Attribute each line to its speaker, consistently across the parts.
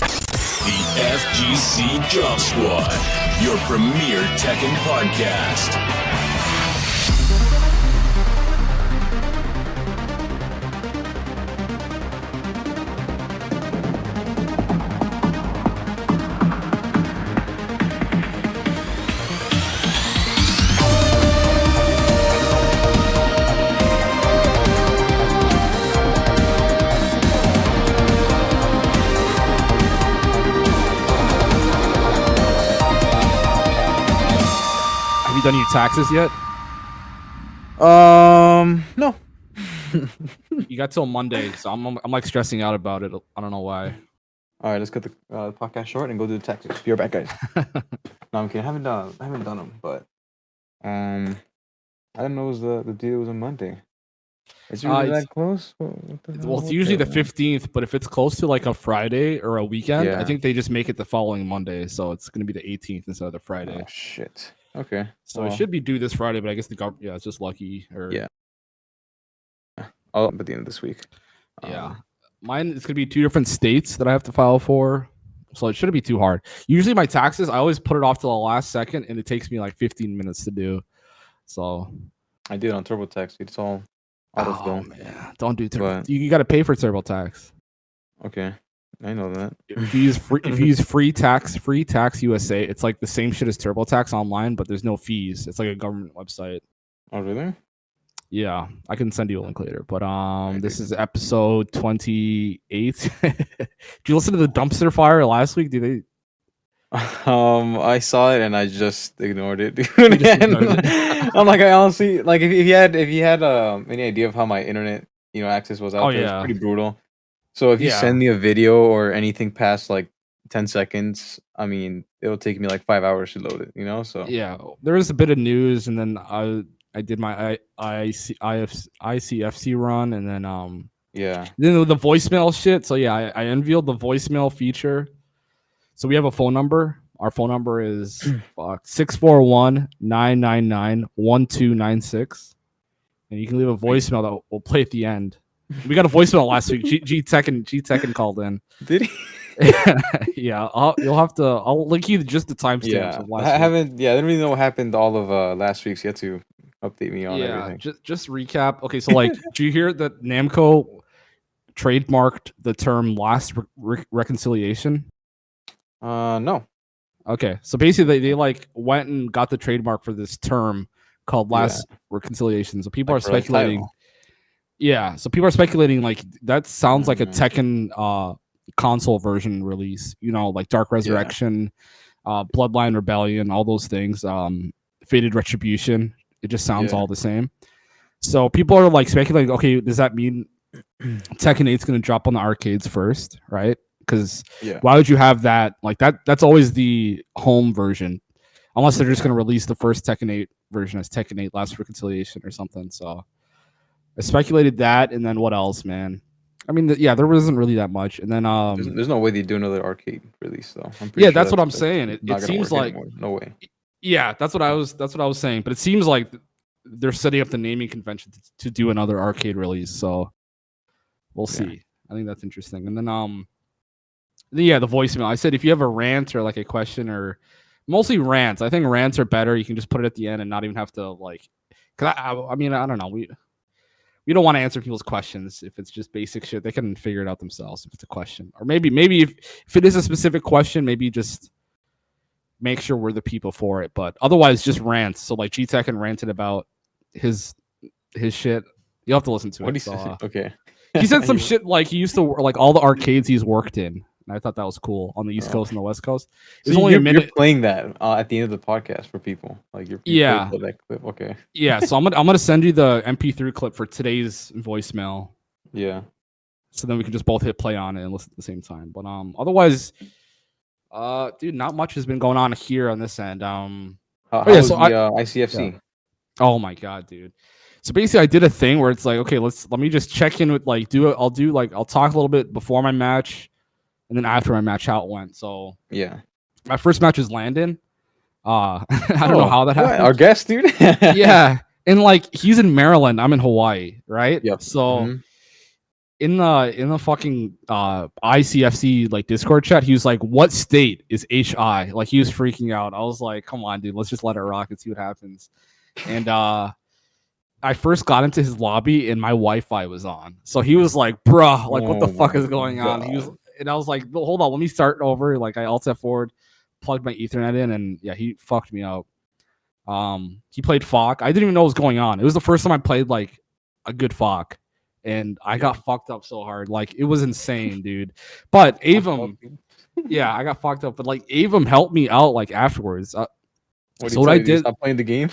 Speaker 1: The FGC Jump Squad, your premier Tekken podcast.
Speaker 2: You done your taxes yet?
Speaker 3: No.
Speaker 2: You got till Monday, so I'm like stressing out about it. I don't know why.
Speaker 3: All right, let's cut the podcast short and go do the taxes. Be right back, guys. No, I'm kidding. I haven't done them, but I didn't know it was the deal was on Monday. Is it really that close?
Speaker 2: Well, it's usually the 15th, but if it's close to like a Friday or a weekend, I think they just make it the following Monday, so it's gonna be the 18th instead of the Friday.
Speaker 3: Oh shit. Okay.
Speaker 2: So it should be due this Friday, but I guess the government, it's just lucky.
Speaker 3: All up at the end of this week.
Speaker 2: Mine is gonna be 2 different states that I have to file for, so it shouldn't be too hard. Usually my taxes, I always put it off to the last second, and it takes me like 15 minutes to do. So
Speaker 3: I did on TurboTax. It's all autofill.
Speaker 2: Man, don't do Turbo. You got to pay for TurboTax.
Speaker 3: Okay, I know that.
Speaker 2: If you use free tax USA, it's like the same shit as TurboTax online, but there's no fees. It's like a government website.
Speaker 3: Oh really?
Speaker 2: Yeah, I can send you a link later. But this is episode 28. Did you listen to the dumpster fire last week? Did they?
Speaker 3: I saw it and I just ignored it, dude. I'm like, I honestly like if you had any idea of how my internet access was out there, it's pretty brutal. So if you send me a video or anything past like 10 seconds, I mean, it'll take me like 5 hours to load it. So
Speaker 2: yeah, there is a bit of news, and then I did my ICFC run, and then then the voicemail shit. So I unveiled the voicemail feature. So we have a phone number. Our phone number is 641-999-1296. And you can leave a voicemail that we'll play at the end. We got a voicemail last week. Tekken called in.
Speaker 3: Did he?
Speaker 2: Yeah, I'll link you just the timestamps of last week.
Speaker 3: I didn't really know what happened all of last week, so you had to update me on everything.
Speaker 2: Just recap. Okay, so like, did you hear that Namco trademarked the term last reconciliation?
Speaker 3: No.
Speaker 2: Okay, so basically they like went and got the trademark for this term called last reconciliation. So people are speculating. So people are speculating like that sounds like a Tekken console version release. Like Dark Resurrection, Bloodline Rebellion, all those things. Fated Retribution. It just sounds all the same. So people are like speculating. Okay, does that mean Tekken 8 is going to drop on the arcades first, right? Because why would you have that? Like that's always the home version, unless they're just going to release the first Tekken 8 version as Tekken 8 Last Reconciliation or something. So I speculated that, and then what else, man? I mean, there wasn't really that much, and then
Speaker 3: there's no way they do another arcade release though.
Speaker 2: That's what I'm saying. It seems like
Speaker 3: no way.
Speaker 2: Yeah, that's what I was saying. But it seems like they're setting up the naming convention to do another arcade release. So we'll see. I think that's interesting. And then the voicemail. I said if you have a rant or like a question, or mostly rants. I think rants are better. You can just put it at the end and not even have to like. Cause I mean, I don't know. We don't want to answer people's questions if it's just basic shit. They can figure it out themselves if it's a question, or maybe if it is a specific question, maybe just make sure we're the people for it. But otherwise, just rants. So like Tekken ranted about his shit. You'll have to listen to it.
Speaker 3: What did he say? Okay.
Speaker 2: He said some shit like he used to like all the arcades he's worked in. And I thought that was cool on the East Coast and the West Coast. It was only a minute.
Speaker 3: You're playing that at the end of the podcast for people. Like you're that clip. Okay.
Speaker 2: Yeah, so I'm gonna send you the MP3 clip for today's voicemail.
Speaker 3: Yeah.
Speaker 2: So then we can just both hit play on it and listen at the same time. But otherwise, dude, not much has been going on here on this end.
Speaker 3: ICFC.
Speaker 2: Yeah. Oh my god, dude. So basically, I did a thing where it's like, okay, let me just check in with like I'll talk a little bit before my match, and then after my match how it went. So my first match is Landon. I don't know how that happened.
Speaker 3: Our guest, dude.
Speaker 2: Yeah, and like he's in Maryland, I'm in Hawaii, right?
Speaker 3: Yep.
Speaker 2: So in the fucking ICFC like Discord chat, he was like, "What state is HI?" Like he was freaking out. I was like, "Come on, dude, let's just let it rock and see what happens." And I first got into his lobby and my Wi-Fi was on, so he was like, "Bruh, like what the fuck is going on?" He was, and I was like, well, "Hold on, let me start over." Like I alt F4'd, plugged my Ethernet in, and yeah, he fucked me out. He played Falk. I didn't even know what was going on. It was the first time I played like a good Falk, and I got fucked up so hard. Like it was insane, dude. But Avum, yeah, I got fucked up. But like Avum helped me out like afterwards.
Speaker 3: What I did, stop playing the game.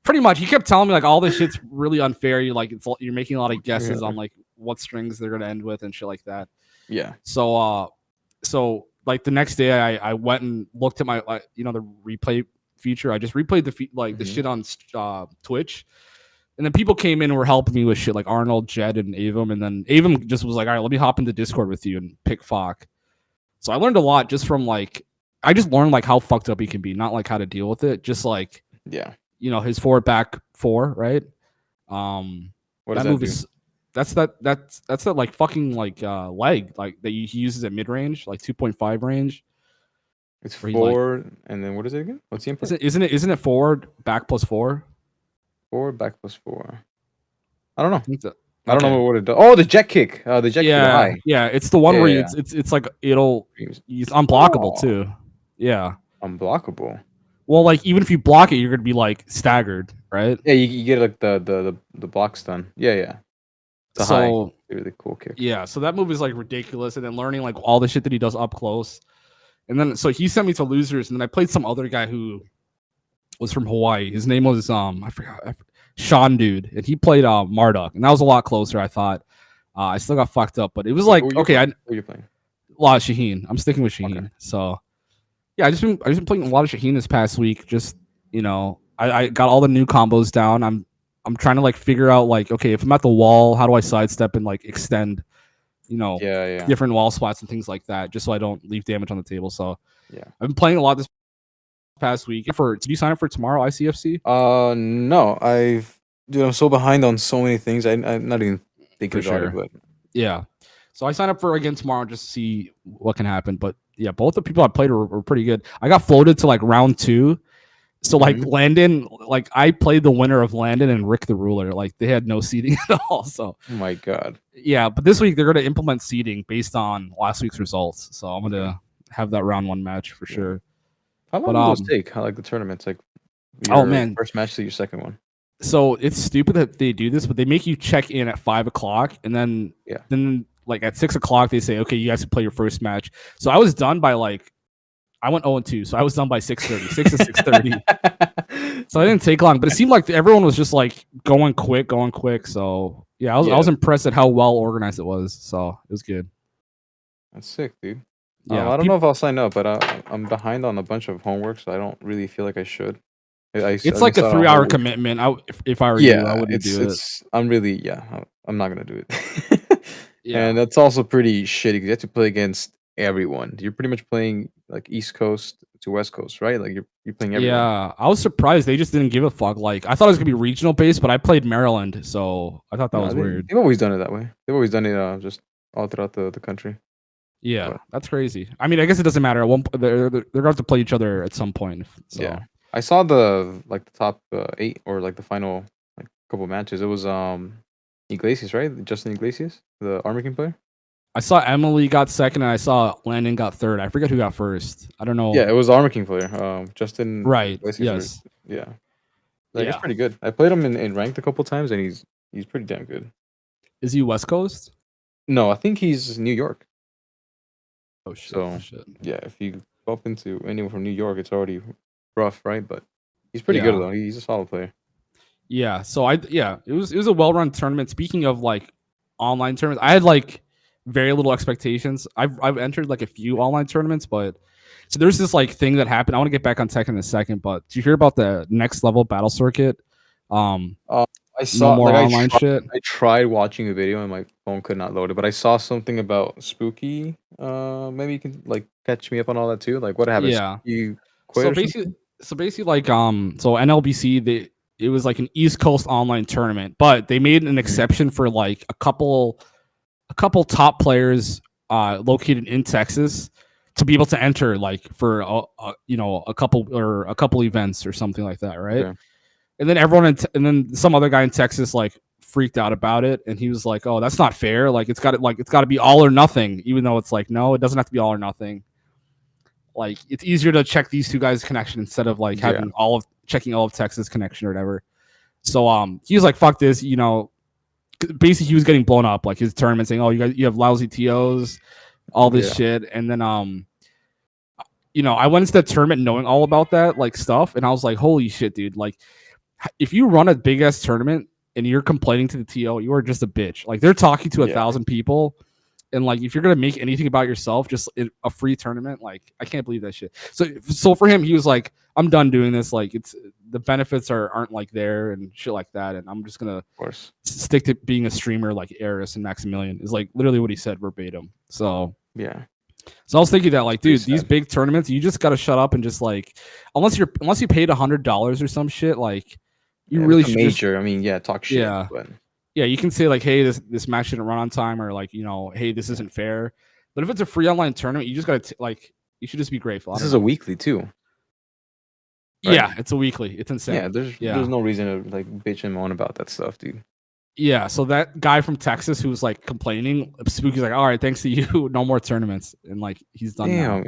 Speaker 2: Pretty much, he kept telling me like all this shit's really unfair. You like you're making a lot of guesses on like what strings they're gonna end with and shit like that.
Speaker 3: Yeah.
Speaker 2: So like the next day, I went and looked at my the replay feature. I just replayed the shit on Twitch, and then people came in and were helping me with shit like Arnold, Jed, and Avum, and then Avum just was like, "All right, let me hop into Discord with you and pick Falk." So I learned a lot just from like I just learned like how fucked up he can be, not like how to deal with it, just like his forward back four, right?
Speaker 3: What does that move do?
Speaker 2: That's that like fucking like leg like that he uses at mid range, like 2.5 range.
Speaker 3: It's forward, and then what is it again? What's the input?
Speaker 2: Isn't it forward back +4?
Speaker 3: Forward back +4. I don't know.
Speaker 2: I
Speaker 3: don't know what it does. Oh, the jet kick. The jet kick high.
Speaker 2: Yeah, it's the one where it's like it's unblockable too. Yeah,
Speaker 3: unblockable.
Speaker 2: Well, like even if you block it, you're gonna be like staggered, right?
Speaker 3: Yeah, you get like the block stun. Yeah. It's a high, really cool kick.
Speaker 2: Yeah, so that move is like ridiculous, and then learning like all the shit that he does up close, and then so he sent me to losers, and then I played some other guy who was from Hawaii. His name was I forgot Sean dude, and he played Marduk, and that was a lot closer. I thought I still got fucked up, but it was like okay.
Speaker 3: Who you playing?
Speaker 2: A lot of Shaheen. I'm sticking with Shaheen. Okay. So yeah, I just been playing a lot of Shaheen this past week. Just I got all the new combos down. I'm trying to like figure out like okay, if I'm at the wall, how do I sidestep and like extend, different wall spots and things like that, just so I don't leave damage on the table. So
Speaker 3: yeah,
Speaker 2: I've been playing a lot this past week. Did you sign up for tomorrow ICFC?
Speaker 3: No, I'm so behind on so many things. I'm not even thinking about it, but
Speaker 2: yeah. So I signed up for again tomorrow just to see what can happen. But yeah, both the people I played were pretty good. I got floated to like round 2. So like Landon, like I played the winner of Landon and Rick the Ruler. Like they had no seeding at all. So
Speaker 3: oh my god.
Speaker 2: Yeah, but this week they're gonna implement seeding based on last week's results. So I'm gonna have that round 1 match for sure.
Speaker 3: How long do those take? How like the tournaments? Like first match to your second one.
Speaker 2: So it's stupid that they do this, but they make you check in at 5 o'clock, and then like at 6 o'clock they say, okay, you guys can play your first match. So I was done by like I went 0-2, so I was done by 6:30, 6 to 6:30. So I didn't take long, but it seemed like everyone was just like going quick. So yeah, I was impressed at how well organized it was. So it was good.
Speaker 3: That's sick, dude. Yeah, I don't know if I'll sign up, but I'm behind on a bunch of homework, so I don't really feel like I should.
Speaker 2: It's like a 3-hour commitment. If I were you, I wouldn't do it.
Speaker 3: I'm not gonna do it. And that's also pretty shitty because you have to play against everyone. You're pretty much playing like East Coast to West Coast, right? Like you're playing everyone.
Speaker 2: Yeah, I was surprised they just didn't give a fuck. Like I thought it was gonna be regional based, but I played Maryland, so I thought that was weird.
Speaker 3: They've always done it that way. They've always done it just all throughout the country.
Speaker 2: Yeah, that's crazy. I mean, I guess it doesn't matter. They're gonna have to play each other at some point. So.
Speaker 3: Yeah, I saw the top 8 or like the final like couple matches. It was Iglesias, right? Justin Iglesias, the Army King player.
Speaker 2: I saw Emily got second, and I saw Landon got third. I forget who got first. I don't know.
Speaker 3: Yeah, it was Armor King player. Justin.
Speaker 2: Right.
Speaker 3: Iglesias. Yes. Yeah. He's pretty good. I played him in ranked a couple times, and he's pretty damn good.
Speaker 2: Is he West Coast?
Speaker 3: No, I think he's New York.
Speaker 2: Oh shit!
Speaker 3: So yeah, if you go up into anyone from New York, it's already rough, right? But he's pretty good though. He's a solid player.
Speaker 2: Yeah. So it was a well-run tournament. Speaking of like online tournaments, I had like very little expectations. I've entered like a few online tournaments, but so there's this like thing that happened. I want to get back on Tekken in a second, but did you hear about the next level battle circuit?
Speaker 3: I saw
Speaker 2: more online shit.
Speaker 3: I tried watching a video and my phone could not load it, but I saw something about Spooky. Maybe you can like catch me up on all that too. Like what happened?
Speaker 2: Yeah.
Speaker 3: You quit
Speaker 2: so basically like so NLBC it was like an East Coast online tournament, but they made an exception for like a couple top players located in Texas to be able to enter, like for a couple events or something like that, right?
Speaker 3: Okay.
Speaker 2: And then and then some other guy in Texas like freaked out about it, and he was like, "Oh, that's not fair. Like it's got to be all or nothing," even though it's like, no, it doesn't have to be all or nothing. Like it's easier to check these two guys' connection instead of like having checking all of Texas connection or whatever. So he was like, "Fuck this," Basically, he was getting blown up, like his tournament, saying, "Oh, you have lousy TOs, all this shit," and then I went into the tournament knowing all about that like stuff, and I was like, "Holy shit, dude! Like, if you run a big ass tournament and you're complaining to the TO, you are just a bitch. Like, they're talking to 1,000 people." And like, if you're gonna make anything about yourself, just a free tournament, like I can't believe that shit. So for him, he was like, "I'm done doing this. Like, it's the benefits aren't like there and shit like that. And I'm just gonna
Speaker 3: of course
Speaker 2: stick to being a streamer like Eris and Maximilian." Is like literally what he said verbatim. So
Speaker 3: yeah.
Speaker 2: So I was thinking that like, dude, these big tournaments, you just gotta shut up and just like, unless you paid $100 or some shit, like you really should.
Speaker 3: Major, I mean, talk shit.
Speaker 2: Yeah.
Speaker 3: But
Speaker 2: yeah, you can say like, "Hey, this match shouldn't run on time," or like, "Hey, this isn't fair." But if it's a free online tournament, you just gotta you should just be grateful.
Speaker 3: This is a weekly too.
Speaker 2: Right? Yeah, it's a weekly. It's insane.
Speaker 3: Yeah, there's no reason to like bitch and moan about that stuff, dude.
Speaker 2: Yeah, so that guy from Texas who was like complaining, Spooky's like, "All right, thanks to you, no more tournaments," and like he's done now.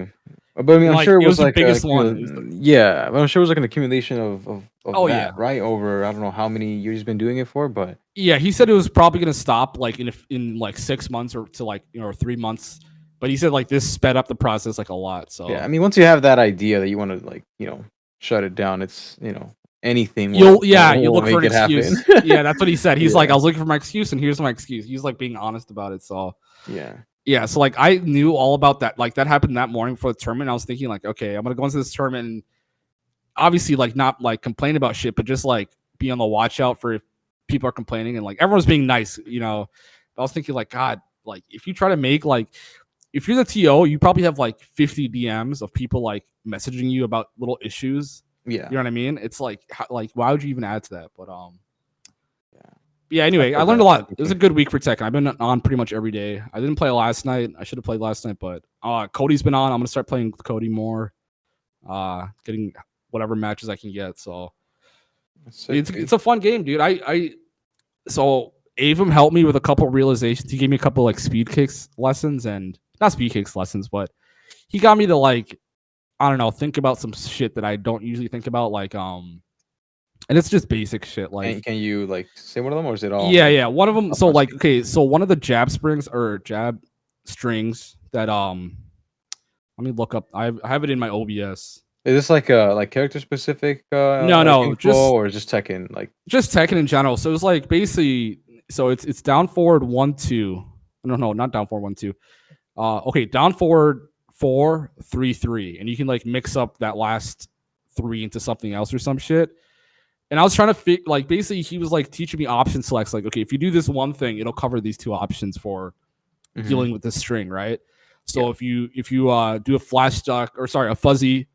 Speaker 3: But I mean, I'm sure it was like
Speaker 2: the biggest one.
Speaker 3: Yeah, but I'm sure it was like an accumulation of
Speaker 2: that,
Speaker 3: yeah, right? Over I don't know how many years he's been doing it for, but
Speaker 2: yeah, he said it was probably gonna stop like in like 6 months or to like or 3 months, but he said like this sped up the process like a lot. So
Speaker 3: yeah, I mean, once you have that idea that you want to like shut it down, it's anything.
Speaker 2: You look for an excuse. Yeah, that's what he said. He's like, "I was looking for my excuse, and here's my excuse." He's like being honest about it. So yeah. So like I knew all about that. Like that happened that morning before the tournament. I was thinking like, okay, I'm gonna go into this tournament and obviously like not like complain about shit, but just like be on the watch out for if people are complaining and like everyone's being nice. But I was thinking like, God, like if you try to make like if you're the TO, you probably have like 50 DMs of people like messaging you about little issues.
Speaker 3: Yeah,
Speaker 2: you know what I mean? It's like why would you even add to that? But yeah. Anyway, I learned a lot. It was a good week for Tekken. I've been on pretty much every day. I didn't play last night. I should have played last night, but Cody's been on. I'm gonna start playing with Cody more. Getting whatever matches I can get. So it's a fun game, dude. So Avum helped me with a couple realizations. He gave me a couple like speed kicks lessons and not speed kicks lessons, but he got me to like, I don't know, think about some shit that I don't usually think about. Like, and it's just basic shit. Like,
Speaker 3: can you like say one of them or is it all?
Speaker 2: Yeah. One of them. So like, okay. So one of the jab strings that, let me look up. I have it in my OBS.
Speaker 3: Is this like character specific?
Speaker 2: No,
Speaker 3: or just Tekken, like
Speaker 2: just Tekken in general. So it's like basically, so it's down forward 1-2. No, not down forward 1-2. Okay, down forward 4-3-3, and you can like mix up that last 3 into something else or some shit. And I was trying to like basically he was like teaching me option selects. Like, okay, if you do this one thing, it'll cover these 2 options for dealing with this string, right? So if you do a flash duck or sorry, a fuzzy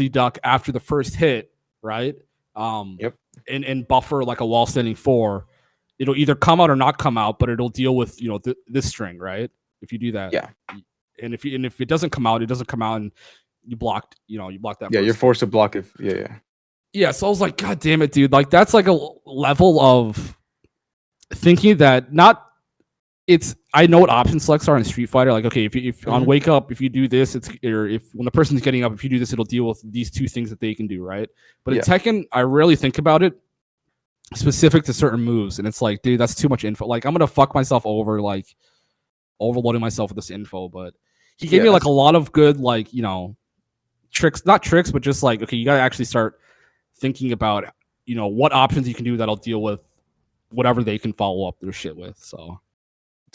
Speaker 2: duck after the first hit, right? And buffer like a wall standing 4, it'll either come out or not come out, but it'll deal with this string, right? If you do that, and if it doesn't come out, it doesn't come out, and you blocked that.
Speaker 3: Yeah, you're forced to block it. Yeah.
Speaker 2: So I was like, God damn it, dude! Like that's like a level of thinking that not. I know what option selects are in Street Fighter. Like, okay, if on wake up, if you do this, or if when the person's getting up, if you do this, it'll deal with these 2 things that they can do, right? But in Tekken, I rarely think about it specific to certain moves, and it's like, dude, that's too much info. Like, I'm gonna fuck myself over, like overloading myself with this info. But he gave me like a lot of good, like tricks, not tricks, but just like, okay, you gotta actually start thinking about what options you can do that'll deal with whatever they can follow up their shit with. So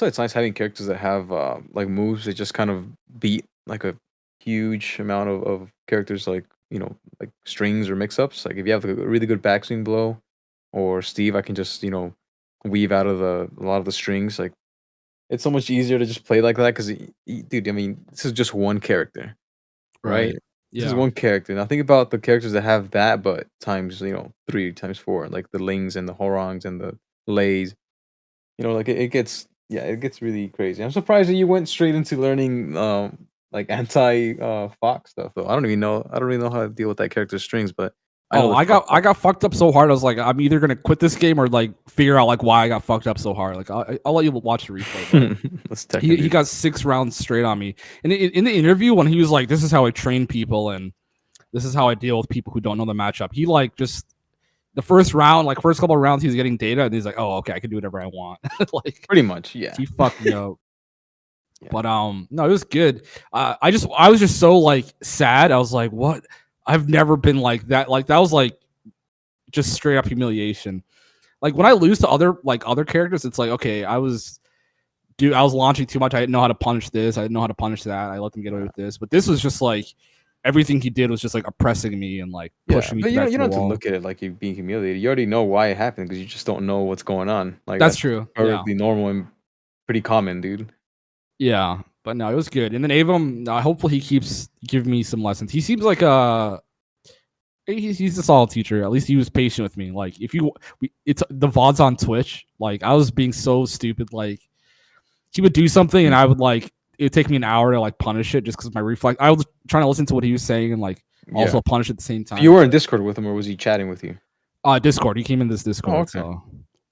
Speaker 3: it's nice having characters that have like moves that just kind of beat like a huge amount of characters, like like strings or mix-ups. Like if you have a really good backswing blow, or Steve, I can just weave out of a lot of the strings. Like it's so much easier to just play like that because, dude, I mean, this is just one character, right? This is one character. Now think about the characters that have that, but times 3, times 4, like the Lings and the Horongs and the Leis. Like it gets really crazy. I'm surprised that you went straight into learning like anti Fox stuff though. I don't even know how to deal with that character's strings, but
Speaker 2: I got fucked up so hard. I was like, I'm either gonna quit this game or like figure out like why I got fucked up so hard. Like I'll let you watch the replay. He got 6 rounds straight on me. And in the interview when he was like, "This is how I train people and this is how I deal with people who don't know the matchup," he like just the first couple of rounds, he was getting data, and he's like, "Oh, okay, I can do whatever I want." Like
Speaker 3: pretty much, yeah.
Speaker 2: He fucked me up. Yeah. But no, it was good. I was just so like sad. I was like, "What? I've never been like that." Like that was like just straight up humiliation. Like when I lose to other characters, it's like, okay, I was launching too much. I didn't know how to punish this. I didn't know how to punish that. I let them get away with this. But this was just like everything he did was just like oppressing me and like pushing me.
Speaker 3: But you don't have to look at it like you're being humiliated. You already know why it happened because you just don't know what's going on. Like
Speaker 2: that's true.
Speaker 3: Perfectly normal and pretty common, dude.
Speaker 2: Yeah, but no, it was good. And then Avum, hopefully he keeps giving me some lessons. He seems like he's a solid teacher. At least he was patient with me. Like it's the VODs on Twitch. Like I was being so stupid. Like he would do something and I would like it would take me an hour to like punish it just because my reflex. I was trying to listen to what he was saying and like also punish at the same time.
Speaker 3: You were in Discord with him or was he chatting with you?
Speaker 2: Discord. He came in this Discord.
Speaker 3: Oh, okay.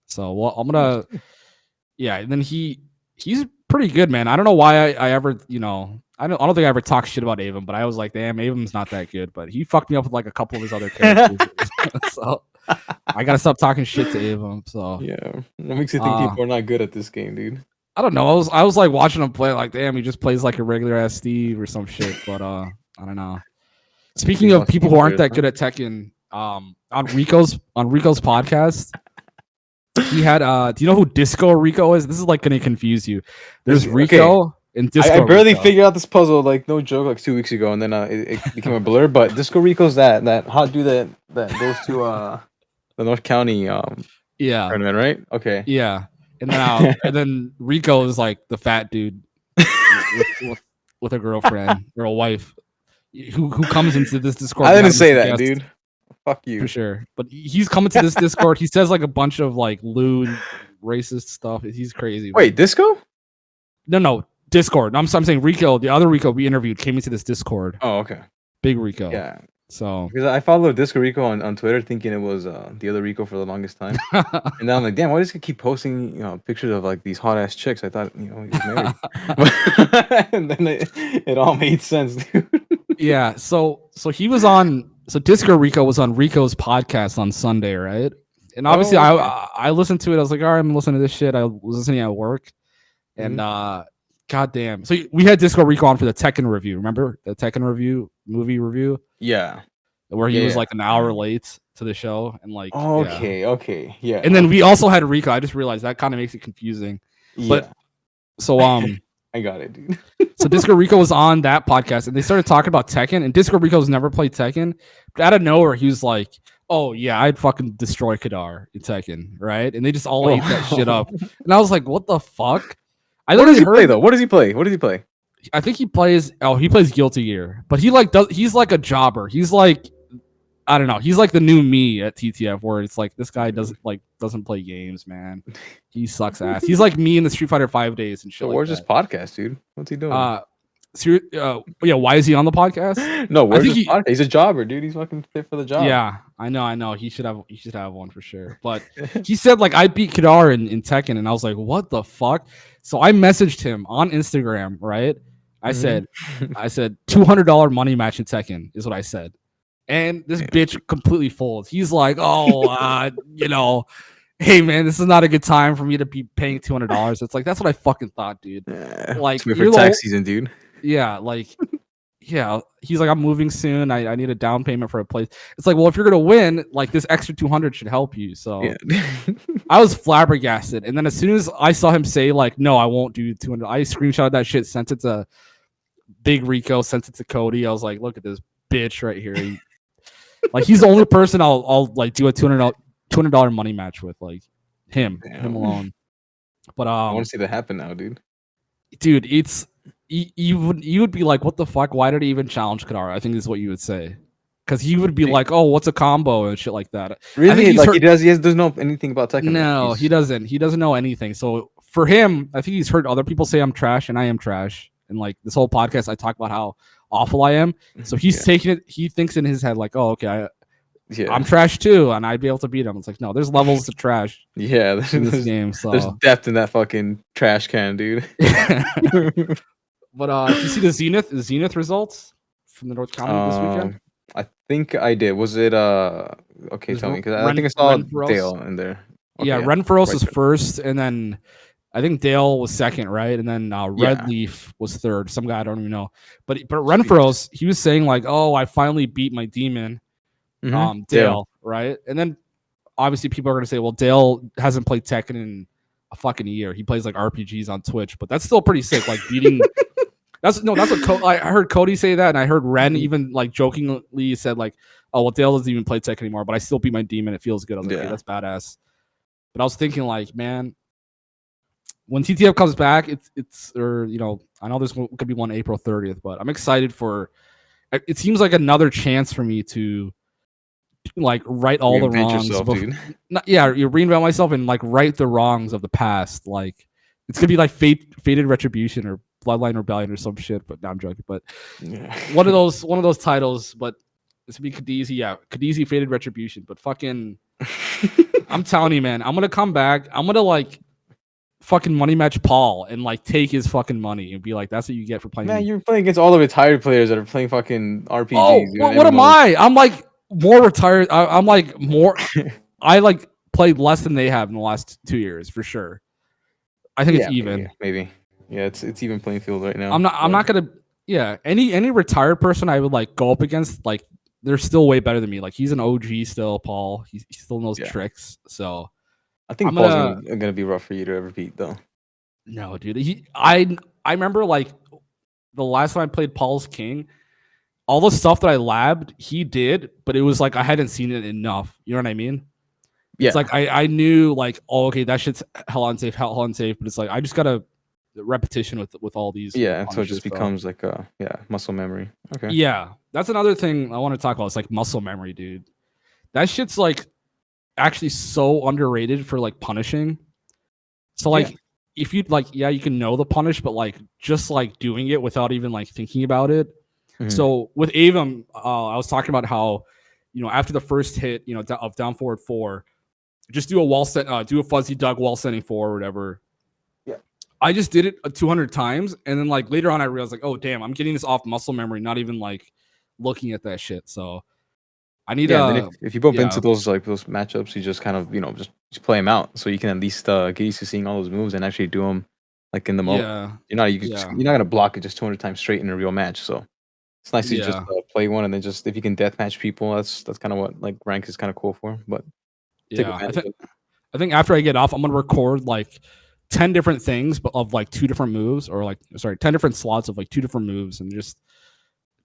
Speaker 2: So well, I'm gonna and then he's pretty good, man. I don't know why I ever, I don't think I ever talked shit about Avum, but I was like, damn, Avum's not that good. But he fucked me up with like a couple of his other characters. So I gotta stop talking shit to Avum. So
Speaker 3: yeah, what makes you think people are not good at this game, dude?
Speaker 2: I don't know. I was like watching him play, like, damn, he just plays like a regular ass Steve or some shit. But I don't know. Speaking of people who aren't that good at Tekken, on Rico's podcast. He had do you know who Disco Rico is? This is like gonna confuse you. There's Rico and Disco
Speaker 3: I barely
Speaker 2: Rico.
Speaker 3: figured out this puzzle, like no joke, like 2 weeks ago, and then it became a blur. But Disco Rico's that hot dude that goes to the North County tournament, right? Okay.
Speaker 2: Yeah. And then and then Rico is like the fat dude with a girlfriend or a wife who comes into this Discord.
Speaker 3: I didn't say that, dude. Fuck you.
Speaker 2: For sure. But he's coming to this Discord. He says like a bunch of like lewd, racist stuff. He's crazy.
Speaker 3: Wait, Disco?
Speaker 2: No, Discord. I'm saying Rico, the other Rico we interviewed, came into this Discord.
Speaker 3: Oh, okay.
Speaker 2: Big Rico.
Speaker 3: Yeah.
Speaker 2: So
Speaker 3: because I followed Disco Rico on Twitter thinking it was the other Rico for the longest time. And then I'm like, damn, why does he keep posting pictures of like these hot ass chicks? I thought he was married. And then it all made sense, dude.
Speaker 2: Yeah. So he was on. So Disco Rico was on Rico's podcast on Sunday, right? And obviously, I listened to it. I was like, all right, I'm listening to this shit. I was listening at work, and goddamn. So we had Disco Rico on for the Tekken review. Remember the Tekken movie review?
Speaker 3: Yeah.
Speaker 2: Where he was like an hour late to the show, and like
Speaker 3: okay, yeah.
Speaker 2: And then we also had Rico. I just realized that kind of makes it confusing. Yeah. But so
Speaker 3: I got it, dude.
Speaker 2: So Disco Rico was on that podcast and they started talking about Tekken, and Disco Rico's never played Tekken. But out of nowhere, he was like, oh yeah, I'd fucking destroy Kadar in Tekken, right? And they just all ate that shit up. And I was like, what the fuck?
Speaker 3: What does he play though? What does he play?
Speaker 2: I think he plays Guilty Gear. But he's like a jobber. He's like, I don't know. He's like the new me at TTF, where it's like this guy doesn't play games, man. He sucks ass. He's like me in the Street Fighter 5 days and shit. So
Speaker 3: where's his podcast, dude? What's he doing?
Speaker 2: Why is he on the podcast?
Speaker 3: No, where's his podcast? He's a jobber, dude. He's fucking fit for the job.
Speaker 2: Yeah, I know. He should have one for sure. But he said like I beat Kadar in Tekken, and I was like, what the fuck? So I messaged him on Instagram, right? I said $200 money match in Tekken is what I said. And this bitch completely folds. He's like, hey man, this is not a good time for me to be paying $200. It's like, that's what I fucking thought, dude. Like,
Speaker 3: for tax season, dude.
Speaker 2: Yeah, like, yeah. He's like, I'm moving soon. I need a down payment for a place. It's like, well, if you're gonna win, like this extra 200 should help you. So I was flabbergasted. And then as soon as I saw him say like, no, I won't do 200, I screenshotted that shit, sent it to Big Rico, sent it to Cody. I was like, look at this bitch right here. Like he's the only person I'll like do a $200 money match with, like him alone. But
Speaker 3: I want to see that happen now, dude.
Speaker 2: Dude, it's you would be like, what the fuck? Why did he even challenge Kadara? I think is what you would say. Because he would be like, oh, what's a combo and shit like that.
Speaker 3: Really? Like he doesn't know anything about Tekken.
Speaker 2: No, he doesn't. He doesn't know anything. So for him, I think he's heard other people say I'm trash and I am trash. And like this whole podcast, I talk about how awful I am. So he's taking it. He thinks in his head like, oh, okay, I'm trash too, and I'd be able to beat him. It's like, no, there's levels to trash.
Speaker 3: Yeah,
Speaker 2: in this game. So
Speaker 3: there's depth in that fucking trash can, dude.
Speaker 2: But you see the Zenith results from the North County this weekend?
Speaker 3: I think I did. Was it okay? Tell me, because I think I saw Dale in there.
Speaker 2: Okay, yeah, Renferos was first, and then I think Dale was second, right? And then Red Leaf was third. Some guy I don't even know, but Renferos, he was saying like, "Oh, I finally beat my demon." Dale, right? And then obviously people are going to say, well, Dale hasn't played Tekken in a fucking year. He plays like RPGs on Twitch, but that's still pretty sick. Like beating that's what I heard Cody say that, and I heard Ren even like jokingly said like, oh, well, Dale doesn't even play Tekken anymore, but I still beat my demon. It feels good. I was like, okay, that's badass. But I was thinking like, man, when TTF comes back, it's or I know there's could be one April 30th, but I'm excited for. It seems like another chance for me to like right all the wrongs. You reinvent myself and like right the wrongs of the past. Like it's gonna be like Fated Retribution or Bloodline Rebellion or some shit. But now I'm joking. But one of those titles. But it's gonna be Kha'Zix. Kha'Zix Fated Retribution. But fucking, I'm telling you, man, I'm gonna come back. I'm gonna like fucking money match Paul and like take his fucking money and be like, that's what you get for playing.
Speaker 3: Man, you're playing against all the retired players that are playing fucking RPGs.
Speaker 2: Oh, what am I? I'm like more retired. I'm like more. I like played less than they have in the last 2 years for sure. I think it's even.
Speaker 3: Maybe. Yeah, it's even playing field right now.
Speaker 2: I'm not gonna. Yeah, any retired person I would like go up against, like they're still way better than me. Like he's an OG still, Paul. He still knows tricks. So
Speaker 3: I think Paul's gonna be rough for you to ever beat, though.
Speaker 2: No, dude. I remember like the last time I played Paul's King. All the stuff that I labbed, he did, but it was like I hadn't seen it enough. You know what I mean? Yeah. It's like I knew like, oh, okay, that shit's hell unsafe, but it's like I just got a repetition with all these.
Speaker 3: Yeah, so it just becomes like muscle memory. Okay.
Speaker 2: Yeah, that's another thing I want to talk about. It's like muscle memory, dude. That shit's like actually so underrated for like punishing. So like if you like, you can know the punish, but like just like doing it without even like thinking about it. So with Avum, I was talking about how, after the first hit, of down forward 4, just do a wall set, do a fuzzy dug wall sending 4 or whatever. Yeah. I just did it 200 times. And then like later on, I realized like, oh, damn, I'm getting this off muscle memory, not even like looking at that shit. So I need
Speaker 3: if you bump into those matchups, you just kind of, just play them out. So you can at least get used to seeing all those moves and actually do them like in the moment. Yeah. You're not going to block it just 200 times straight in a real match. So it's nice to just play one and then just if you can deathmatch people, that's kind of what like rank is kind of cool for. But
Speaker 2: I think after I get off, I'm gonna record like 10 different things, but of like 2 different moves, or 10 different slots of like 2 different moves, and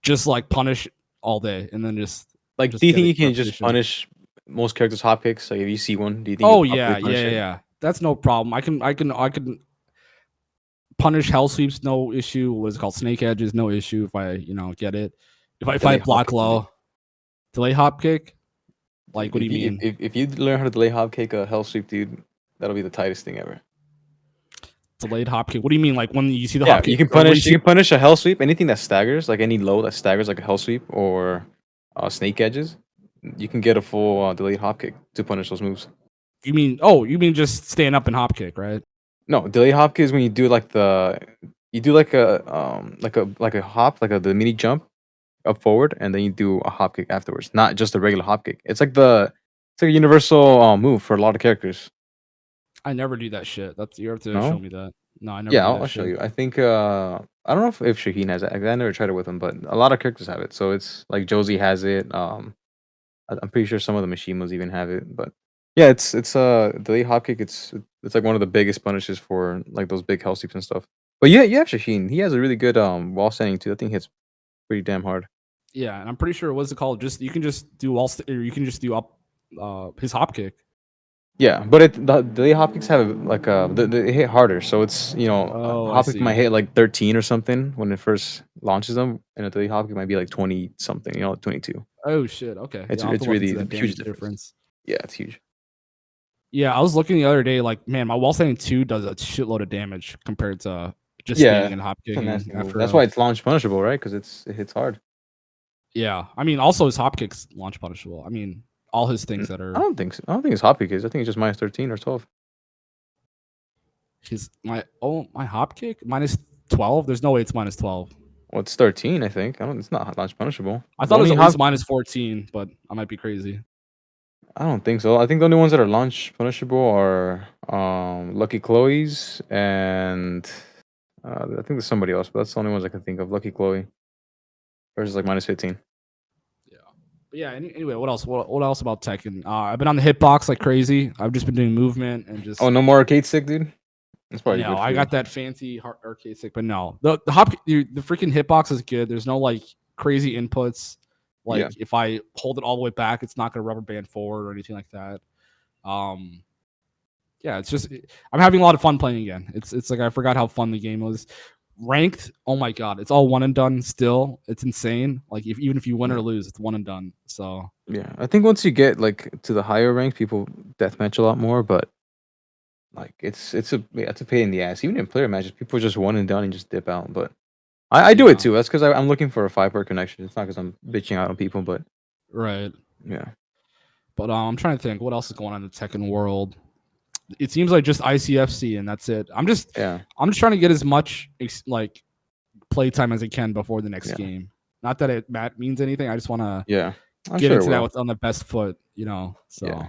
Speaker 2: just like punish all day, and then just
Speaker 3: like. Do you think you can just punish most characters' hop kicks? Like if you see one, do you think?
Speaker 2: Oh yeah. That's no problem. I can. Punish hell sweeps, no issue. What is it called? Snake edges, no issue. If I, get it. If I block low, delay hop kick. Like, what do you mean?
Speaker 3: If you learn how to delay hop kick a hell sweep, dude, that'll be the tightest thing ever.
Speaker 2: Delayed hop kick. What do you mean? Like when you see the hop kick?
Speaker 3: You can punish a hell sweep. Anything that staggers, like any low that staggers, like a hell sweep or snake edges, you can get a full delayed hop kick to punish those moves.
Speaker 2: You mean just stand up and hop kick, right?
Speaker 3: No, delayed hop kick is when you do like a hop, the mini jump up forward, and then you do a hop kick afterwards. Not just a regular hop kick. It's like a universal move for a lot of characters.
Speaker 2: I never do that shit. You have to show me that. No, I never.
Speaker 3: Yeah, I'll show you. I think I don't know if Shaheen has it. I never tried it with him, but a lot of characters have it. So it's like Josie has it. I'm pretty sure some of the Mishimas even have it, but. Yeah, it's delayed hop kick. It's like one of the biggest punishes for like those big hell sweeps and stuff. But you have Shaheen. He has a really good wall standing too. I think hits pretty damn hard.
Speaker 2: Yeah, and I'm pretty sure what's it called? You can just do wall or you can just do up his hop kick.
Speaker 3: Yeah, but the hotcakes have like they hit harder, so it's
Speaker 2: Oh, I
Speaker 3: hotcake might
Speaker 2: see.
Speaker 3: hit like 13 or something when it first launches them, and a daily hotcake might be like 20 something, 22.
Speaker 2: Oh shit. Okay.
Speaker 3: It's
Speaker 2: Yeah, I'll have to
Speaker 3: it's
Speaker 2: look into
Speaker 3: really
Speaker 2: that
Speaker 3: a huge
Speaker 2: damage
Speaker 3: difference.
Speaker 2: difference.
Speaker 3: Yeah, it's huge.
Speaker 2: Yeah, I was looking the other day, like, man, my wall standing 2 does a shitload of damage compared to just standing
Speaker 3: Yeah,
Speaker 2: and hop
Speaker 3: it's a
Speaker 2: kicking
Speaker 3: nasty move.
Speaker 2: after
Speaker 3: That's
Speaker 2: a
Speaker 3: why it's launch punishable, right? Because it hits hard.
Speaker 2: yeah. I mean, also his hop kicks launch punishable. I mean, all his things that
Speaker 3: I
Speaker 2: are
Speaker 3: don't think so. I don't think it's hotcake is. I think it's just minus 13 or 12.
Speaker 2: my hop kick minus 12. There's no way it's minus 12.
Speaker 3: Well, it's 13, I think. I don't. It's not launch punishable.
Speaker 2: I
Speaker 3: The
Speaker 2: thought it was
Speaker 3: only
Speaker 2: at least
Speaker 3: hop.
Speaker 2: minus 14, but I might be crazy.
Speaker 3: I don't think so. I think the only ones that are launch punishable are Lucky Chloe's and I think there's somebody else, but that's the only ones I can think of. Lucky Chloe versus like minus 15.
Speaker 2: Yeah. But yeah, anyway, what else? What else about Tekken? I've been on the hitbox like crazy. I've just been doing movement and
Speaker 3: Oh,
Speaker 2: just
Speaker 3: no more arcade stick, dude. That's probably
Speaker 2: no.
Speaker 3: good for
Speaker 2: I
Speaker 3: you.
Speaker 2: got that fancy arcade stick, but no. The freaking hitbox is good. There's no like crazy inputs.
Speaker 3: Yeah.
Speaker 2: Like if I hold it all the way back, it's not gonna rubber band forward or anything like that. Um, yeah, it's just I'm having a lot of fun playing again. It's like I forgot how fun the game was. Ranked, oh my god, it's all one and done still. It's insane. Like even if you win or lose, it's one and done. So
Speaker 3: Yeah. I think once you get like to the higher ranks, people deathmatch a lot more, but like it's a pain in the ass. Even in player matches, people just one and done and just dip out. But I do it
Speaker 2: yeah,
Speaker 3: too. That's because I'm looking for a 5 per connection. It's not because I'm bitching out on people, but
Speaker 2: right.
Speaker 3: yeah.
Speaker 2: But I'm trying to think what else is going on in the Tekken world. It seems like just ICFC and that's it.
Speaker 3: Yeah.
Speaker 2: I'm just trying to get as much like playtime as I can before the next
Speaker 3: Yeah.
Speaker 2: game. Not that it means anything. I just want to
Speaker 3: Yeah. I'm
Speaker 2: get
Speaker 3: sure
Speaker 2: into
Speaker 3: it
Speaker 2: that
Speaker 3: will.
Speaker 2: with on the best foot, So
Speaker 3: Yeah.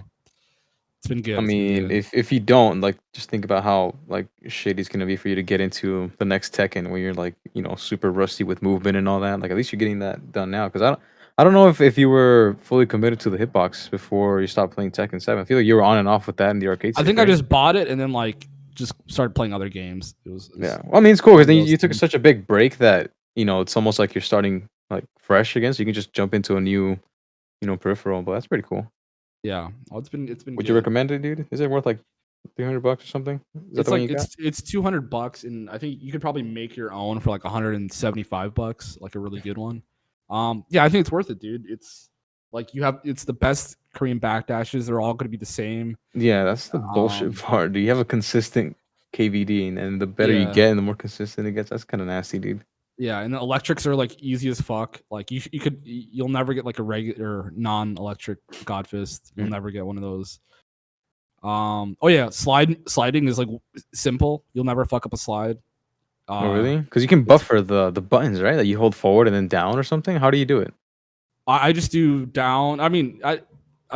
Speaker 2: it's been good.
Speaker 3: I
Speaker 2: It's been
Speaker 3: mean,
Speaker 2: good.
Speaker 3: if you don't, like, just think about how, like, shitty it's gonna be for you to get into the next Tekken when you're, like, super rusty with movement and all that. Like, at least you're getting that done now. Because I don't know if you were fully committed to the hitbox before you stopped playing Tekken 7. I feel like you were on and off with that in the arcade
Speaker 2: I
Speaker 3: stick,
Speaker 2: think I
Speaker 3: right?
Speaker 2: just bought it and then like just started playing other games. It was
Speaker 3: Yeah. Well, I mean, it's cool because
Speaker 2: one of
Speaker 3: then
Speaker 2: those
Speaker 3: you took
Speaker 2: things.
Speaker 3: such a big break that, it's almost like you're starting, like, fresh again, so you can just jump into a new, peripheral, but that's pretty cool.
Speaker 2: Yeah. Oh, it's been
Speaker 3: Would you
Speaker 2: good.
Speaker 3: recommend it, dude? Is it worth, like, $300 or something? Is that
Speaker 2: It's
Speaker 3: the one
Speaker 2: like
Speaker 3: you got?
Speaker 2: it's $200 and I think you could probably make your own for like $175, like a really good one. Yeah, I think it's worth it, dude. It's like it's the best Korean backdashes. They're all going to be the same.
Speaker 3: Yeah, that's the bullshit
Speaker 2: Um,
Speaker 3: part. Do you have a consistent KVD, and the better you
Speaker 2: yeah,
Speaker 3: get, and the more consistent it gets, that's kind of nasty, dude.
Speaker 2: yeah, and the electrics are like easy as fuck. Like you'll never get like a regular non-electric Godfist. You'll
Speaker 3: Mm.
Speaker 2: never get one of those. Oh yeah, sliding is like simple. You'll never fuck up a slide.
Speaker 3: Oh,
Speaker 2: Uh,
Speaker 3: really? Because you can
Speaker 2: it's
Speaker 3: buffer the buttons, right? That you hold forward and then down or something. How do you do it?
Speaker 2: I just do down. I mean, I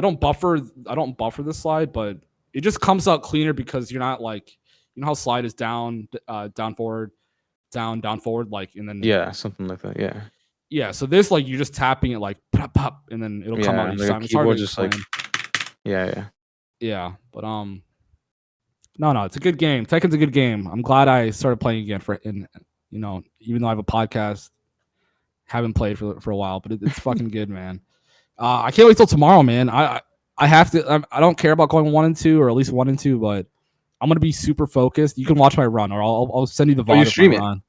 Speaker 2: don't buffer. I don't buffer the slide, but it just comes out cleaner because you're not like how slide is down, down forward, down forward, like and then
Speaker 3: Yeah, something like that. Yeah,
Speaker 2: yeah. So this like you're just tapping it like pop pop, and then it'll come out
Speaker 3: yeah,
Speaker 2: each
Speaker 3: like a
Speaker 2: time. It's hard to
Speaker 3: keyboard, just like
Speaker 2: explain.
Speaker 3: yeah.
Speaker 2: Yeah, but no, it's a good game. Tekken's a good game. I'm glad I started playing again even though I have a podcast, haven't played for a while, but it's fucking good, man. I can't wait till tomorrow, man. I have to. I don't care about going 1 and 2 or at least 1 and 2, but I'm gonna be super focused. You can watch my run, or I'll send you the
Speaker 3: Oh, you
Speaker 2: VOD of my
Speaker 3: stream it?
Speaker 2: run.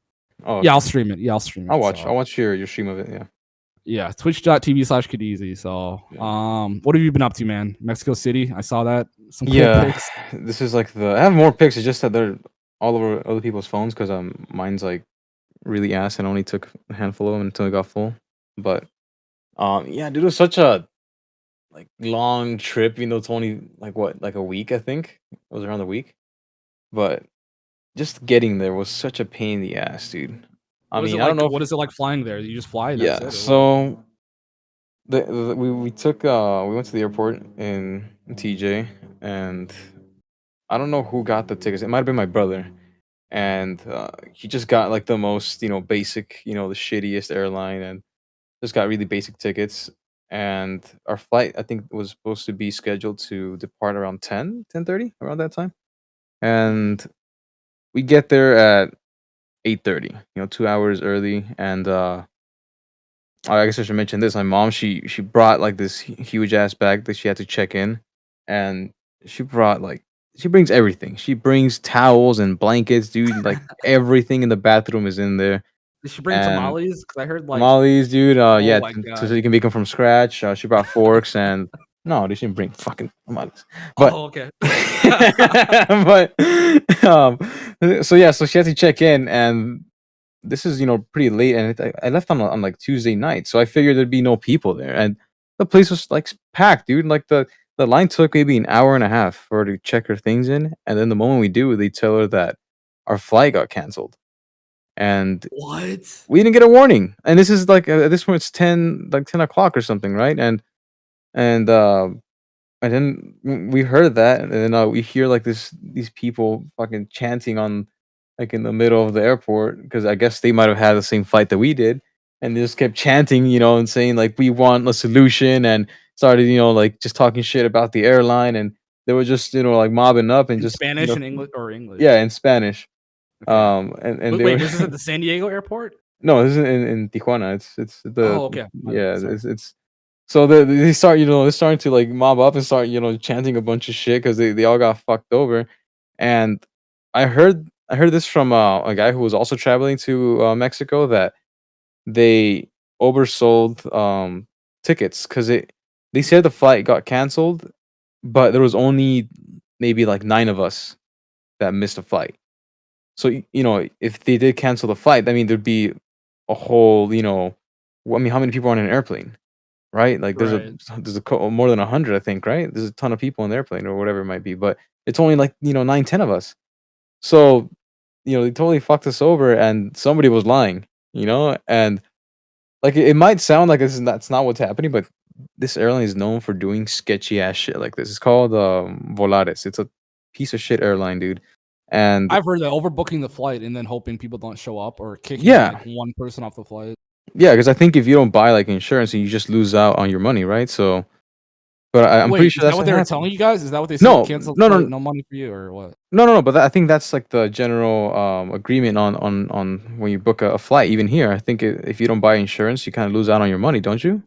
Speaker 3: Oh,
Speaker 2: Yeah, I'll
Speaker 3: okay.
Speaker 2: stream it. Yeah, I'll stream
Speaker 3: I'll
Speaker 2: it.
Speaker 3: watch.
Speaker 2: So
Speaker 3: I'll watch your stream of it. Yeah.
Speaker 2: yeah, twitch.tv/Kadeezy. So what have you been up to, man? Mexico City. I saw that. Some cool
Speaker 3: Yeah,
Speaker 2: pics.
Speaker 3: this is like I have more pics. It's just that they're all over other people's phones because mine's like really ass and I only took a handful of them until it got full. But yeah, dude, it was such a like long trip. Even though it's only like what, like a week, I think it was around the week. But just getting there was such a pain in the ass, dude. I
Speaker 2: What is it
Speaker 3: mean, I don't
Speaker 2: like?
Speaker 3: know
Speaker 2: What
Speaker 3: if
Speaker 2: is it like flying there? You just fly and that's
Speaker 3: yeah.
Speaker 2: it, or what?
Speaker 3: So we took we went to the airport in TJ and I don't know who got the tickets. It might have been my brother, and he just got like the most basic, the shittiest airline, and just got really basic tickets. And our flight, I think, was supposed to be scheduled to depart around 10:30 around that time, and we get there at 8:30. 2 hours early, and I guess I should mention this. My mom, she brought like this huge ass bag that she had to check in, and she brought like she brings everything. She brings towels and blankets, dude. Like everything in the bathroom is in there.
Speaker 2: Did she bring
Speaker 3: And
Speaker 2: tamales? Because I heard like,
Speaker 3: tamales, dude.
Speaker 2: oh
Speaker 3: Yeah,
Speaker 2: my
Speaker 3: so
Speaker 2: god.
Speaker 3: you can make them from scratch. She brought forks and no, they shouldn't bring fucking tamales. But
Speaker 2: Oh, okay.
Speaker 3: but so yeah, so she had to check in, and this is pretty late, and I left on like Tuesday night, so I figured there'd be no people there, and the place was like packed, dude. Like the line took maybe an hour and a half for her to check her things in, and then the moment we do, they tell her that our flight got canceled, and
Speaker 2: What?
Speaker 3: we didn't get a warning. And this is like at this point it's 10 o'clock or something, right? And and then we heard that, and then we hear like these people fucking chanting on like in the middle of the airport because I guess they might have had the same flight that we did, and they just kept chanting, and saying like we want a solution, and started like just talking shit about the airline, and they were just like mobbing up and
Speaker 2: In
Speaker 3: just
Speaker 2: Spanish and English or English?
Speaker 3: yeah, in Spanish.
Speaker 2: Okay.
Speaker 3: And they
Speaker 2: Wait,
Speaker 3: were
Speaker 2: was this at the San Diego airport?
Speaker 3: no, this is in Tijuana. It's the
Speaker 2: Oh, okay. My
Speaker 3: yeah,
Speaker 2: bad, sorry.
Speaker 3: it's so they start, they're starting to like mob up and start, chanting a bunch of shit because they all got fucked over. And I heard this from a guy who was also traveling to Mexico that they oversold tickets because they said the flight got canceled, but there was only maybe like 9 of us that missed a flight. So if they did cancel the flight, I mean there'd be a whole, I mean, how many people are on an airplane? Right? Like
Speaker 2: Right.
Speaker 3: more than 100, I think, right? There's a ton of people on the airplane or whatever it might be, but it's only like, 9, 10 of us. So, they totally fucked us over and somebody was lying, and like it might sound like that's not what's happening, but this airline is known for doing sketchy ass shit like this. It's called Volaris. It's a piece of shit airline, dude. And
Speaker 2: I've heard that overbooking the flight and then hoping people don't show up or kicking
Speaker 3: yeah,
Speaker 2: like one person off the flight.
Speaker 3: yeah, because I think if you don't buy like insurance, you just lose out on your money, right? So, but I'm pretty
Speaker 2: Wait,
Speaker 3: sure
Speaker 2: is that
Speaker 3: that's
Speaker 2: what
Speaker 3: what
Speaker 2: they were
Speaker 3: happened.
Speaker 2: telling you guys? Is that what they said?
Speaker 3: No,
Speaker 2: Cancel the
Speaker 3: no,
Speaker 2: flight,
Speaker 3: no,
Speaker 2: no money for you, or what?
Speaker 3: no. But I think that's like the general agreement on when you book a flight. Even here, I think if you don't buy insurance, you kind of lose out on your money, don't you? Like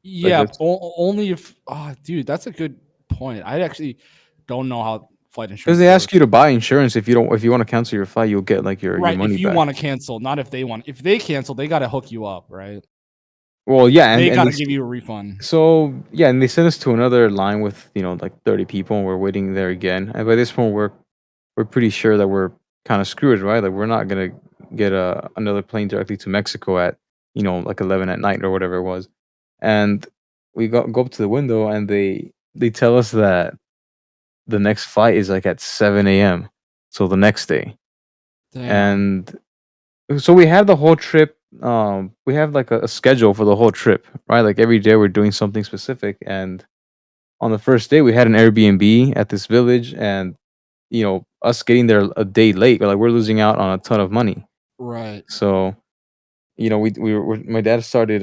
Speaker 2: Yeah,
Speaker 3: this
Speaker 2: only if. Oh, dude, that's a good point. I actually don't know how flight
Speaker 3: because
Speaker 2: insurance
Speaker 3: they ask
Speaker 2: works.
Speaker 3: you to buy insurance. If you want to cancel your flight, you'll get like your
Speaker 2: Right, if
Speaker 3: money
Speaker 2: you
Speaker 3: back.
Speaker 2: want to cancel, not if they want. If they cancel, they got to hook you up, right?
Speaker 3: Well, yeah,
Speaker 2: They
Speaker 3: and
Speaker 2: got
Speaker 3: they
Speaker 2: to give you a refund.
Speaker 3: so yeah, and they sent us to another line with like 30 people, and we're waiting there again. And by this point, we're pretty sure that we're kind of screwed, right? Like we're not gonna get another plane directly to Mexico at like 11 at night or whatever it was. And we go up to the window, and they tell us that the next flight is like at 7 a.m. So the next day,
Speaker 2: Damn.
Speaker 3: and so we have the whole trip. We have like a schedule for the whole trip, right? Like every day we're doing something specific, and on the first day we had an Airbnb at this village, and us getting there a day late, we're losing out on a ton of money.
Speaker 2: Right.
Speaker 3: So my dad started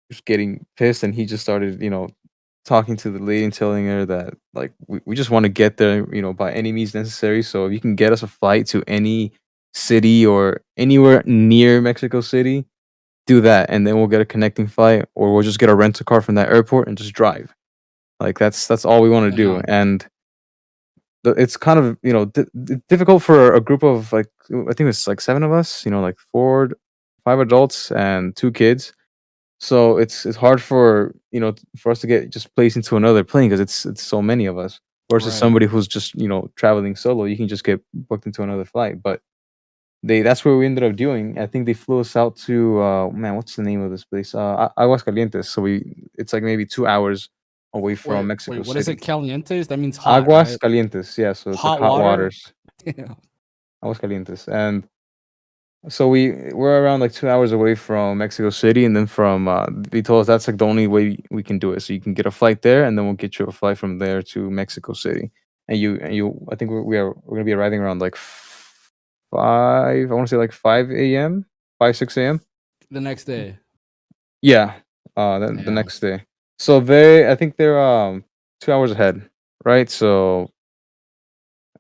Speaker 3: just getting pissed, and he just started talking to the lady and telling her that like we just want to get there by any means necessary. So if you can get us a flight to any city or anywhere near Mexico City, do that, and then we'll get a connecting flight, or we'll just get a rental car from that airport and just drive. Like that's all we want to do.
Speaker 2: Damn.
Speaker 3: And it's kind of difficult for a group of like I think it's like 7 of us, like 5 adults and 2 kids. So it's hard for for us to get just placed into another plane because it's so many of us versus
Speaker 2: Right.
Speaker 3: somebody who's just traveling solo. You can just get booked into another flight. But that's where we ended up doing. I think they flew us out to man, what's the name of this place? Aguascalientes. So it's like maybe 2 hours away from
Speaker 2: Wait,
Speaker 3: Mexico
Speaker 2: what is it?
Speaker 3: City.
Speaker 2: Calientes? That means hot,
Speaker 3: Aguas
Speaker 2: right?
Speaker 3: Calientes, yeah. So it's like
Speaker 2: Hot
Speaker 3: hot
Speaker 2: water?
Speaker 3: waters.
Speaker 2: Damn.
Speaker 3: Aguas Calientes, and so we're around like 2 hours away from Mexico City, and then from they told us that's like the only way we can do it. So you can get a flight there, and then we'll get you a flight from there to Mexico City. And I think we're gonna be arriving around like 5. I want to say like 5 a.m., 5 6 a.m.
Speaker 2: The next day.
Speaker 3: Yeah, the
Speaker 2: Damn.
Speaker 3: next day. So I think they're 2 hours ahead, right? So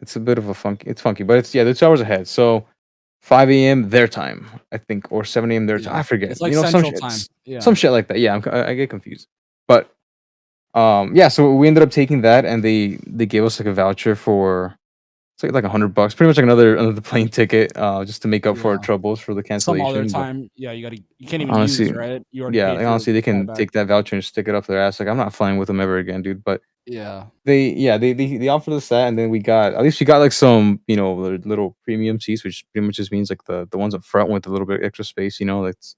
Speaker 3: it's a bit of a funky. It's funky, but they're 2 hours ahead. So 5 a.m. their time, I think, or 7 a.m. their time.
Speaker 2: Yeah.
Speaker 3: I forget.
Speaker 2: It's like
Speaker 3: Some
Speaker 2: Central
Speaker 3: shit,
Speaker 2: Time. Yeah.
Speaker 3: some shit like that. Yeah, I get confused. But Yeah, so we ended up taking that, and they gave us like a voucher for it's like $100, pretty much like another plane ticket, just to make up for our
Speaker 2: Yeah.
Speaker 3: troubles for the
Speaker 2: Some other
Speaker 3: cancellation. But
Speaker 2: time, yeah, you can't even use,
Speaker 3: honestly,
Speaker 2: right? You already
Speaker 3: yeah,
Speaker 2: paid
Speaker 3: like,
Speaker 2: for
Speaker 3: honestly, they
Speaker 2: fly
Speaker 3: can
Speaker 2: back.
Speaker 3: take that voucher and stick it up their ass. Like I'm not flying with them ever again, dude. But
Speaker 2: Yeah.
Speaker 3: they offered us that, and then we got at least we got like some little premium seats, which pretty much just means like the ones up front with a little bit extra space. That's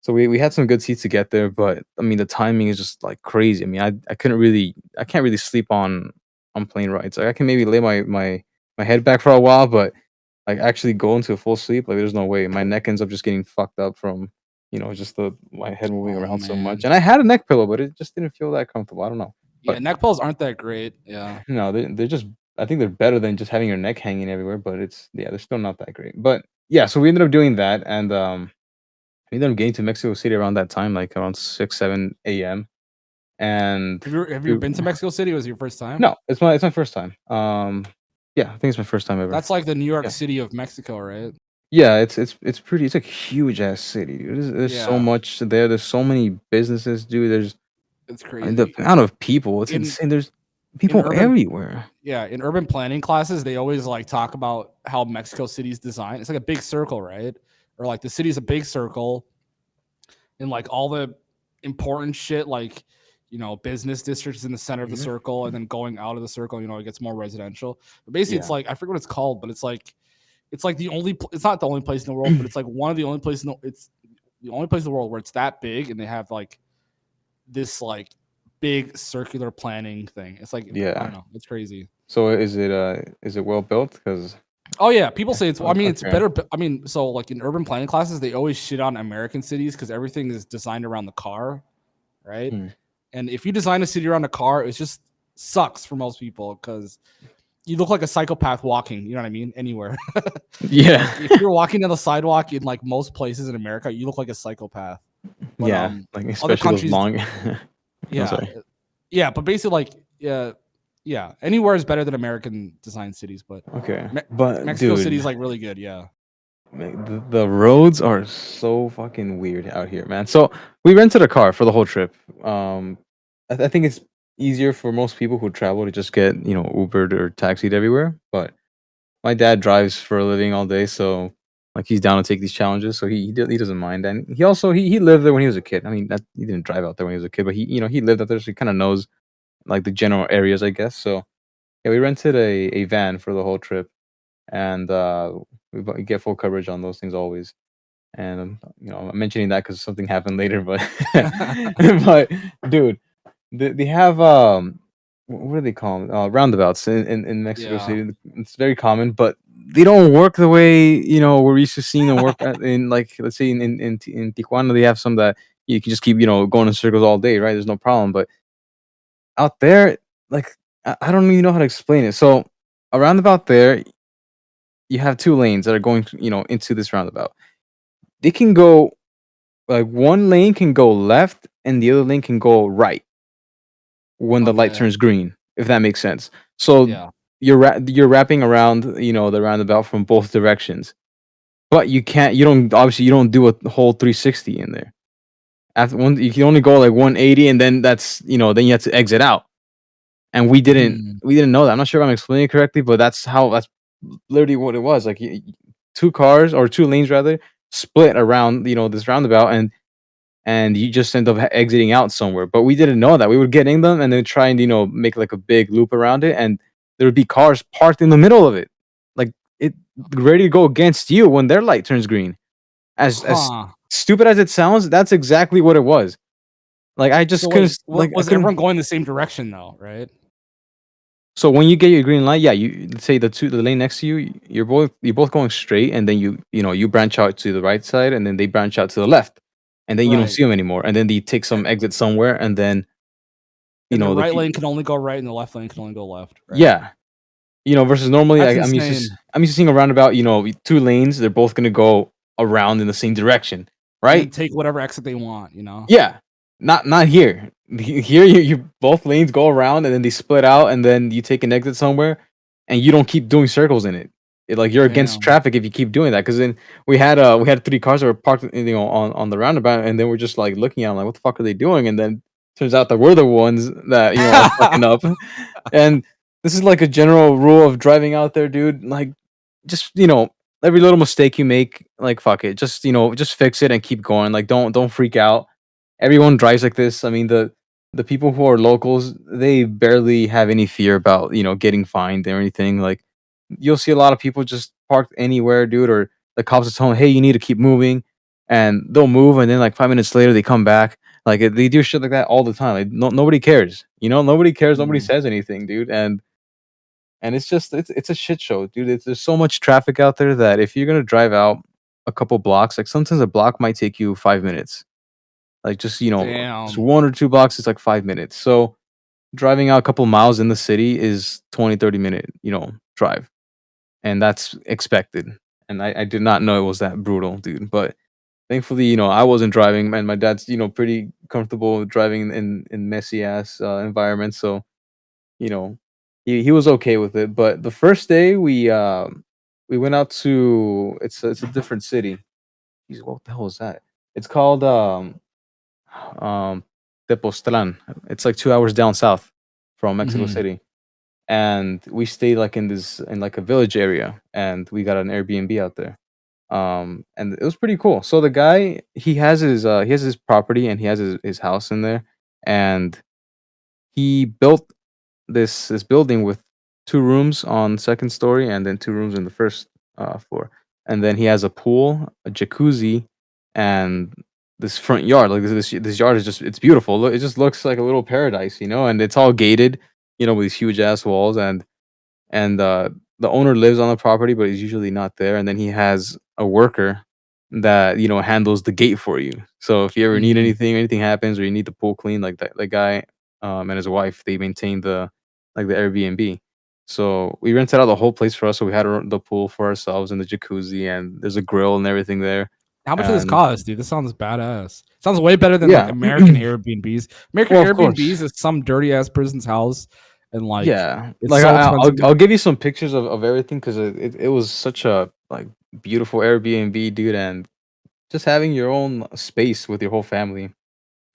Speaker 3: so we had some good seats to get there, but I mean the timing is just like crazy. I mean I can't really sleep on plane rides. Like I can maybe lay my head back for a while, but like actually go into a full sleep, like there's no way. My neck ends up just getting fucked up from just the my head moving
Speaker 2: Oh
Speaker 3: around so much.
Speaker 2: man.
Speaker 3: And I had a neck pillow, but it just didn't feel that comfortable. I don't know.
Speaker 2: Yeah,
Speaker 3: But
Speaker 2: neck pillows aren't that great. Yeah.
Speaker 3: no, they're just I think they're better than just having your neck hanging everywhere, but they're still not that great. But yeah, so we ended up doing that, and we ended up getting to Mexico City around that time, like around 6, 7 a.m. And
Speaker 2: Have you
Speaker 3: we
Speaker 2: been to Mexico City? Was it your first time?
Speaker 3: no, it's my first time. Yeah, I think it's my first time ever.
Speaker 2: That's like the New York
Speaker 3: Yeah.
Speaker 2: City of Mexico, right?
Speaker 3: Yeah, it's pretty. It's a huge ass city, dude. There's so
Speaker 2: Yeah,
Speaker 3: much there. There's so many businesses, dude.
Speaker 2: it's
Speaker 3: I mean, the
Speaker 2: crazy.
Speaker 3: amount of people. It's
Speaker 2: In
Speaker 3: insane. There's
Speaker 2: in
Speaker 3: people
Speaker 2: urban
Speaker 3: everywhere.
Speaker 2: yeah, in urban planning classes, they always like talk about how Mexico City's designed. It's like a big circle, right? Or like the city's a big circle, and like all the important shit, like business districts in the center of the
Speaker 3: Mhm.
Speaker 2: circle, and then going out of the circle, it gets more residential. But basically, it's
Speaker 3: Yeah.
Speaker 2: like I forget what it's called, but it's like the only. It's not the only place in the world, but it's like one of the only places. It's the only place in the world where it's that big, and they have like this like big circular planning thing. It's like I don't
Speaker 3: Yeah.
Speaker 2: know. It's crazy.
Speaker 3: So is it well built? Because
Speaker 2: Oh yeah, people say it's. I mean, it's
Speaker 3: okay.
Speaker 2: better. I mean, so like in urban planning classes, they always shit on American cities because everything is designed around the car, right?
Speaker 3: Hmm.
Speaker 2: And if you design a city around a car, it just sucks for most people because you look like a psychopath walking. You know what I mean? Anywhere.
Speaker 3: Yeah.
Speaker 2: Like if you're walking down the sidewalk in like most places in America, you look like a psychopath. But
Speaker 3: Yeah. Like
Speaker 2: other
Speaker 3: especially those
Speaker 2: countries,
Speaker 3: long. I'm
Speaker 2: yeah,
Speaker 3: sorry.
Speaker 2: yeah. But basically, like, yeah, anywhere is better than American design cities. But
Speaker 3: Okay. But
Speaker 2: Mexico City
Speaker 3: dude,
Speaker 2: is like really good. Yeah.
Speaker 3: the roads are so fucking weird out here, man. So we rented a car for the whole trip. I think it's easier for most people who travel to just get Ubered or taxied everywhere. But my dad drives for a living all day, so like he's down to take these challenges. So he doesn't mind, and he also he lived there when he was a kid. I mean, he didn't drive out there when he was a kid, but he lived out there, so he kind of knows like the general areas, I guess. So yeah, we rented a van for the whole trip, and we get full coverage on those things always. And I'm mentioning that because something happened later, but but dude, they have what do they call them? Roundabouts in Mexico
Speaker 2: Yeah.
Speaker 3: City. It's very common, but they don't work the way we're used to seeing them work in, like, let's say in Tijuana. They have some that you can just keep going in circles all day, right? There's no problem. But out there, like, I don't even know how to explain it. So a roundabout there, you have two lanes that are going into this roundabout. They can go, like, one lane can go left and the other lane can go right when the light
Speaker 2: Okay.
Speaker 3: turns green, if that makes sense. So
Speaker 2: Yeah.
Speaker 3: you're wrapping around, the roundabout from both directions. But you don't do a whole 360 in there. After one, you can only go like 180, and then then you have to exit out. And
Speaker 2: Mm.
Speaker 3: we didn't know that. I'm not sure if I'm explaining it correctly, but that's literally what it was. Like, two cars, or two lanes rather, split around this roundabout, and you just end up exiting out somewhere. But we didn't know that. We would get in them and then try and make like a big loop around it, and there would be cars parked in the middle of it, like, it ready to go against you when their light turns green. As
Speaker 2: Huh.
Speaker 3: stupid as it sounds, that's exactly what it was. Like, I just
Speaker 2: So
Speaker 3: couldn't
Speaker 2: wait,
Speaker 3: like I
Speaker 2: was
Speaker 3: couldn't.
Speaker 2: everyone going the same direction though? Right.
Speaker 3: So when you get your green light, yeah, you let's say the lane next to you, you're both going straight, and then you branch out to the right side, and then they branch out to the left, and then you don't
Speaker 2: Right.
Speaker 3: see them anymore, and then they take some exit somewhere, and then
Speaker 2: And the
Speaker 3: the
Speaker 2: right lane can only go right, and the left lane can only go left. Right.
Speaker 3: yeah, versus normally,
Speaker 2: That's
Speaker 3: I'm used to
Speaker 2: insane.
Speaker 3: seeing a roundabout, two lanes, they're both gonna go around in the same direction,
Speaker 2: And then
Speaker 3: right?
Speaker 2: take whatever exit they want. You know.
Speaker 3: Yeah, not here. Here, you both lanes go around, and then they split out, and then you take an exit somewhere, and you don't keep doing circles in it. Like, you're against
Speaker 2: Damn.
Speaker 3: traffic if you keep doing that. Because then we had three cars that were parked, on the roundabout, and then we're just like looking at them like, what the fuck are they doing? And then turns out that we're the ones that are fucking up. And this is like a general rule of driving out there, dude. Like, just every little mistake you make, like fuck it, just fix it and keep going. Like, don't freak out. Everyone drives like this. I mean, the people who are locals, they barely have any fear about getting fined or anything. Like, you'll see a lot of people just parked anywhere, dude, or the cops are telling them, hey, you need to keep moving, and they'll move, and then like 5 minutes later they come back. Like, they do shit like that all the time. Like, nobody cares. Nobody cares. Nobody
Speaker 2: Mm.
Speaker 3: says anything, dude. And it's just it's a shit show, dude. There's so much traffic out there that if you're gonna drive out a couple blocks, like sometimes a block might take you 5 minutes. Like, just
Speaker 2: Damn.
Speaker 3: 1 or 2 blocks is like 5 minutes. So driving out a couple miles in the city is 20-30 minute, drive. And that's expected. And I did not know it was that brutal, dude. But thankfully, I wasn't driving, and my dad's, pretty comfortable driving in messy ass environments. So, you know, he was okay with it. But the first day we went out to it's a different city. Jeez, what the hell is that? It's called um Tepoztlan. It's like 2 hours down south from Mexico
Speaker 2: Mhm.
Speaker 3: City. And we stayed like in like a village area, and we got an Airbnb out there. And it was pretty cool. So the guy, he has his property, and he has his house in there, and he built this building with 2 rooms on second story, and then 2 rooms in the first floor. And then he has a pool, a jacuzzi, and this front yard. Like, this yard is just, it's beautiful. It just looks like a little paradise, and it's all gated, with these huge ass walls. And the owner lives on the property, but he's usually not there. And then he has a worker that handles the gate for you. So if you ever need
Speaker 2: Mhm.
Speaker 3: anything happens, or you need the pool clean, like that guy and his wife, they maintain the Airbnb. So we rented out the whole place for us. So we had the pool for ourselves and the jacuzzi, and there's a grill and everything there.
Speaker 2: How much did this
Speaker 3: And
Speaker 2: cost, dude? This sounds badass. Sounds way better than like
Speaker 3: yeah,
Speaker 2: American Airbnbs. American
Speaker 3: well, of course.
Speaker 2: Airbnbs is some dirty ass person's house, and like
Speaker 3: Yeah,
Speaker 2: it's
Speaker 3: like
Speaker 2: so
Speaker 3: I'll
Speaker 2: expensive.
Speaker 3: I'll give you some pictures of everything, because it was such a like beautiful Airbnb, dude. And just having your own space with your whole family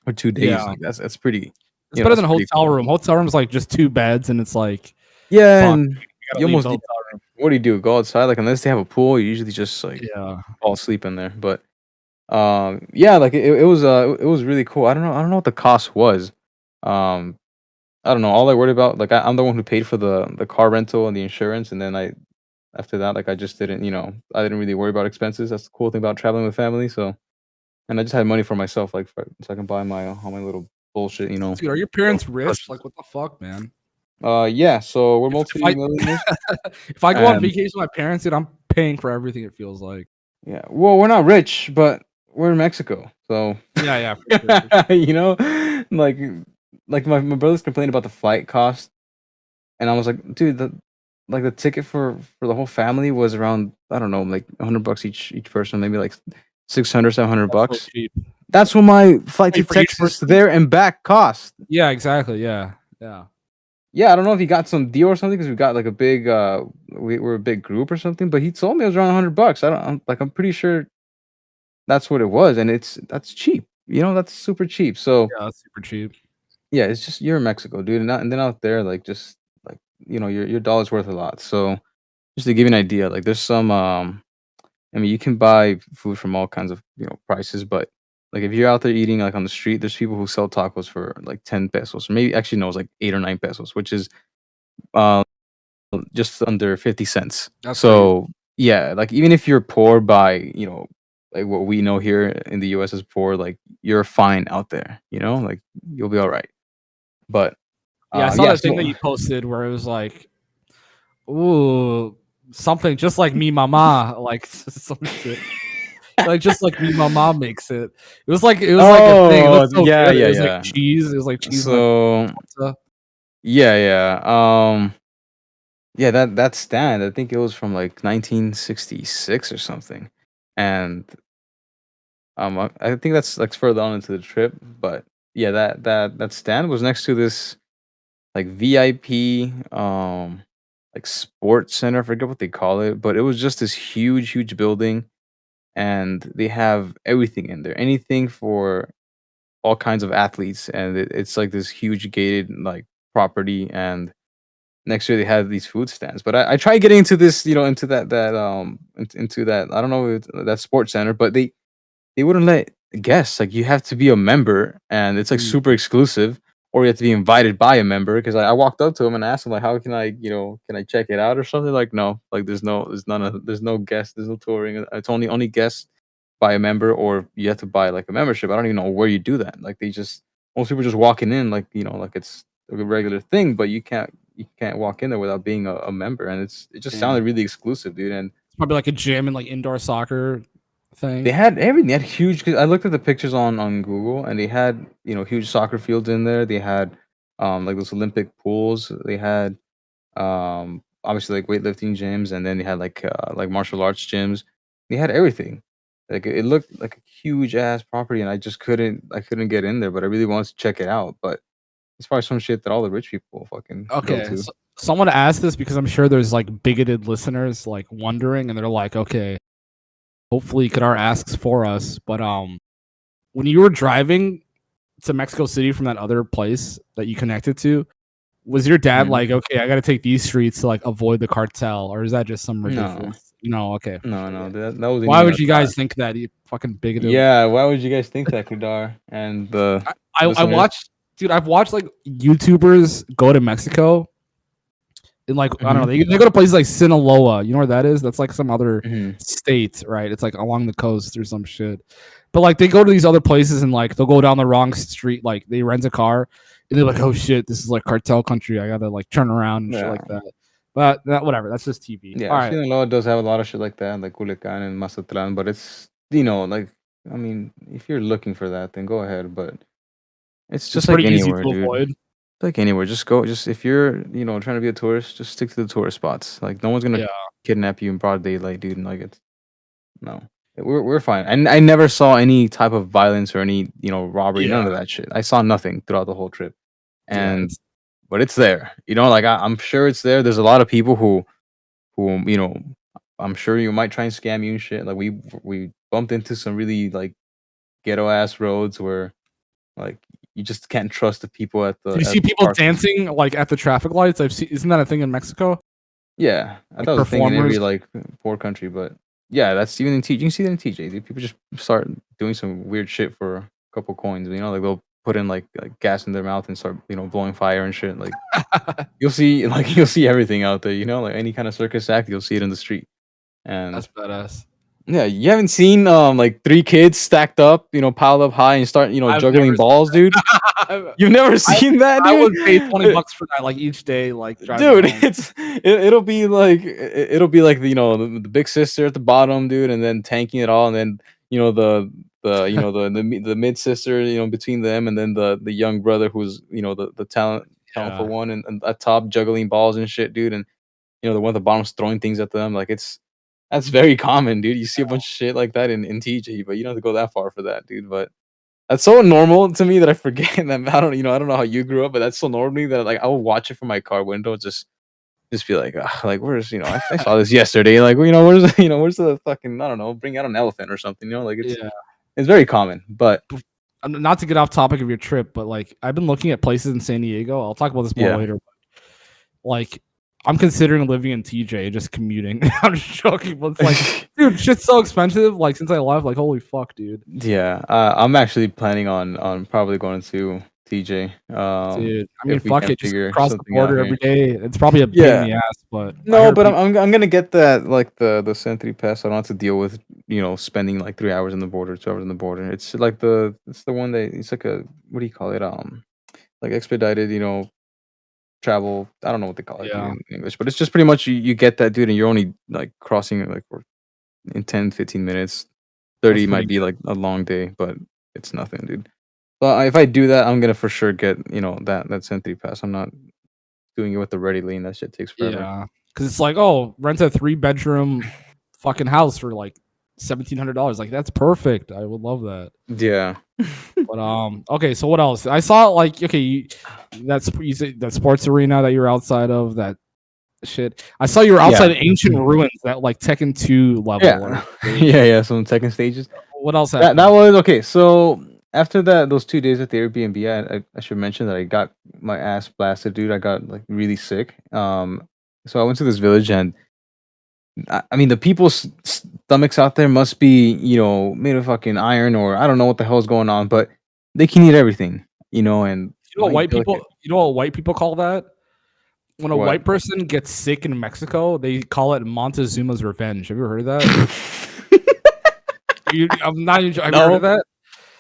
Speaker 3: for 2 days,
Speaker 2: Yeah,
Speaker 3: like that's pretty,
Speaker 2: it's better
Speaker 3: that's
Speaker 2: than a
Speaker 3: pretty
Speaker 2: hotel
Speaker 3: cool.
Speaker 2: room. Hotel room's like just 2 beds, and it's like,
Speaker 3: Yeah,
Speaker 2: fuck,
Speaker 3: and
Speaker 2: you
Speaker 3: you
Speaker 2: gotta leave
Speaker 3: almost
Speaker 2: the hotel room.
Speaker 3: what do you do? Go outside? Like, unless they have a pool, you usually just like
Speaker 2: Yeah.
Speaker 3: fall asleep in there. But yeah, like it was really cool. I don't know what the cost was. Um, I don't know. All I worried about, like, I'm the one who paid for the car rental and the insurance, and then after that, like, I just didn't, I didn't really worry about expenses. That's the cool thing about traveling with family. So, and I just had money for myself, like, so I can buy my all my little bullshit,
Speaker 2: Dude, are your
Speaker 3: little
Speaker 2: parents rich?
Speaker 3: purchases.
Speaker 2: Like, what the fuck, man?
Speaker 3: Yeah. So we're
Speaker 2: If I
Speaker 3: multi-millionaires,
Speaker 2: if I go on
Speaker 3: and
Speaker 2: vacation with my parents, dude, I'm paying for everything. It feels like.
Speaker 3: yeah. Well, we're not rich, but we're in Mexico, so
Speaker 2: Yeah, yeah, for sure, for sure.
Speaker 3: you know, like my brothers complained about the flight cost, and I was like, dude, the ticket for the whole family was around, I don't know, like $100 each person, maybe like 600, seven hundred
Speaker 2: That's so
Speaker 3: bucks.
Speaker 2: cheap.
Speaker 3: That's what my flight to
Speaker 2: Wait, for each
Speaker 3: Texas
Speaker 2: person?
Speaker 3: there and back cost.
Speaker 2: Yeah, exactly. Yeah, yeah.
Speaker 3: Yeah, I don't know if he got some deal or something, because we got like a big we're a big group or something, but he told me it was around $100. I'm pretty sure that's what it was, and that's cheap. That's super cheap. So
Speaker 2: Yeah, that's super cheap.
Speaker 3: yeah, it's just, you're in Mexico, dude, and then out there, like, just like, your dollar's worth a lot. So just to give you an idea, like, there's some I mean, you can buy food from all kinds of prices, but like, if you're out there eating like on the street, there's people who sell tacos for like 10 pesos, or maybe, actually no, it's like 8 or 9 pesos, which is uh just under 50 cents.
Speaker 2: That's crazy.
Speaker 3: So yeah, like, even if you're poor by like what we know here in the US as poor, like, you're fine out there, like, you'll be all right. But
Speaker 2: Yeah, I saw
Speaker 3: yeah,
Speaker 2: that thing
Speaker 3: so
Speaker 2: that you posted where it was like, ooh, something just like me mama, like some shit. Like just like me mama makes it. It was like a thing. It
Speaker 3: oh,
Speaker 2: looked so
Speaker 3: yeah,
Speaker 2: good. It
Speaker 3: yeah,
Speaker 2: was like
Speaker 3: yeah.
Speaker 2: cheese. It was like cheese and like
Speaker 3: So
Speaker 2: salsa.
Speaker 3: yeah, yeah, that stand, I think it was from like 1966 or something. And I think that's like further on into the trip, but yeah, that stand was next to this like VIP like sports center. I forget what they call it, but it was just this huge building, and they have everything in there. Anything for all kinds of athletes, and it's like this huge gated like property, and next year they had these food stands. But I tried getting into this, into into that, I don't know, that sports center, but they wouldn't let guests. Like, you have to be a member, and it's like
Speaker 2: Mm.
Speaker 3: super exclusive, or you have to be invited by a member. Because I walked up to him and asked him like, how can I, can I check it out or something? Like, no, like there's no guest, there's no touring. It's only guests by a member, or you have to buy like a membership. I don't even know where you do that. Like, most people just walking in, like, like it's a regular thing, but you can't walk in there without being a member, and it just sounded really exclusive, dude. And
Speaker 2: it's probably like a gym and like indoor soccer thing.
Speaker 3: they had everything. They had huge. 'Cause I looked at the pictures on Google, and they had huge soccer fields in there. They had like those Olympic pools. They had obviously like weightlifting gyms, and then they had like martial arts gyms. They had everything. Like, it looked like a huge ass property, and I couldn't get in there, but I really wanted to check it out. But it's probably some shit that all the rich people fucking go
Speaker 2: Okay,
Speaker 3: to.
Speaker 2: so someone asked this because I'm sure there's like bigoted listeners like wondering, and they're like, okay, hopefully Kadar asks for us. But when you were driving to Mexico City from that other place that you connected to, was your dad
Speaker 3: Mhm.
Speaker 2: like, okay, I got to take these streets to like avoid the cartel, or is that just some
Speaker 3: No.
Speaker 2: ridiculous? No, okay.
Speaker 3: No, that wasn't
Speaker 2: Why
Speaker 3: even
Speaker 2: would
Speaker 3: a
Speaker 2: you
Speaker 3: thought.
Speaker 2: guys think that? You fucking bigoted.
Speaker 3: Yeah, why would you guys think that, Kudar? And the
Speaker 2: I
Speaker 3: listeners?
Speaker 2: watched, dude. I've watched like YouTubers go to Mexico, and like I don't know, they go to places like Sinaloa. You know where that is? That's like some other
Speaker 3: Mhm.
Speaker 2: state, right? It's like along the coast or some shit. But like they go to these other places and like they'll go down the wrong street. Like they rent a car and they're like, oh shit, this is like cartel country. I gotta like turn around and shit like that. But whatever. That's just TV.
Speaker 3: Yeah,
Speaker 2: All right.
Speaker 3: Sinaloa does have a lot of shit like that, like Culiacan and Mazatlan, but it's like, I mean, if you're looking for that, then go ahead. But it's
Speaker 2: It's
Speaker 3: just like
Speaker 2: pretty easy
Speaker 3: anywhere,
Speaker 2: to
Speaker 3: dude.
Speaker 2: avoid.
Speaker 3: Like anywhere, just go. Just if you're, trying to be a tourist, just stick to the tourist spots. Like, no one's gonna
Speaker 2: Yeah.
Speaker 3: kidnap you in broad daylight, dude. And like, it's no, we're fine. And I never saw any type of violence or any robbery, none
Speaker 2: Yeah.
Speaker 3: of that shit. I saw nothing throughout the whole trip,
Speaker 2: Yeah.
Speaker 3: and but it's there. Like, I'm sure it's there. There's a lot of people who I'm sure you might try and scam you and shit. Like, we bumped into some really like ghetto ass roads where like you just can't trust the people at the.
Speaker 2: Do you
Speaker 3: at
Speaker 2: see
Speaker 3: the
Speaker 2: people
Speaker 3: parking.
Speaker 2: dancing like at the traffic lights? I've seen. Isn't that a thing in Mexico?
Speaker 3: Yeah, I
Speaker 2: Like
Speaker 3: thought it was a thing in every
Speaker 2: performers.
Speaker 3: like poor country, but yeah, that's even in TJ. You can see that in TJ. Dude. People just start doing some weird shit for a couple coins. Like they'll put in like gas in their mouth and start blowing fire and shit. Like you'll see everything out there. Like any kind of circus act, you'll see it in the street. And
Speaker 2: That's badass.
Speaker 3: yeah, you haven't seen like three kids stacked up, piled up high and start,
Speaker 2: I've
Speaker 3: juggling
Speaker 2: never seen
Speaker 3: balls, dude. You've never seen that,
Speaker 2: I would
Speaker 3: dude?
Speaker 2: pay $20 for that, like each day, like driving
Speaker 3: Dude,
Speaker 2: home.
Speaker 3: it'll be like the big sister at the bottom, dude, and then tanking it all, and then the mid sister, between them, and then the young brother who's the talentful one, and at top juggling balls and shit, dude, and the one at the bottom's throwing things at them. Like, that's very common, dude. You see a bunch of shit like that in TJ, but you don't have to go that far for that, dude. But that's so normal to me that I forget that. I don't know how you grew up, but that's so normal to me that like I will watch it from my car window, just be like, like where's I saw this yesterday. Like, where's the fucking, I don't know, bring out an elephant or something. Like it's very common. But
Speaker 2: not to get off topic of your trip, but like I've been looking at places in San Diego. I'll talk about this more later. Like I'm considering living in TJ, just commuting. I'm just joking, but it's like, dude, shit's so expensive. Like since I left, like holy fuck, dude.
Speaker 3: Yeah, I'm actually planning on probably going to TJ.
Speaker 2: Dude, I mean, fuck it, just cross the
Speaker 3: something out
Speaker 2: border
Speaker 3: here.
Speaker 2: every day. It's probably a pain in the ass, but
Speaker 3: No, but I'm gonna get that like the Sentry pass. So I don't have to deal with spending like 3 hours in the border, 2 hours in the border. It's like it's the one that it's like a, what do you call it? Like expedited, travel. I don't know what they call it in English, but it's just pretty much you get that, dude, and you're only like crossing like in 10, 15 minutes. 30 might be like a long day, but it's nothing, dude. But if I do that, I'm gonna for sure get that Sentry pass. I'm not doing it with the ready lane. That shit takes forever.
Speaker 2: Yeah, because it's like, oh, rent a 3-bedroom fucking house for like $1,700. Like that's perfect. I would love that.
Speaker 3: Yeah.
Speaker 2: But okay, so what else? I saw like, okay, you said that sports arena that you're outside of, that shit. I saw you were outside ancient ruins, that like Tekken 2 level.
Speaker 3: Yeah, yeah, some Tekken stages.
Speaker 2: What else happened?
Speaker 3: That was okay. So after those 2 days at the Airbnb, I should mention that I got my ass blasted, dude. I got like really sick. So I went to this village, and I mean, the people's stomachs out there must be, made of fucking iron, or I don't know what the hell's going on, but they can eat everything, and
Speaker 2: You know what
Speaker 3: light,
Speaker 2: white people?
Speaker 3: delicate.
Speaker 2: You know what white people call that? When a
Speaker 3: What?
Speaker 2: white person gets sick in Mexico, they call it Montezuma's revenge. Have you ever heard of that? I'm not even. Have you heard of that?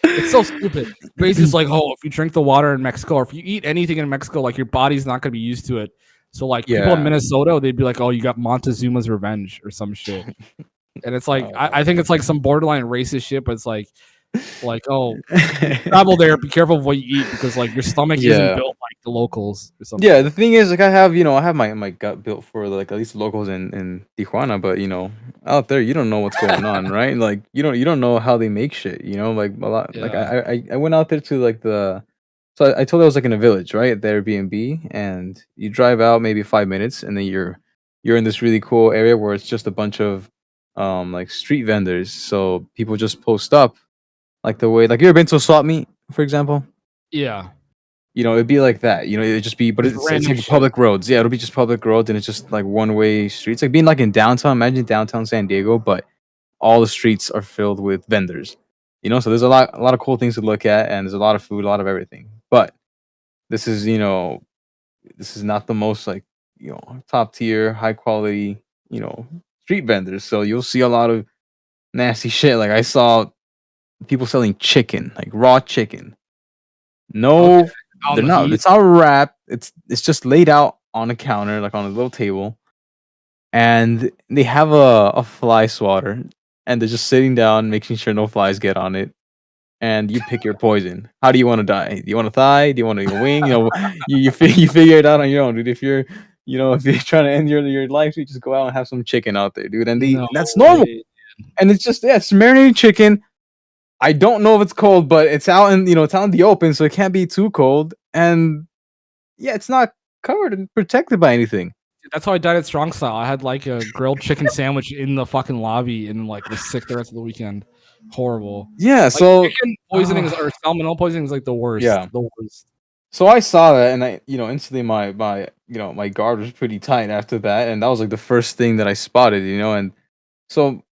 Speaker 2: It's so stupid. Basically, it's like, oh, if you drink the water in Mexico, or if you eat anything in Mexico, like your body's not gonna be used to it. So like people in
Speaker 3: Yeah.
Speaker 2: Minnesota, they'd be like, oh, you got Montezuma's revenge or some shit. And it's like I think it's like some borderline racist shit, but it's like oh, travel there, be careful of what you eat because like your stomach isn't built like the locals or something.
Speaker 3: Yeah, the thing is, like, I have my gut built for like at least the locals in Tijuana, but out there you don't know what's going on, right? Like you don't know how they make shit, like a lot. Like
Speaker 2: Yeah.
Speaker 3: I went out there to like so I told you I was like in a village, right, at the Airbnb, and you drive out maybe 5 minutes, and then you're in this really cool area where it's just a bunch of like street vendors, so people just post up like the way, like, you ever been to a swap meet, for example?
Speaker 2: Yeah.
Speaker 3: It'd be like that. It'd just be, but
Speaker 2: Just
Speaker 3: it's
Speaker 2: random
Speaker 3: like
Speaker 2: shit.
Speaker 3: public roads. Yeah, it'll be just public roads, and it's just like one-way streets. Like being like in downtown. Imagine downtown San Diego, but all the streets are filled with vendors. So there's a lot of cool things to look at, and there's a lot of food, a lot of everything. But this is, this is not the most like, top tier, high quality, street vendors. So you'll see a lot of nasty shit. Like I saw people selling chicken, like raw chicken. No,
Speaker 2: On
Speaker 3: they're
Speaker 2: the
Speaker 3: not.
Speaker 2: heat.
Speaker 3: It's not wrapped. It's just laid out on a counter, like on a little table, and they have a fly swatter, and they're just sitting down, making sure no flies get on it. And you pick your poison. How do you want to die? Do you want a thigh? Do you want a wing? You figure it out on your own, dude. If you're trying to end your life, you just go out and have some chicken out there, dude. And
Speaker 2: No
Speaker 3: that's normal.
Speaker 2: way.
Speaker 3: And it's just, yeah, it's marinated chicken. I don't know if it's cold, but it's out in the open, so it can't be too cold. And yeah, it's not covered and protected by anything.
Speaker 2: That's how I died at Strong Style. I had like a grilled chicken sandwich in the fucking lobby and like was sick the rest of the weekend. Horrible.
Speaker 3: Yeah,
Speaker 2: Like,
Speaker 3: so
Speaker 2: chicken poisoning or salmonella poisoning is like the worst.
Speaker 3: Yeah.
Speaker 2: The worst.
Speaker 3: so I saw that, and I instantly my guard was pretty tight after that, and that was like the first thing that I spotted, and so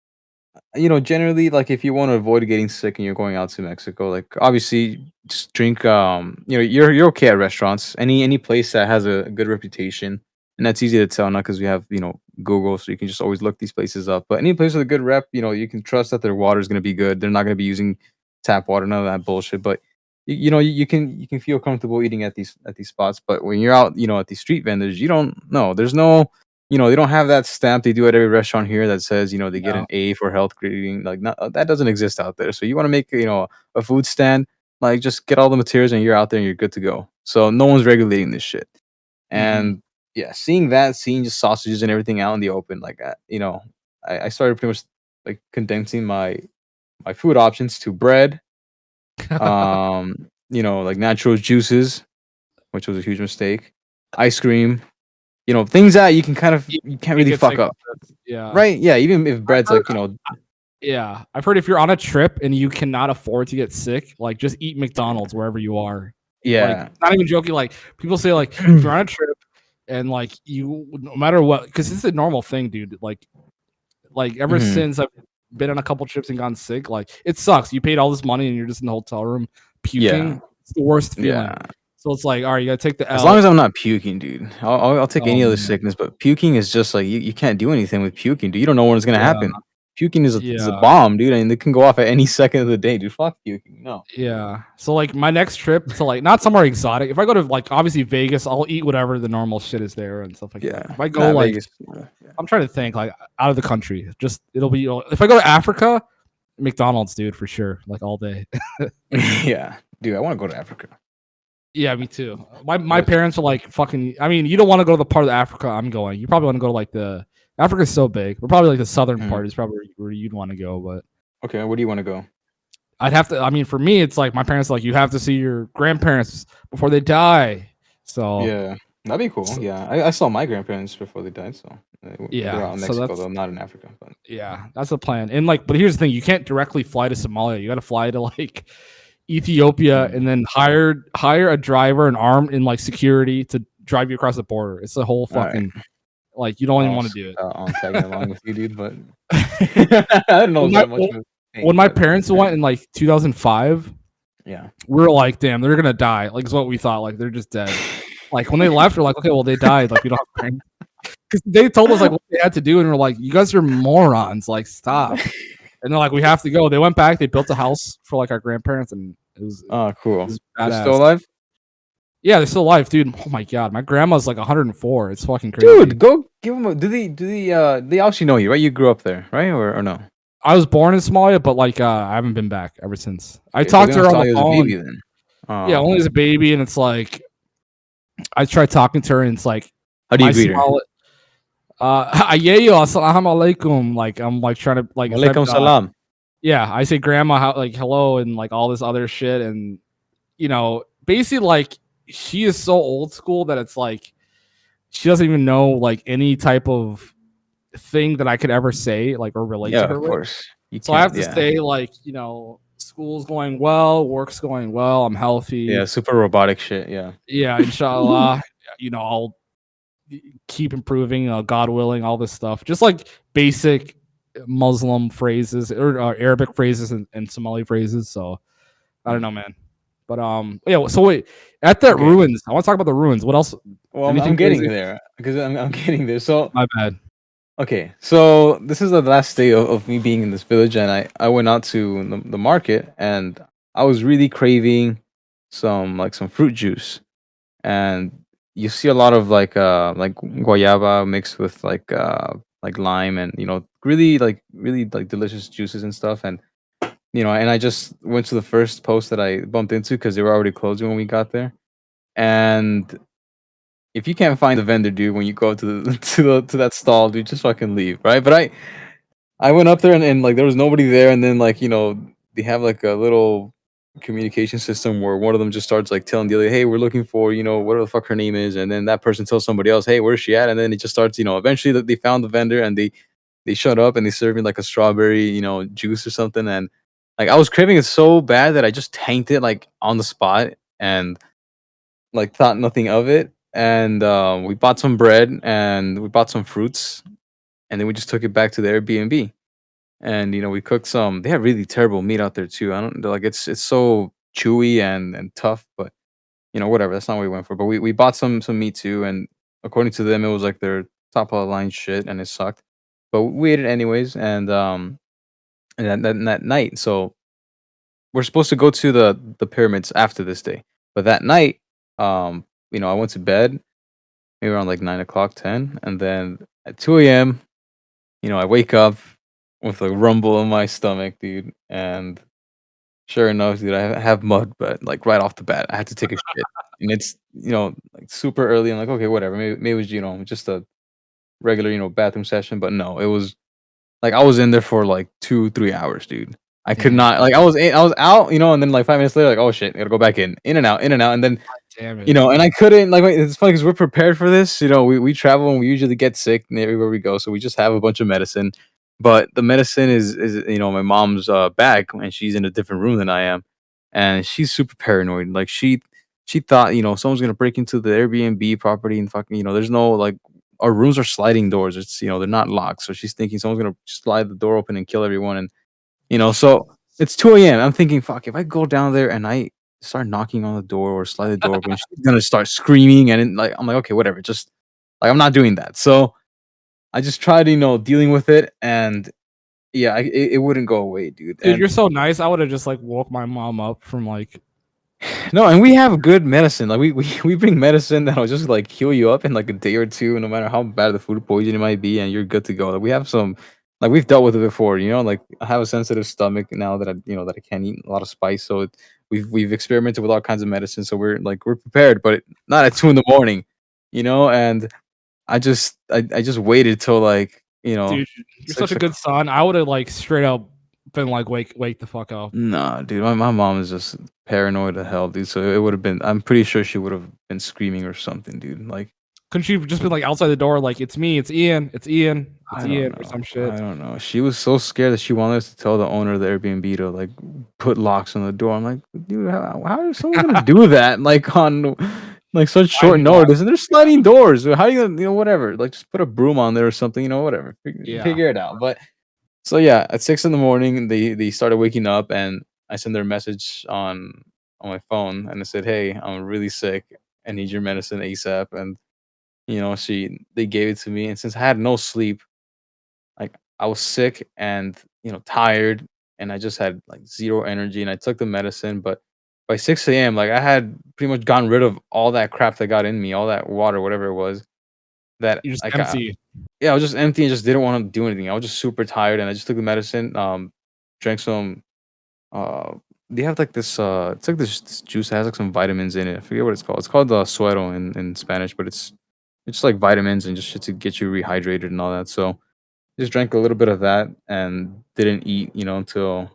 Speaker 3: generally, like, if you want to avoid getting sick and you're going out to Mexico, like, obviously just drink, you're okay at restaurants, any place that has a good reputation, and that's easy to tell, not because we have, Google, so you can just always look these places up, but any place with a good rep, you can trust that their water is going to be good. They're not going to be using tap water, none of that bullshit. But you can feel comfortable eating at these spots. But when you're out, at these street vendors, you don't know. There's no, they don't have that stamp they do at every restaurant here that says, they get
Speaker 2: No.
Speaker 3: an A for health grading. Like, not, that doesn't exist out there. So you want to make, a food stand, like, just get all the materials and you're out there and you're good to go. So no one's regulating this shit. And yeah, seeing just sausages and everything out in the open, like, I started pretty much like condensing my food options to bread, like natural juices, which was a huge mistake, ice cream, things that you can't really fuck up.
Speaker 2: Yeah.
Speaker 3: Right? Yeah, even if bread's like,
Speaker 2: Yeah. I've heard if you're on a trip and you cannot afford to get sick, like just eat McDonald's wherever you are.
Speaker 3: yeah.
Speaker 2: Like, not even joking. Like people say, like if you're on a trip and like you, no matter what, because it's a normal thing, dude. Like ever since I've been on a couple trips and gotten sick, like it sucks. You paid all this money and you're just in the hotel room puking.
Speaker 3: Yeah.
Speaker 2: It's the worst feeling.
Speaker 3: Yeah.
Speaker 2: So it's like, all right, you gotta take the L.
Speaker 3: As long as I'm not puking, dude, I'll take any other
Speaker 2: man.
Speaker 3: sickness, but puking is just like, you can't do anything with puking, dude. You don't know when it's gonna happen. Puking is a bomb, dude, and it can go off at any second of the day, dude. Fuck puking, no.
Speaker 2: Yeah. So like my next trip to like not somewhere exotic. If I go to like obviously Vegas, I'll eat whatever the normal shit is there and stuff like that. If I go like
Speaker 3: Vegas,
Speaker 2: I'm trying to think like out of the country, just it'll be if I go to Africa, McDonald's, dude, for sure, like all day.
Speaker 3: yeah, dude, I want to go to Africa.
Speaker 2: Yeah, me too. My parents are like fucking. I mean, you don't want to go to the part of Africa I'm going. You probably want to go to like the Africa's so big. We're probably like the southern part is probably where you'd want to go. But
Speaker 3: okay, where do you want to go?
Speaker 2: I'd have to. I mean, for me, it's like my parents are like you have to see your grandparents before they die. So
Speaker 3: yeah, that'd be cool. Yeah, I saw my grandparents before they died. So
Speaker 2: yeah,
Speaker 3: they're out in Mexico, though, not in Africa. But
Speaker 2: yeah, that's the plan. And like, but here's the thing: you can't directly fly to Somalia. You got to fly to like Ethiopia, and then hire a driver and armed in like security to drive you across the border. It's a whole fucking like you don't even want to do it.
Speaker 3: I'm tagging along with you, dude, but I don't know that much.
Speaker 2: When my parents went in like 2005,
Speaker 3: yeah,
Speaker 2: we were like, damn, they're gonna die. Like, is what we thought. Like, they're just dead. Like when they left, we're like, okay, well, they died. Like, we don't have parents. Because they told us like what they had to do, and we're like, you guys are morons. Like, stop. And they're like, we have to go. They went back. They built a house for like our grandparents, and it was
Speaker 3: cool.
Speaker 2: They're
Speaker 3: still alive?
Speaker 2: Yeah, they're still alive, dude. Oh my god, my grandma's like 104. It's fucking crazy.
Speaker 3: Dude, go give them. They obviously know you, right? You grew up there, right, or no?
Speaker 2: I was born in Somalia, but like I haven't been back ever since. I talked to her on the phone. Baby, then. Yeah, only as a baby, and it's like I tried talking to her, and it's like,
Speaker 3: how do you greet her?
Speaker 2: Ayeyo, assalamu alaikum. Like I'm like trying to like
Speaker 3: alaikum salam.
Speaker 2: Yeah, I say grandma, how like hello, and like all this other shit, and basically like she is so old school that it's like she doesn't even know like any type of thing that I could ever say like or relate to her
Speaker 3: of course.
Speaker 2: So I have to say like school's going well, work's going well, I'm healthy.
Speaker 3: Yeah, super robotic shit. Yeah,
Speaker 2: inshallah. I'll keep improving, God willing, all this stuff. Just like basic Muslim phrases or Arabic phrases and Somali phrases. So I don't know, man. But yeah. So wait, at that ruins, I want to talk about the ruins. What else?
Speaker 3: Well, I'm getting there because I'm getting there. So
Speaker 2: my bad.
Speaker 3: Okay, so this is the last day of me being in this village, and I went out to the market, and I was really craving some fruit juice, and you see a lot of like guayaba mixed with like lime, and really delicious juices and stuff, and and I just went to the first post that I bumped into because they were already closing when we got there, and if you can't find the vendor, dude, when you go to that stall, dude, just fucking leave, right? But I went up there and like there was nobody there, and then like they have like a little communication system where one of them just starts like telling the other, hey, we're looking for whatever the fuck her name is, and then that person tells somebody else, hey, where's she at? And then it just starts, eventually they found the vendor and they shut up and they served me like a strawberry juice or something, and like I was craving it so bad that I just tanked it like on the spot and like thought nothing of it. And we bought some bread and we bought some fruits, and then we just took it back to the Airbnb. And we cooked some. They have really terrible meat out there too. I don't like it's so chewy and tough, but whatever. That's not what we went for. But we bought some meat too, and according to them, it was like their top of the line shit, and it sucked. But we ate it anyways, and that night, so we're supposed to go to the pyramids after this day, but that night, I went to bed maybe around like 9 o'clock, 10, and then at 2 a.m., I wake up with a rumble in my stomach, dude, and sure enough, dude, I have mud, but like right off the bat, I had to take a shit, and it's like super early. I'm like, okay, whatever, maybe it was just a regular bathroom session, but no, it was like I was in there for like 2-3 hours, dude. I could not like I was out, and then like 5 minutes later, like oh shit, I gotta go back in and out, and then
Speaker 2: damn it.
Speaker 3: And I couldn't like it's funny because we're prepared for this. We travel and we usually get sick everywhere we go, so we just have a bunch of medicine. But the medicine is my mom's bag, and she's in a different room than I am, and she's super paranoid. Like she thought someone's gonna break into the Airbnb property and fucking there's no like our rooms are sliding doors. It's they're not locked, so she's thinking someone's gonna slide the door open and kill everyone. And so it's 2 a.m. I'm thinking, fuck, if I go down there and I start knocking on the door or slide the door open, she's gonna start screaming, and like I'm like, okay, whatever, just like I'm not doing that. So I just tried, dealing with it, and yeah, it wouldn't go away, dude.
Speaker 2: Dude, you're so nice. I would have just like woke my mom up from like.
Speaker 3: No, and we have good medicine. Like we bring medicine that'll just like heal you up in like a day or two, no matter how bad the food poisoning might be, and you're good to go. Like we have some, like we've dealt with it before. Like I have a sensitive stomach now that I can't eat a lot of spice. So we've experimented with all kinds of medicine, so we're prepared, but not at 2 a.m. And I just waited till like
Speaker 2: Dude, you're such a good son. I would have like straight up been like wake the fuck up.
Speaker 3: Nah, dude, my mom is just paranoid to hell, dude. So it would have been. I'm pretty sure she would have been screaming or something, dude. Like
Speaker 2: Couldn't she have just been like outside the door, like it's me, it's Ian, it's Ian, it's
Speaker 3: I don't
Speaker 2: Ian, or
Speaker 3: know.
Speaker 2: some shit?
Speaker 3: I don't know. She was so scared that she wanted us to tell the owner of the Airbnb to like put locks on the door. I'm like, dude, how is someone gonna do that? Like on like such short
Speaker 2: Sliding glass.
Speaker 3: notice, and there's sliding doors. How are you gonna, whatever? Like just put a broom on there or something, whatever.
Speaker 2: Yeah.
Speaker 3: Figure it out. But so yeah, at 6 in the morning, they started waking up, and I sent their a message on my phone, and I said, "Hey, I'm really sick. I need your medicine ASAP." And they gave it to me, and since I had no sleep, like I was sick and tired, and I just had like zero energy, and I took the medicine, but by 6 a.m., like I had pretty much gotten rid of all that crap that got in me, all that water, whatever it was. That
Speaker 2: You're just
Speaker 3: like
Speaker 2: empty.
Speaker 3: yeah, I was just empty and just didn't want to do anything. I was just super tired, and I just took the medicine. Drank some. Uh, they have like this. It's like this juice that has like some vitamins in it. I forget what it's called. It's called suero in Spanish, but it's just like vitamins and just shit to get you rehydrated and all that. So just drank a little bit of that and didn't eat, until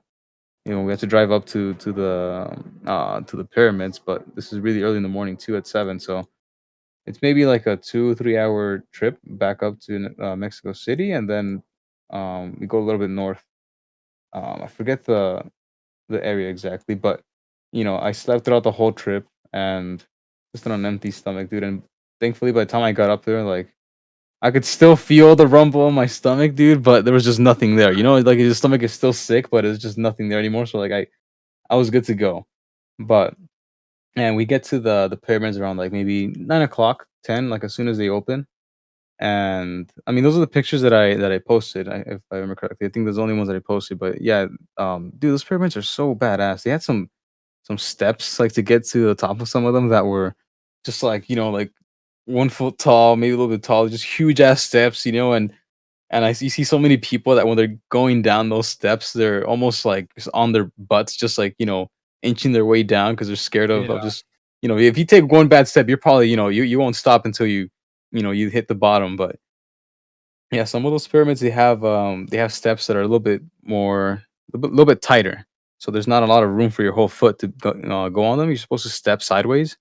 Speaker 3: we had to drive up to the pyramids. But this is really early in the morning too, at 7. So it's maybe like a 2 3 hour trip back up to Mexico City, and then we go a little bit north. I forget the area exactly, but I slept throughout the whole trip and just on an empty stomach, dude. And thankfully, by the time I got up there, like I could still feel the rumble in my stomach, dude, but there was just nothing there. Like your stomach is still sick, but it's just nothing there anymore. So like I was good to go. But and we get to the pyramids around like maybe 9 o'clock, 10, like as soon as they open. And I mean, those are the pictures that I posted, if I remember correctly. I think those are the only ones that I posted. But yeah, dude, those pyramids are so badass. They had some steps like to get to the top of some of them that were just like 1 foot tall, maybe a little bit taller, just huge ass steps, and you see so many people that when they're going down those steps, they're almost like just on their butts, just like inching their way down because they're scared of
Speaker 2: Yeah.
Speaker 3: just if you take one bad step, you're probably you won't stop until you hit the bottom. But yeah, some of those pyramids they have steps that are a little bit more little bit tighter, so there's not a lot of room for your whole foot to go on them. You're supposed to step sideways,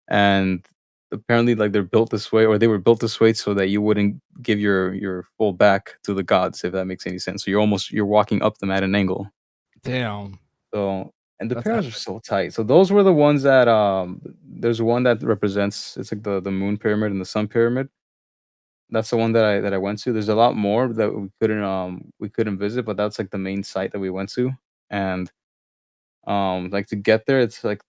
Speaker 3: and apparently like they're built this way, or they were built this way so that you wouldn't give your full back to the gods, if that makes any sense. So you're walking up them at an angle.
Speaker 2: Damn.
Speaker 3: So and the
Speaker 2: That's
Speaker 3: pyramids are
Speaker 2: epic.
Speaker 3: so tight. So those were the ones that there's one that represents, it's like the moon pyramid and the sun pyramid. That's the one that I went to. There's a lot more that we couldn't visit, but that's like the main site that we went to. And like to get there, it's like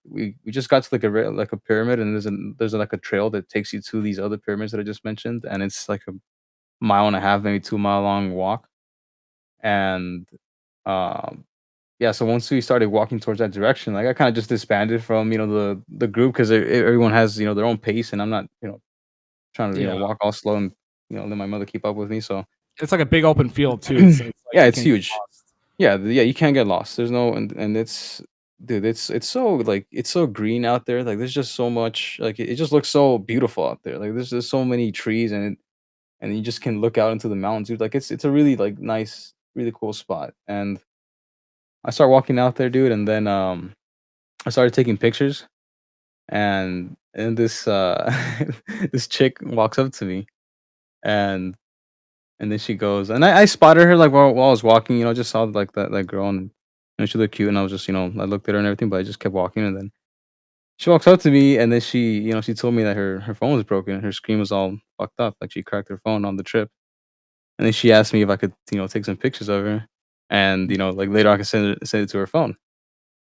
Speaker 3: we just got to like like a pyramid, and there's like a trail that takes you to these other pyramids that I just mentioned, and it's like a mile and a half, maybe 2 mile long walk. And um yeah, so once we started walking towards that direction, like I kind of just disbanded from the group because everyone has their own pace, and I'm not trying to
Speaker 2: Yeah.
Speaker 3: walk all slow and let my mother keep up with me. So
Speaker 2: It's like a big open field too. It's like
Speaker 3: yeah,
Speaker 2: you
Speaker 3: it's
Speaker 2: can't get
Speaker 3: huge.
Speaker 2: lost.
Speaker 3: Yeah, yeah, you can't get lost. There's no, and it's dude, it's so like it's so green out there. Like there's just so much, like it just looks so beautiful out there. Like there's just so many trees, and you just can look out into the mountains, dude. Like it's a really like nice, really cool spot. And I start walking out there, dude, and then I started taking pictures, and this this chick walks up to me, and then she goes, and I spotted her like while I was walking, just saw like that girl, and she looked cute, and I was just I looked at her and everything, but I just kept walking, and then she walks up to me, and then she told me that her phone was broken, her screen was all fucked up, like she cracked her phone on the trip, and then she asked me if I could take some pictures of her, and like later I could send it to her phone,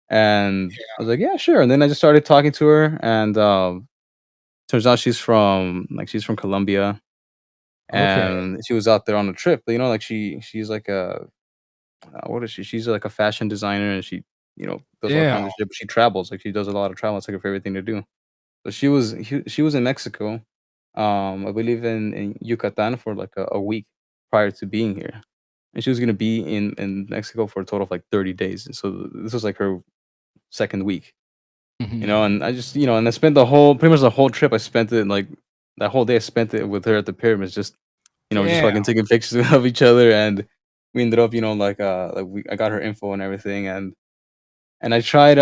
Speaker 3: and I was like, yeah, sure, and then I just started talking to her, and turns out she's from Colombia,
Speaker 2: Okay.
Speaker 3: and she was out there on a trip. Like she's like a what is she? She's like a fashion designer, and she does all
Speaker 2: Damn.
Speaker 3: kinds of shit. But she travels. Like she does a lot of travel. It's like her favorite thing to do. So she was in Mexico, I believe in Yucatan for like a week prior to being here, and she was gonna be in Mexico for a total of like 30 days. And so this was like her second week.
Speaker 2: Mhm.
Speaker 3: And I just and I spent the whole pretty much the whole trip. I spent it like that whole day. I spent it with her at the pyramids, just
Speaker 2: Damn.
Speaker 3: fucking taking pictures of each other, and we ended up, I got her info and everything, and I tried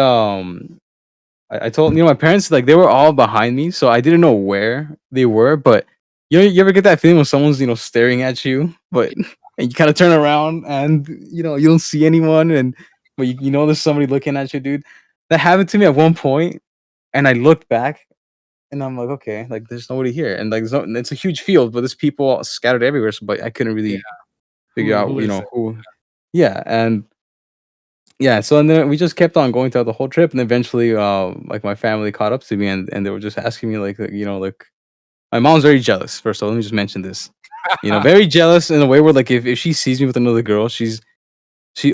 Speaker 3: I told my parents like they were all behind me, so I didn't know where they were. But you ever get that feeling when someone's staring at you, but and you kind of turn around and you don't see anyone, and but you know there's somebody looking at you, dude. That happened to me at one point, and I looked back, and I'm like, okay, like there's nobody here, and like it's a huge field, but there's people scattered everywhere. So, but I couldn't
Speaker 2: Yeah.
Speaker 3: really figure out,
Speaker 2: Who is it?
Speaker 3: who. Yeah, and yeah, so and then we just kept on going throughout the whole trip, and eventually, like my family caught up to me, and they were just asking me like my mom's very jealous. First of all, let me just mention this, very jealous in a way where like if she sees me with another girl, she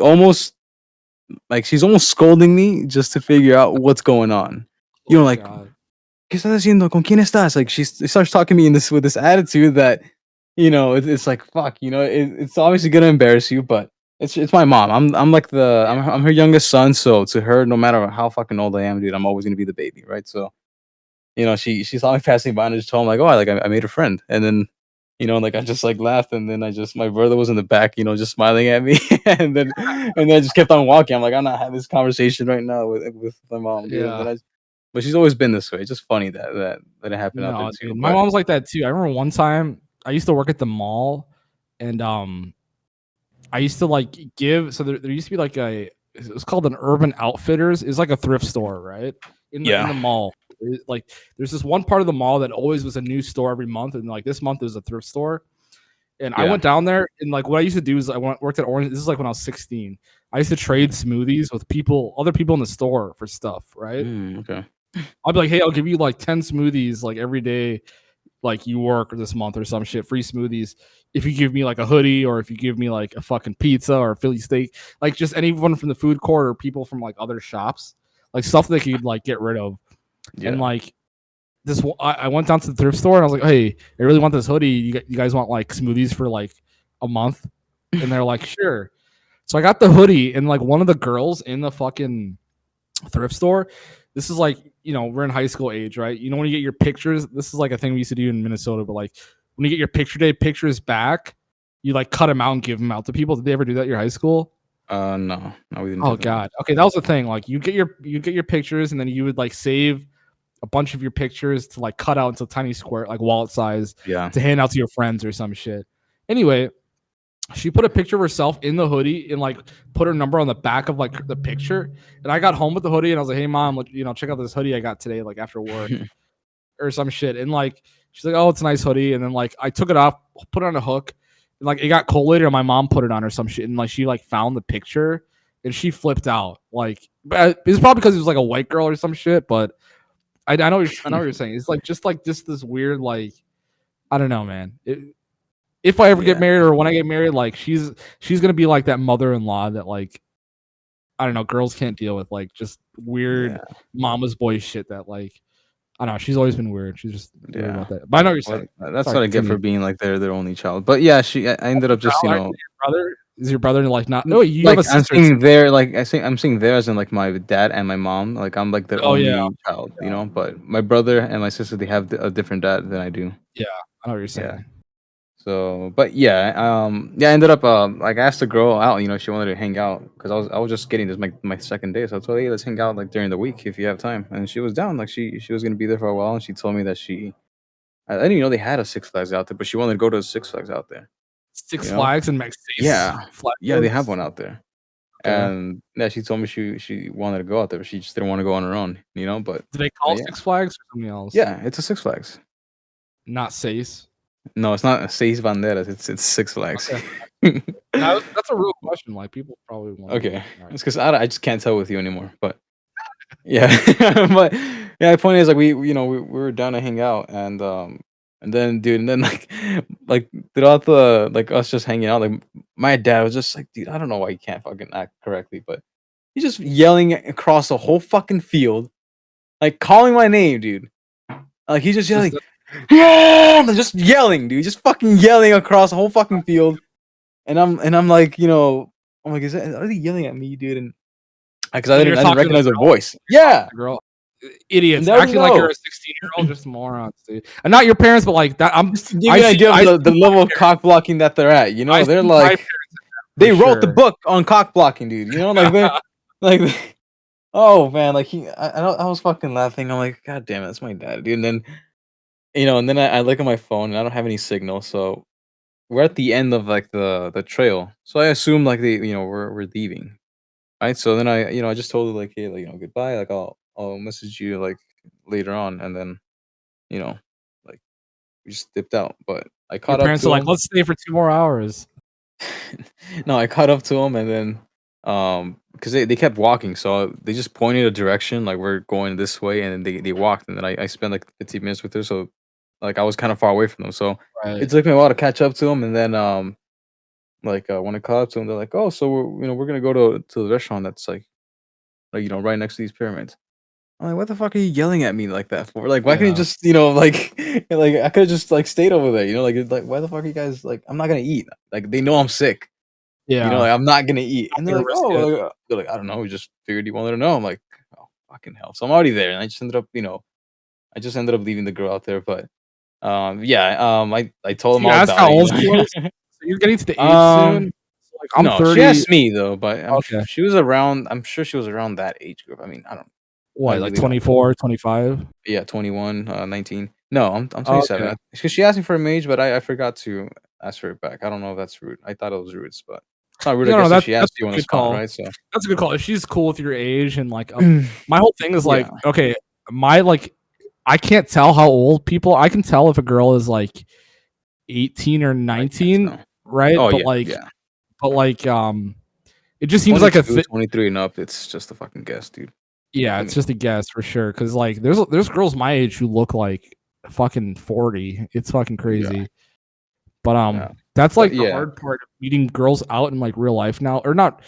Speaker 3: almost she's almost scolding me just to figure out what's going on.
Speaker 2: Oh
Speaker 3: Like,
Speaker 2: God.
Speaker 3: ¿qué estás haciendo? ¿Con quién estás? Like she starts talking to me in this with this attitude that it's like fuck, it's obviously gonna embarrass you, but it's my mom. I'm like I'm her youngest son, so to her, no matter how fucking old I am, dude, I'm always gonna be the baby, right? So she saw me passing by and I just told him like, oh, like I made a friend, and then like I just like laughed, and then my brother was in the back, just smiling at me, and then I just kept on walking. I'm like, I'm not having this conversation right now with my mom, dude. And
Speaker 2: Yeah.
Speaker 3: then but she's always been this way. It's just funny that it happened out there
Speaker 2: No,
Speaker 3: too.
Speaker 2: dude, my mom's like that too. I remember one time I used to work at the mall, and I used to like give. So there used to be like it was called an Urban Outfitters. It's like a thrift store, right? In the mall. Like there's this one part of the mall that always was a new store every month, and like this month is a thrift store. And I went down there, and like what I used to do is I worked at Orange. This is like when I was 16. I used to trade smoothies with other people in the store for stuff, right?
Speaker 3: Okay.
Speaker 2: I'll be like, hey, I'll give you like 10 smoothies like every day, like you work this month or some shit, free smoothies. If you give me like a hoodie, or if you give me like a fucking pizza or a Philly steak, like just anyone from the food court or people from like other shops, like stuff they could like get rid of.
Speaker 3: Yeah.
Speaker 2: And like I went down to the thrift store and I was like, hey, I really want this hoodie. You guys want like smoothies for like a month? And they're like, sure. So I got the hoodie, and like one of the girls in the fucking thrift store, this is like, we're in high school age, right? When you get your pictures, this is like a thing we used to do in Minnesota, but like when you get your picture day pictures back, you like cut them out and give them out to people. Did they ever do that at your high school?
Speaker 3: No, we didn't.
Speaker 2: Oh God. Okay, that was the thing. Like you get your pictures, and then you would like save a bunch of your pictures to like cut out into tiny square, like wallet size, to hand out to your friends or some shit. Anyway, she put a picture of herself in the hoodie and like put her number on the back of like the picture. And I got home with the hoodie and I was like, hey mom, like, check out this hoodie I got today, like after work or some shit. And like, she's like, oh, it's a nice hoodie. And then like, I took it off, put it on a hook, and like it got collated, and my mom put it on or some shit. And like, she like found the picture and she flipped out. Like, it's probably because it was like a white girl or some shit, but I know what you're saying. It's like just this weird, like, I don't know, man. If I ever get married, or when I get married, like she's gonna be like that mother-in-law that like, I don't know, girls can't deal with, like just weird mama's boy shit that like, I don't know. She's always been weird. She's just weird about that. But I know what you're saying.
Speaker 3: That's what I get for being like their only child. But yeah, I ended up just
Speaker 2: Your brother is your brother like not? No, you
Speaker 3: like
Speaker 2: have a sister.
Speaker 3: I'm seeing there, like I'm seeing there as in like my dad and my mom. Like I'm like their only child, But my brother and my sister, they have a different dad than I do.
Speaker 2: Yeah, I know what you're saying.
Speaker 3: Yeah. So, but I ended up like I asked the girl out, she wanted to hang out because I was just getting this my second day, so I told her, hey, let's hang out like during the week if you have time, and she was down. Like she was gonna be there for a while, and she told me that I didn't even know they had a Six Flags out there, but she wanted to go to a Six Flags out there.
Speaker 2: Six Flags and Max.
Speaker 3: Yeah, they have one out there, and she told me she wanted to go out there, but she just didn't want to go on her own, But
Speaker 2: do they call Six Flags or something else?
Speaker 3: Yeah, it's a Six Flags,
Speaker 2: not Seis.
Speaker 3: No, it's not Seis Banderas. It's Six Flags.
Speaker 2: Okay. That's a real question. Like people probably want.
Speaker 3: Okay, it's because I just can't tell with you anymore. But yeah, but yeah. The point is, like we were down to hang out, and then dude, and then like throughout the like us just hanging out, like my dad was just like, dude, I don't know why you can't fucking act correctly, but he's just yelling across the whole fucking field, like calling my name, dude. Like he's just yelling. Yeah, just yelling, dude, just fucking yelling across the whole fucking field, and I'm like, I'm like, are they yelling at me, dude? And because I didn't recognize their voice. Yeah,
Speaker 2: girl, idiots, acting like you're a 16-year-old, just morons, dude. And not your parents, but like that. I'm just to give you an idea of the level of cock blocking that they're at.
Speaker 3: They're like, they wrote the book on cock blocking, dude. Like they're like. Oh man, like I was fucking laughing. I'm like, God damn it, that's my dad, dude. And then I look at my phone and I don't have any signal, so we're at the end of like the trail. So I assume like we're leaving, right? So then I just told her like, hey, like goodbye. Like I'll message you like later on, and then you know like we just dipped out. But I
Speaker 2: Your
Speaker 3: caught up
Speaker 2: parents are
Speaker 3: to
Speaker 2: like,
Speaker 3: him.
Speaker 2: let's stay for 2 more hours.
Speaker 3: No, I caught up to him, and then because they kept walking, so they just pointed a direction like we're going this way, and then they walked, and then I spent like 15 minutes with her, so like I was kind of far away from them, so it
Speaker 2: Right.
Speaker 3: took me a while to catch up to them, and then when I caught up to them, they're like, oh, so we're gonna go to the restaurant that's like right next to these pyramids. I'm like, what the fuck are you yelling at me like that for? Like, why can't you
Speaker 2: Yeah.
Speaker 3: just like like I could have just like stayed over there, like it's like why the fuck are you guys like I'm not gonna eat, like they know I'm sick.
Speaker 2: Yeah.
Speaker 3: Like, I'm not gonna eat. And they're
Speaker 2: Gonna
Speaker 3: like,
Speaker 2: risk
Speaker 3: "Oh,"
Speaker 2: it.
Speaker 3: they're like, "I don't know, we just figured you wanted to know." I'm like, "Oh, fucking hell." So I'm already there, and I just ended up leaving the girl out there, but, yeah, I told
Speaker 2: Did
Speaker 3: them
Speaker 2: you
Speaker 3: all
Speaker 2: ask
Speaker 3: about
Speaker 2: how
Speaker 3: it,
Speaker 2: old she was? So you're getting to the age soon. So, like I'm
Speaker 3: No, she
Speaker 2: 30.
Speaker 3: asked me though, but
Speaker 2: Okay.
Speaker 3: I'm sure she was around that age group. I mean, I
Speaker 2: What, like
Speaker 3: really don't know.
Speaker 2: 24, 25?
Speaker 3: Yeah, 21, 19. No, I'm 27.
Speaker 2: Okay.
Speaker 3: Because she asked me for a age, but I forgot to ask her back. I don't know if that's rude. I thought it was rude, but it's not rude, I
Speaker 2: No, no,
Speaker 3: guess, if
Speaker 2: that's
Speaker 3: she
Speaker 2: that's
Speaker 3: asked you on
Speaker 2: a
Speaker 3: the
Speaker 2: good
Speaker 3: spot,
Speaker 2: call.
Speaker 3: right? So
Speaker 2: That's a good call. If she's cool with your age and like, my whole thing is
Speaker 3: yeah,
Speaker 2: like, okay, my like, I can't tell how old people. I can tell if a girl is like 18 or
Speaker 3: I can't
Speaker 2: 19,
Speaker 3: tell.
Speaker 2: right?
Speaker 3: Oh,
Speaker 2: But
Speaker 3: yeah,
Speaker 2: like,
Speaker 3: yeah.
Speaker 2: it just seems like
Speaker 3: 22, 23 and up, it's just a fucking guess, dude,
Speaker 2: yeah,
Speaker 3: to
Speaker 2: it's
Speaker 3: me.
Speaker 2: just a guess for sure. Cause like, there's girls my age who look like fucking 40. It's fucking
Speaker 3: Yeah,
Speaker 2: crazy. But
Speaker 3: yeah.
Speaker 2: that's
Speaker 3: But
Speaker 2: like the
Speaker 3: yeah.
Speaker 2: hard part of meeting girls out in like real life now, or not.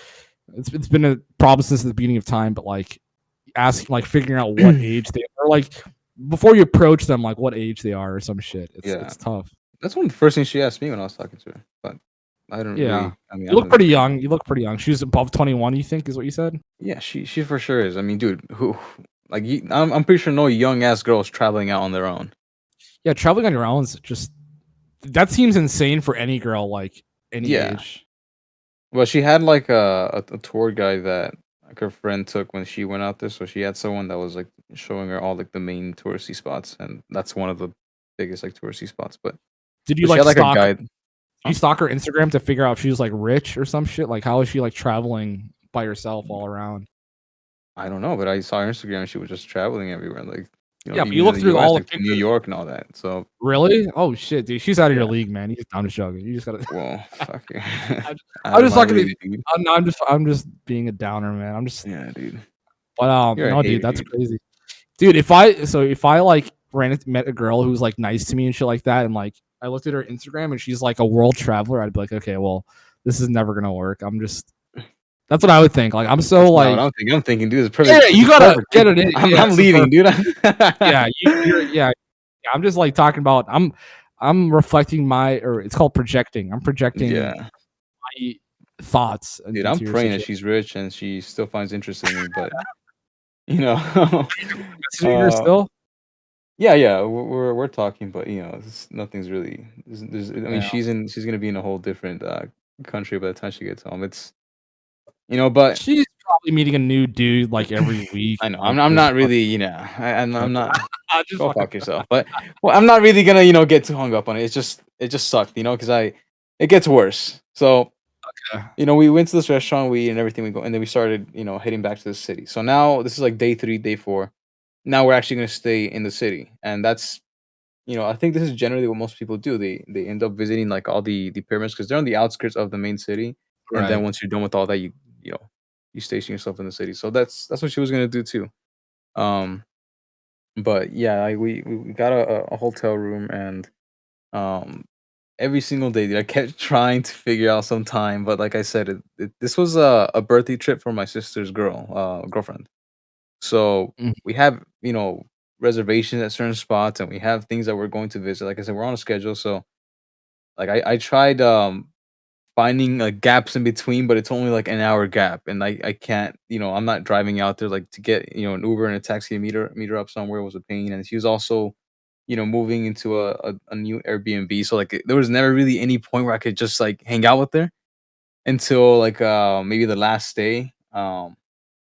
Speaker 2: It's been a problem since the beginning of time, but like asking, like figuring out what age they are, like before you approach them, like what age they are or some shit.
Speaker 3: Yeah.
Speaker 2: It's tough.
Speaker 3: That's one of the first things she asked me when I was talking to her, but
Speaker 2: Yeah,
Speaker 3: I
Speaker 2: you look
Speaker 3: don't
Speaker 2: pretty
Speaker 3: really
Speaker 2: young. You look pretty young. She's above 21. You think is what you said?
Speaker 3: yeah, she for sure is. I mean, dude, who like, I'm pretty sure no young ass girls traveling out on their own.
Speaker 2: Yeah, traveling on your own is just that seems insane for any girl, like any
Speaker 3: Yeah.
Speaker 2: age.
Speaker 3: Well, she had, like, a tour guide that, like, her friend took when she went out there, so she had someone that was, like, showing her all, like, the main touristy spots, and that's one of the biggest, like, touristy spots,
Speaker 2: Did you
Speaker 3: but she
Speaker 2: like
Speaker 3: had, like, a
Speaker 2: stalk? Did
Speaker 3: guide.
Speaker 2: you
Speaker 3: Huh?
Speaker 2: stalk her Instagram to figure out if she was like rich or some shit? Like, how is she like traveling by herself all around?
Speaker 3: I don't know, but I saw her Instagram, and she was just traveling everywhere, like,
Speaker 2: Yeah, but you
Speaker 3: even in
Speaker 2: look
Speaker 3: the
Speaker 2: through
Speaker 3: US,
Speaker 2: all the
Speaker 3: like, to New
Speaker 2: pictures.
Speaker 3: York and all that, so
Speaker 2: Really? Oh shit, dude, she's out of your
Speaker 3: yeah.
Speaker 2: league, man. I'm just joking. You just gotta.
Speaker 3: Well, fuck you.
Speaker 2: I'm just,
Speaker 3: Out
Speaker 2: I'm
Speaker 3: of
Speaker 2: just
Speaker 3: my
Speaker 2: fucking.
Speaker 3: league, dude.
Speaker 2: I'm just being a downer, man. I'm just.
Speaker 3: Yeah, dude.
Speaker 2: But
Speaker 3: You're a
Speaker 2: no, dude,
Speaker 3: hater,
Speaker 2: that's
Speaker 3: dude.
Speaker 2: crazy, dude. If I like met a girl who's like nice to me and shit like that, and like I looked at her Instagram and she's like a world traveler, I'd be like, okay, well, this is never gonna work. I'm just. That's what I would think. Like I'm so
Speaker 3: That's not what
Speaker 2: like.
Speaker 3: I'm thinking. I'm thinking, dude,
Speaker 2: Yeah,
Speaker 3: this
Speaker 2: you
Speaker 3: is
Speaker 2: gotta
Speaker 3: perfect,
Speaker 2: get
Speaker 3: dude.
Speaker 2: it in. Yeah,
Speaker 3: I'm
Speaker 2: this is
Speaker 3: leaving,
Speaker 2: perfect.
Speaker 3: dude.
Speaker 2: Yeah, yeah. I'm just like talking about. I'm reflecting my, or it's called projecting. I'm projecting
Speaker 3: Yeah.
Speaker 2: my thoughts
Speaker 3: Dude, I'm
Speaker 2: into your
Speaker 3: praying that
Speaker 2: situation.
Speaker 3: she's rich and she still finds interest in me, but, you know,
Speaker 2: Messaging her
Speaker 3: uh,
Speaker 2: still?
Speaker 3: yeah, yeah, we're talking, but, nothing's really I mean,
Speaker 2: Yeah.
Speaker 3: she's gonna be in a whole different, country by the time she gets home. It's but
Speaker 2: She's probably meeting a new dude like every week.
Speaker 3: I know,
Speaker 2: Like
Speaker 3: I'm
Speaker 2: there's
Speaker 3: not really, I'm
Speaker 2: okay.
Speaker 3: not
Speaker 2: I just
Speaker 3: go
Speaker 2: fucking
Speaker 3: fuck yourself, but well, I'm not really gonna, get too hung up on it. It just sucked, because it gets worse. So we went to this restaurant, we and everything we go, and then we started, heading back to the city. So now this is like day 3, day 4. Now we're actually gonna stay in the city, and that's, I think this is generally what most people do. They end up visiting like all the pyramids because they're on the outskirts of the main city, and then
Speaker 2: right.
Speaker 3: once you're done with all that, you station yourself in the city. So that's what she was gonna do too. Um, but yeah, we got a hotel room and um every single day, dude, I kept trying to figure out some time, but like I said, this was a birthday trip for my sister's girlfriend. So
Speaker 2: Mhm.
Speaker 3: we have, reservations at certain spots, and we have things that we're going to visit. Like I said, we're on a schedule. So like I tried finding like gaps in between, but it's only like an hour gap, and I can't, I'm not driving out there like to get an Uber and a taxi to meet her up somewhere was a pain, and she was also moving into a new Airbnb. So like there was never really any point where I could just like hang out with her until like maybe the last day.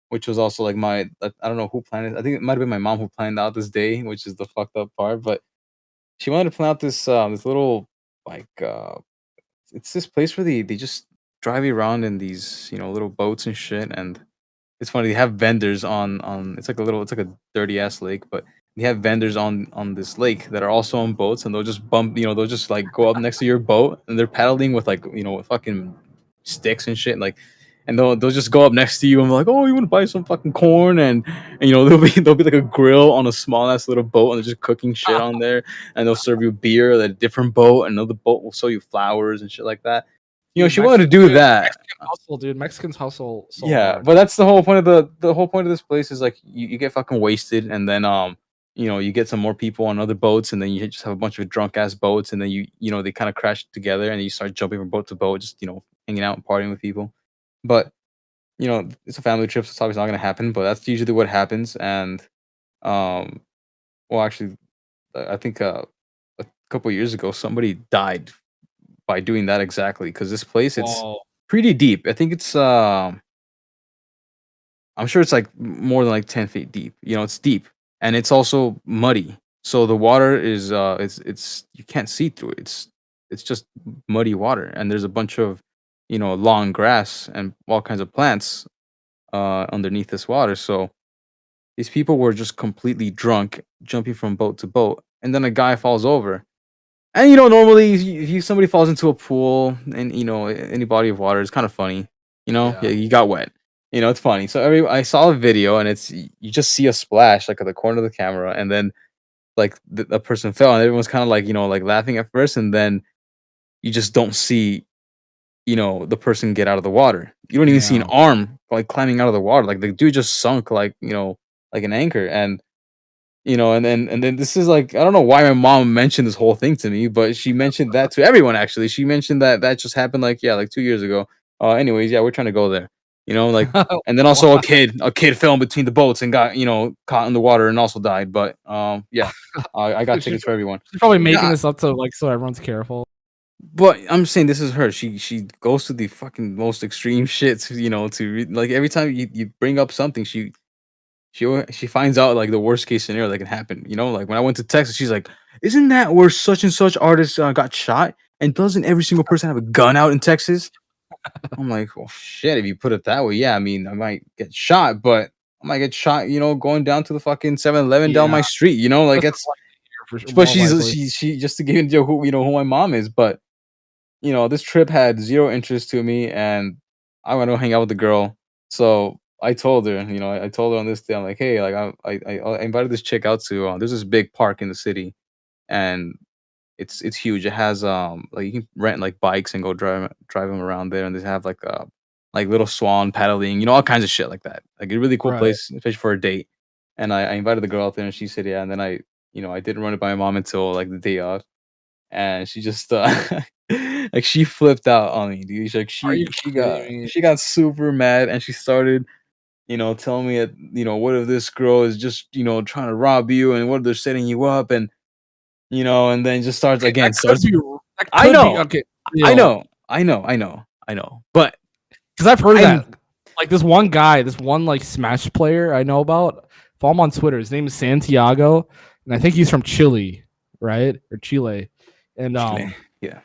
Speaker 3: which was also like I don't know who planned it. I think it might have been my mom who planned out this day, which is the fucked up part. But she wanted to plan out this little like it's this place where they just drive you around in these little boats and shit. And it's funny, they have vendors on it's like a dirty ass lake, but they have vendors on this lake that are also on boats, and they'll just they'll just like go up next to your boat, and they're paddling with like with fucking sticks and shit, like, and they'll just go up next to you and be like, oh, you want to buy some fucking corn, and there'll be like a grill on a small ass little boat, and they're just cooking shit on there, and they'll serve you beer at a different boat, and another boat will sell you flowers and shit like that.
Speaker 2: Dude,
Speaker 3: She wanted to do that.
Speaker 2: Mexican hustle, dude. Mexicans hustle so
Speaker 3: Yeah,
Speaker 2: hard.
Speaker 3: but that's the whole point of the whole point of this place is like you get fucking wasted, and then you get some more people on other boats, and then you just have a bunch of drunk ass boats, and then they kind of crash together, and you start jumping from boat to boat, just hanging out and partying with people. But it's a family trip, so it's obviously not gonna happen. But that's usually what happens. And um, well, actually, I think a couple years ago somebody died by doing that exactly, because this place, it's pretty deep. I think it's I'm sure it's like more than like 10 feet deep. It's deep, and it's also muddy. So the water is it's you can't see through it. It's just muddy water, and there's a bunch of long grass and all kinds of plants underneath this water. So these people were just completely drunk, jumping from boat to boat, and then a guy falls over. And normally if somebody falls into a pool and any body of water, it's kind of funny. Yeah, you got wet. It's funny. So I saw a video, and it's you just see a splash like at the corner of the camera, and then like the person fell, and everyone's kind of like like laughing at first, and then you just don't see the person get out of the water. You don't even see an arm like climbing out of the water. Like the dude just sunk like like an anchor. And and then this is like, I don't know why my mom mentioned this whole thing to me, but she mentioned that to everyone. Actually, she mentioned that just happened like, yeah, like 2 years ago. Anyways, yeah, we're trying to go there. Like, and then also a kid fell in between the boats and got caught in the water and also died. But yeah, I got tickets for everyone.
Speaker 2: She's probably making this up to like so everyone's careful.
Speaker 3: But I'm saying this is her. She goes to the fucking most extreme shit like every time you bring up something, she finds out like the worst case scenario that can happen. Like when I went to Texas, she's like, "Isn't that where such and such artist got shot? And doesn't every single person have a gun out in Texas?" I'm like, "Well, shit. If you put it that way, yeah. I mean, I might get shot, but I might get shot. Going down to the fucking 7-Eleven down my street. Like it's." But she just to give you who my mom is. But this trip had zero interest to me, and I want to hang out with the girl. So I told her, I told her on this day, I'm like, hey, like I invited this chick out to. There's this big park in the city, and it's huge. It has like you can rent like bikes and go drive them around there, and they have like little swan paddling, all kinds of shit like that. Like a really cool place, especially for a date. And I invited the girl out there, and she said yeah. And then I didn't run it by my mom until like the day off, and she just like she flipped out on me, dude. She got super mad, and she started telling me that what if this girl is just trying to rob you, and what if they're setting you up, and and then just starts again. I know,
Speaker 2: okay,
Speaker 3: I know, but
Speaker 2: because I've heard that like this one guy, this one like Smash player I know about. Follow him on Twitter. His name is Santiago, and I think he's from Chile, right, or Chile. And
Speaker 3: yeah,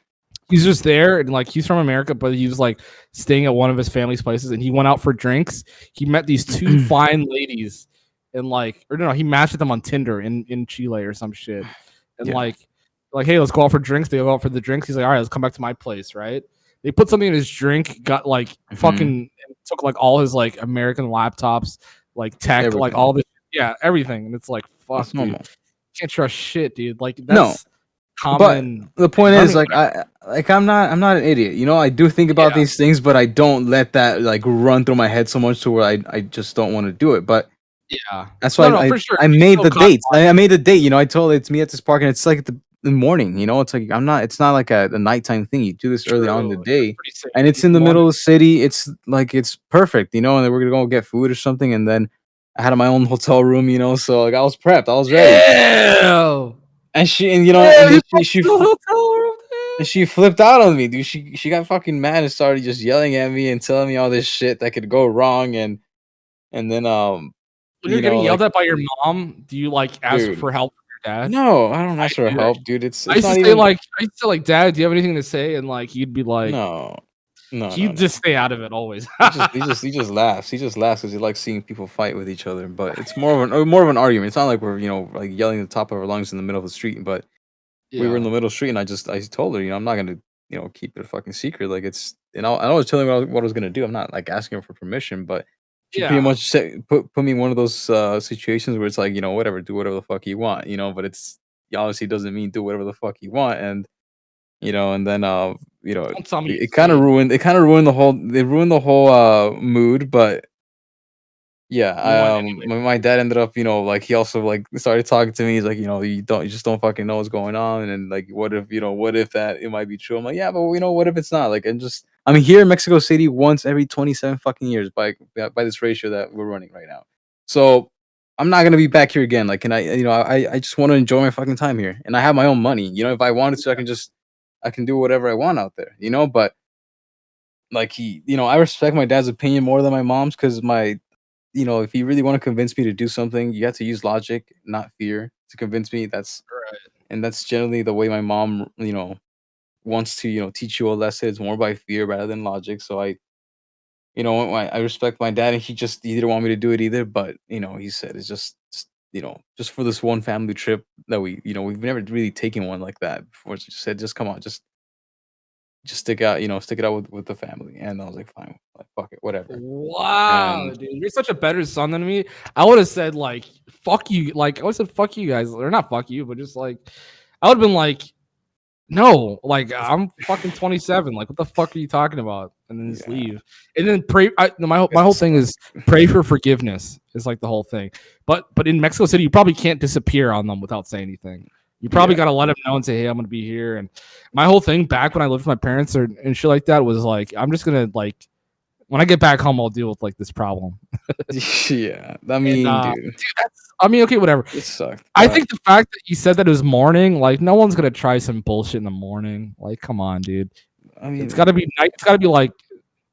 Speaker 2: he's just there, and like he's from America, but he was like staying at one of his family's places, and he went out for drinks. He met these two fine ladies, and he matched with them on Tinder in Chile or some shit. And like hey, let's go out for drinks. They go out for the drinks. He's like, all right, let's come back to my place, right? They put something in his drink, got like fucking took like all his like American laptops, like tech, everything. Like all this, everything. And it's like, fuck, dude. Can't trust shit, dude. Like that's common.
Speaker 3: But the point is, like, I'm not an idiot. I do think about these things, but I don't let that like run through my head so much to where I just don't want to do it. But that's why
Speaker 2: for sure.
Speaker 3: I made the dates. I made the date. I told her it's me at this park, and it's like the morning. It's like it's not like a nighttime thing. You do this early on in the day, and it's in the middle of the city. It's like it's perfect, and then we're gonna go get food or something, and then I had my own hotel room, so like I was prepped, I was ready. And she flipped out on me, dude. She got fucking mad and started just yelling at me and telling me all this shit that could go wrong, and And then
Speaker 2: when you're getting yelled at by your mom, do you like ask
Speaker 3: dude,
Speaker 2: for help from your dad?
Speaker 3: no, I don't ask for help, dude. It's
Speaker 2: I used
Speaker 3: not
Speaker 2: to say
Speaker 3: even
Speaker 2: like, Dad, do you have anything to say? And like, you'd be like,
Speaker 3: no,
Speaker 2: he'd just stay out of it always.
Speaker 3: he just laughs. He just laughs because he likes seeing people fight with each other. But it's more of an argument. It's not like we're like yelling at the top of our lungs in the middle of the street. But we were in the middle of the street, and I told her, I'm not gonna keep it a fucking secret. Like it's I was telling her what I was gonna do. I'm not like asking her for permission, but she pretty much put me in one of those situations where it's like whatever, do whatever the fuck you want, but it's obviously doesn't mean do whatever the fuck you want, and and then
Speaker 2: Don't tell me
Speaker 3: it kind of ruined the whole mood, but yeah, my dad ended up, like he also like started talking to me. He's like, you just don't fucking know what's going on, and like, what if that it might be true? I'm like, yeah, but what if it's not? Like, I'm here in Mexico City once every 27 fucking years by this ratio that we're running right now. So I'm not gonna be back here again. Like, and I just want to enjoy my fucking time here, and I have my own money. If I wanted to, I can do whatever I want out there. But like I respect my dad's opinion more than my mom's because if you really want to convince me to do something, you have to use logic, not fear, to convince me. And that's generally the way my mom, wants to, teach you a lesson. It's more by fear rather than logic. So I respect my dad, and he didn't want me to do it either. But he said it's just for this one family trip that we've never really taken one like that before. So he said, just come on, just stick out, stick it out with the family. And I was like, fine, like fuck it, whatever.
Speaker 2: Wow,
Speaker 3: And
Speaker 2: dude, you're such a better son than me. I would have said like, fuck you. Like, I would have said, fuck you guys, or not fuck you, but just like, I would have been like, no, like I'm fucking 27. Like, what the fuck are you talking about? And then just leave. And then pray. My whole thing is pray for forgiveness. Is like the whole thing. But in Mexico City, you probably can't disappear on them without saying anything. You probably got to let them know and say, hey, I'm going to be here. And my whole thing back when I lived with my parents and shit like that was like, I'm just going to like, when I get back home, I'll deal with like this problem.
Speaker 3: Yeah. I mean, dude.
Speaker 2: Okay, whatever.
Speaker 3: It sucked.
Speaker 2: I think the fact that you said that it was morning, like no one's going to try some bullshit in the morning. Like, come on, dude. I mean, it's got to be night. It's got to be like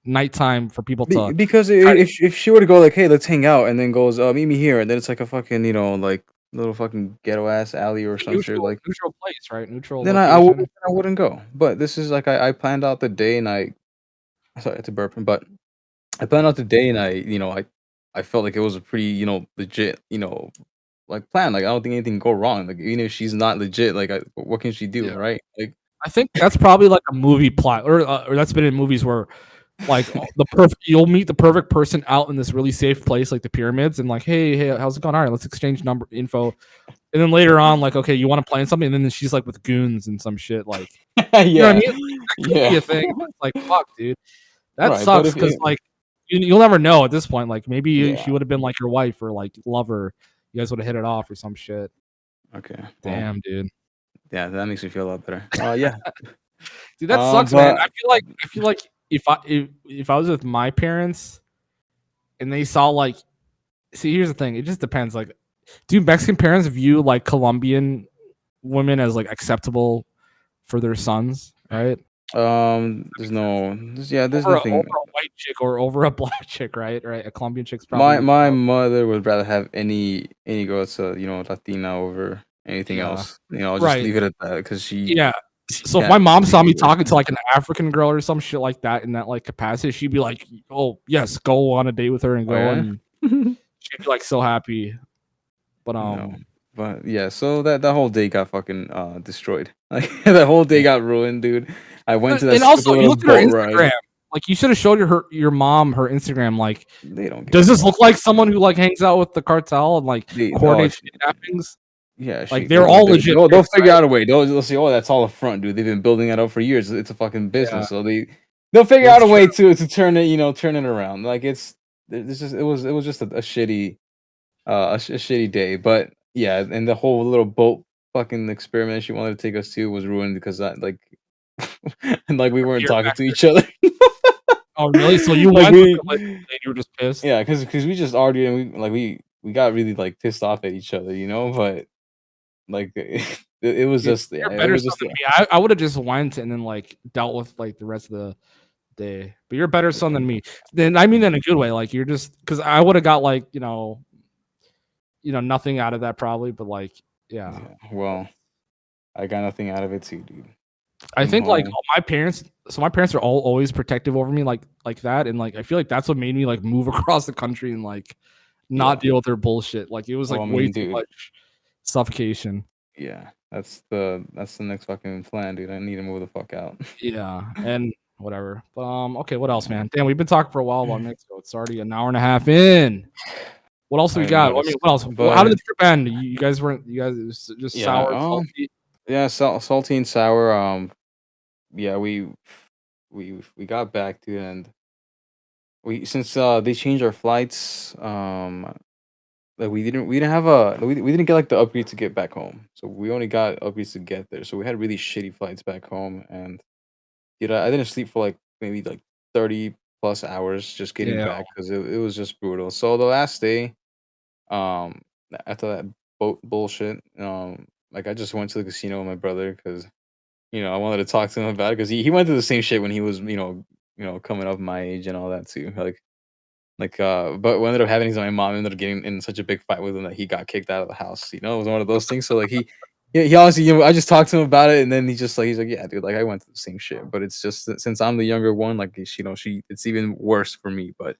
Speaker 2: nighttime for people to.
Speaker 3: Because if she were to go like, hey, let's hang out, and then goes, meet me here, and then it's like a fucking, like little fucking ghetto ass alley or some shit, like
Speaker 2: neutral place, right? Neutral.
Speaker 3: Then I wouldn't go. But this is like I planned out the day, and sorry, it's a burping, but I planned out the day, and I felt like it was a pretty legit like plan. Like I don't think anything can go wrong. Like even if she's not legit, like what can she do, right? Like
Speaker 2: I think that's probably like a movie plot, or that's been in movies where like you'll meet the perfect person out in this really safe place like the pyramids, and like, hey, how's it going? All right, let's exchange number info. And then later on, like, okay, you want to plan something, and then she's like with goons and some shit, like, you know what I mean? Like, that could be a thing. It's like, fuck, dude, that sucks because like you'll never know at this point. Like maybe she would have been like your wife or like lover. You guys would have hit it off or some shit.
Speaker 3: Okay,
Speaker 2: damn, dude.
Speaker 3: Yeah, that makes me feel a lot better. Yeah,
Speaker 2: dude, that sucks, man. I feel like if I was with my parents and they saw like, see, here's the thing. It just depends. Like, do Mexican parents view like Colombian women as like acceptable for their sons? Right.
Speaker 3: There's nothing
Speaker 2: over a white chick or over a black chick, right? A Colombian chick's probably
Speaker 3: my mother would rather have any girl that's Latina over anything else. I'll just leave it at that because she
Speaker 2: so if my mom saw me talking to like an African girl or some shit like that in that like capacity, she'd be like, oh yes, go on a date with her and go and she'd be like so happy. But
Speaker 3: but yeah, so that whole day got fucking destroyed. Like that whole day got ruined, dude. I went to that.
Speaker 2: And also, you look at her Instagram. Ride. Like you should have showed your mom her Instagram. Like,
Speaker 3: they don't.
Speaker 2: Does this look like someone who like hangs out with the cartel and like coordinates kidnappings?
Speaker 3: Yeah,
Speaker 2: like they're all legit.
Speaker 3: They'll figure out a way. They'll say, "Oh, that's all a front, dude. They've been building that up for years. It's a fucking business." So they'll figure out a way to turn it, turn it around. Like it was just a shitty, a shitty day. But yeah, and the whole little boat fucking experiment she wanted to take us to was ruined because and like we weren't talking to each other.
Speaker 2: Oh really? So you went and you were just pissed?
Speaker 3: Yeah, because we just argued and we got really like pissed off at each other, but. Like it was just
Speaker 2: better it was just me. I would have just went and then like dealt with like the rest of day. But you're a better son than me. Then I mean that in a good way. Like you're just because I would have got like nothing out of that probably. But like yeah.
Speaker 3: Well, I got nothing out of it too, dude.
Speaker 2: I think like my parents. So my parents are always protective over me, like that, and like I feel like that's what made me like move across the country and like not deal with their bullshit. Like it was like way too much suffocation.
Speaker 3: Yeah, that's the next fucking plan, dude. I need to move the fuck out.
Speaker 2: Yeah, and whatever. But okay, what else, man? Damn, we've been talking for a while about Mexico. It's already an hour and a half in. What else do we got? I mean, what else? How did the trip end? You guys weren't. You guys it was just sour, salty.
Speaker 3: Yeah, salty and sour. Yeah, we got back, dude, and since they changed our flights, like we didn't get like the upgrade to get back home, so we only got upgrades to get there. So we had really shitty flights back home, and dude, I didn't sleep for like maybe like 30 plus hours just getting back because it was just brutal. So the last day, um, after that boat bullshit, like I just went to the casino with my brother because I wanted to talk to him about it because he went through the same shit when he was coming up my age and all that too. But what ended up happening is my mom ended up getting in such a big fight with him that he got kicked out of the house. It was one of those things. So like he honestly, I just talked to him about it, and then he's like, yeah, dude, like I went through the same shit, but it's just that since I'm the younger one, like it's even worse for me. But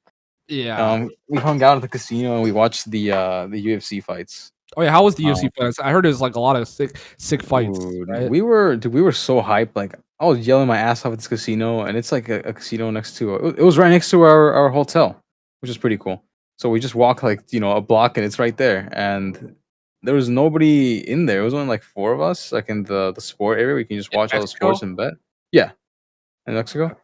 Speaker 2: yeah,
Speaker 3: we hung out at the casino and we watched the UFC fights.
Speaker 2: Oh yeah, how was the UFC fights? I heard there's like a lot of sick fights.
Speaker 3: Dude,
Speaker 2: right?
Speaker 3: we were so hyped. Like I was yelling my ass off at this casino, and it's like a casino next to it was right next to our hotel, which is pretty cool. So we just walk like a block, and it's right there. And there was nobody in there. It was only like 4 of us, like in the sport area. We can just watch all the sports and bet. Yeah, in Mexico,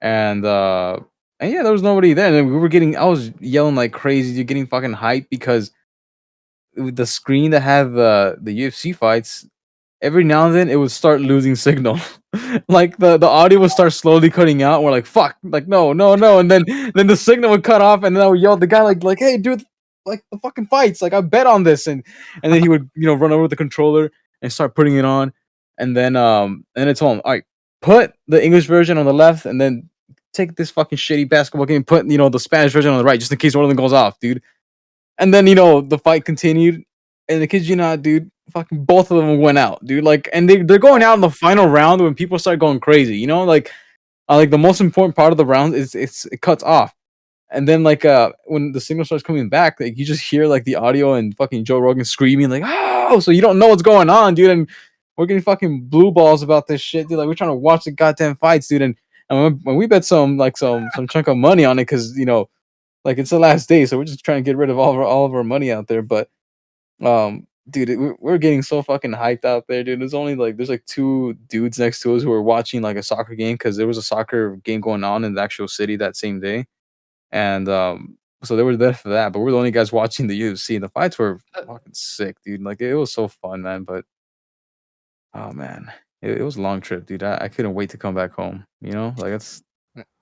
Speaker 3: and yeah, there was nobody there. And then I was yelling like crazy, dude, getting fucking hyped because the screen that had the UFC fights, every now and then it would start losing signal. Like the audio would start slowly cutting out. We're like, fuck, like no, and then the signal would cut off, and then I would yell at the guy like, hey, dude, like the fucking fights, like I bet on this, and then he would run over with the controller and start putting it on, and then I told him, all right, put the English version on the left, and then take this fucking shitty basketball game, put the Spanish version on the right, just in case one of them goes off, dude. And then the fight continued, and the kids, dude, fucking both of them went out, dude. Like, and they're going out in the final round when people start going crazy, like the most important part of the round is it cuts off, and then like when the signal starts coming back, like you just hear like the audio and fucking Joe Rogan screaming like, oh, so you don't know what's going on, dude, and we're getting fucking blue balls about this shit, dude. Like we're trying to watch the goddamn fights, dude, and when we bet some chunk of money on it, because like it's the last day, so we're just trying to get rid of all of our money out there. But dude, we're getting so fucking hyped out there, dude. There's like 2 dudes next to us who are watching like a soccer game because there was a soccer game going on in the actual city that same day, and so they were there for that. But we're the only guys watching the UFC, and the fights were fucking sick, dude. Like it was so fun, man. But oh man, it was a long trip, dude. I couldn't wait to come back home. Like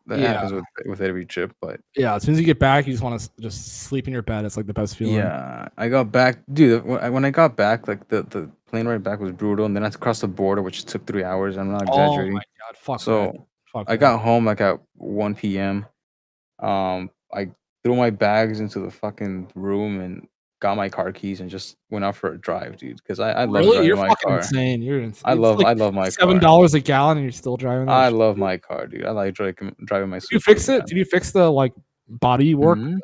Speaker 3: that happens with every trip. But
Speaker 2: yeah, as soon as you get back, you just want to just sleep in your bed. It's like the best feeling.
Speaker 3: Yeah, I got back, dude. When I got back, like the plane ride back was brutal, and then I had to cross the border, which took 3 hours. I'm not exaggerating.
Speaker 2: Oh my god, fuck.
Speaker 3: So
Speaker 2: fuck
Speaker 3: I got home like at 1 p.m. I threw my bags into the fucking room and got my car keys and just went out for a drive, dude. Because I love driving
Speaker 2: You're
Speaker 3: my
Speaker 2: fucking
Speaker 3: car.
Speaker 2: Insane. You're insane.
Speaker 3: I love my car.
Speaker 2: $7 a gallon, and you're still driving.
Speaker 3: I love my car, dude. I like driving my.
Speaker 2: Did you fix it? Did you fix the like body work?
Speaker 3: Mm-hmm.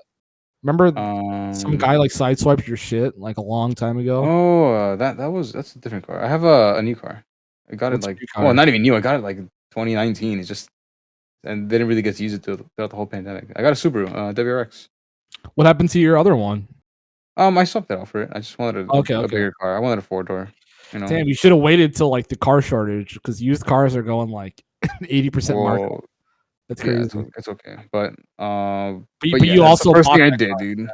Speaker 2: Remember some guy like sideswiped your shit like a long time ago?
Speaker 3: Oh, that's a different car. I have a new car. I got it like not even new. I got it like 2019. It's just and didn't really get to use it throughout the whole pandemic. I got a Subaru WRX.
Speaker 2: What happened to your other one?
Speaker 3: I swapped it out for it. I just wanted a bigger car. I wanted a 4-door.
Speaker 2: Damn, you should have waited till like the car shortage because used cars are going like 80% markup. That's crazy.
Speaker 3: Yeah, it's okay, but
Speaker 2: yeah, you also
Speaker 3: the first thing I did, dude.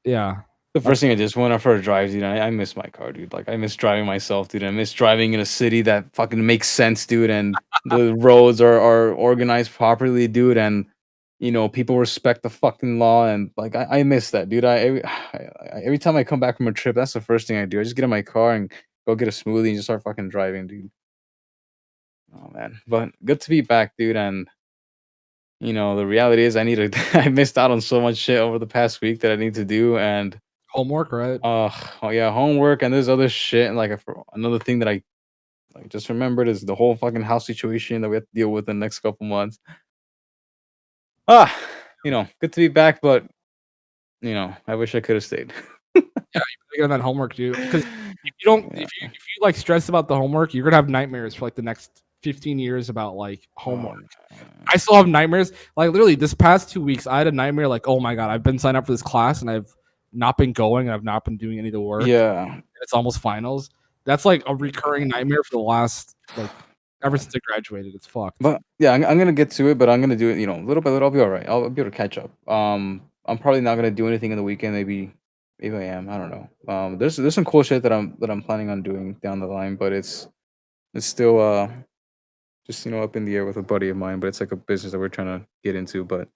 Speaker 2: Yeah.
Speaker 3: The first thing I did is went out for a drive, dude. I miss my car, dude. Like I miss driving myself, dude. I miss driving in a city that fucking makes sense, dude. And the roads are organized properly, dude. And people respect the fucking law. And like I miss that, dude. Every time I come back from a trip, that's the first thing I do. I just get in my car and go get a smoothie and just start fucking driving, dude. Oh man, but good to be back, dude. And the reality is I missed out on so much shit over the past week that I need to do, and
Speaker 2: Homework, right?
Speaker 3: oh yeah, homework, and there's other shit, and another thing that I just remembered is the whole fucking house situation that we have to deal with in the next couple months. Ah, good to be back, but I wish I could have stayed.
Speaker 2: Yeah, you got that homework, dude. Because if you don't, if you like stress about the homework, you're gonna have nightmares for like the next 15 years about like homework. I still have nightmares. Like literally, this past 2 weeks, I had a nightmare. Like, oh my god, I've been signed up for this class and I've not been going. And I've not been doing any of the work.
Speaker 3: Yeah,
Speaker 2: It's almost finals. That's like a recurring nightmare for the last like ever since I graduated. It's fucked.
Speaker 3: but yeah, I'm gonna get to it, but I'm gonna do it. Little by little. I'll be all right. I'll be able to catch up. I'm probably not gonna do anything in the weekend. Maybe I am. I don't know. There's some cool shit that I'm planning on doing down the line, but it's still just up in the air with a buddy of mine. But it's like a business that we're trying to get into. But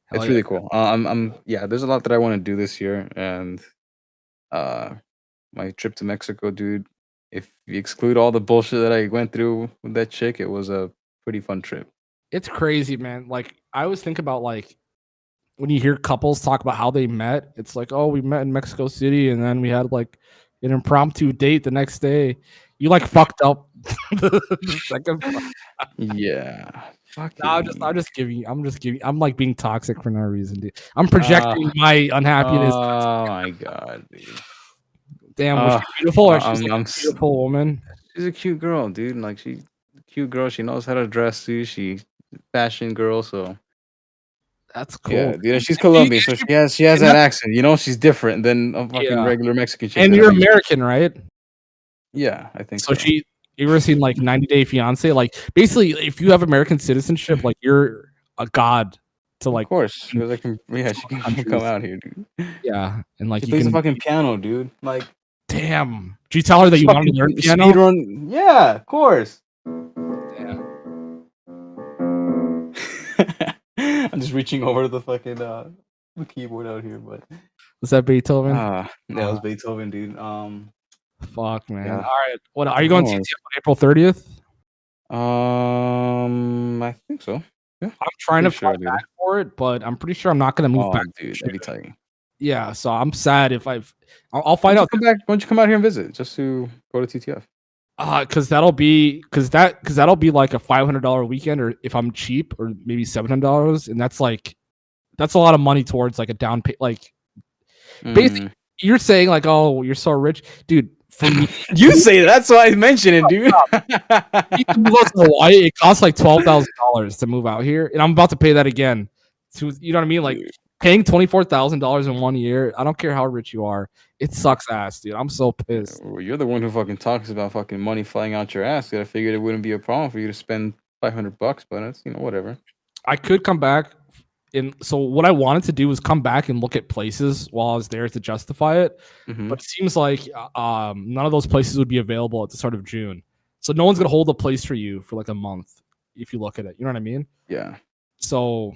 Speaker 2: Hell
Speaker 3: it's
Speaker 2: yeah.
Speaker 3: really cool. I'm yeah. There's a lot that I want to do this year, and uh, my trip to Mexico, dude. If you exclude all the bullshit that I went through with that chick, it was a pretty fun trip.
Speaker 2: It's crazy, man. Like I always think about like when you hear couples talk about how they met, it's like, oh, we met in Mexico City and then we had like an impromptu date the next day. You like fucked up the second.
Speaker 3: Yeah. Fuck
Speaker 2: No,
Speaker 3: you.
Speaker 2: I'm just giving. I'm like being toxic for no reason, dude. I'm projecting my unhappiness.
Speaker 3: Oh my god, dude.
Speaker 2: Damn, was she beautiful or she's like
Speaker 3: I'm
Speaker 2: a beautiful woman?
Speaker 3: she's a cute girl, dude. Like she's a cute girl. She knows how to dress too. She's a fashion girl, so
Speaker 2: That's
Speaker 3: yeah,
Speaker 2: cool.
Speaker 3: dude. She's
Speaker 2: And you-
Speaker 3: Colombian, so she has that accent. She's different than a fucking
Speaker 2: yeah,
Speaker 3: regular Mexican chick.
Speaker 2: and
Speaker 3: that
Speaker 2: you're
Speaker 3: I'm used to.
Speaker 2: American, right?
Speaker 3: Yeah, I think
Speaker 2: So
Speaker 3: so.
Speaker 2: she, you ever seen like 90 Day Fiance? Like basically, if you have American citizenship, like you're a god to
Speaker 3: Of
Speaker 2: like
Speaker 3: course, because she can come
Speaker 2: countries.
Speaker 3: out here, dude.
Speaker 2: Yeah, and like
Speaker 3: She
Speaker 2: you
Speaker 3: plays the
Speaker 2: can.
Speaker 3: fucking piano, dude. Like
Speaker 2: Damn, did you tell her that you wanted to learn piano?
Speaker 3: speed run. Yeah, of course.
Speaker 2: Yeah.
Speaker 3: I'm just reaching over the fucking the keyboard out here, but
Speaker 2: Was that Beethoven?
Speaker 3: that was Beethoven, dude.
Speaker 2: Fuck, man.
Speaker 3: Yeah.
Speaker 2: All right, what are you going to
Speaker 3: No
Speaker 2: TTF on April 30th?
Speaker 3: I think so. Yeah,
Speaker 2: I'm trying to
Speaker 3: pretty sure I
Speaker 2: fly
Speaker 3: did.
Speaker 2: back for it, but I'm pretty sure I'm not going to move
Speaker 3: Oh,
Speaker 2: back.
Speaker 3: dude, that'd be tight.
Speaker 2: Yeah, so I'm sad if I'll
Speaker 3: Why
Speaker 2: find
Speaker 3: don't you
Speaker 2: out
Speaker 3: come back? Why don't you come out here and visit just to go to TTF?
Speaker 2: because that'll be that'll be like a $500 weekend, or if I'm cheap, or maybe $700, and that's a lot of money towards like a down pay. Like basically, you're saying like, oh, you're so rich, dude. For me,
Speaker 3: You say that's why I mentioned it, dude.
Speaker 2: to move out to Hawaii, it costs like $12,000 to move out here, and I'm about to pay that again. To you know what I mean? Like
Speaker 3: Dude.
Speaker 2: paying $24,000 in 1 year. I don't care how rich you are. It sucks ass, dude. I'm so pissed.
Speaker 3: Well, you're the one who fucking talks about fucking money flying out your ass. I figured it wouldn't be a problem for you to spend $500, but it's whatever.
Speaker 2: I could come back. So what I wanted to do was come back and look at places while I was there to justify it. But it seems like none of those places would be available at the start of June. So no one's gonna hold a place for you for like a month if you look at it. You know what I mean?
Speaker 3: Yeah.
Speaker 2: So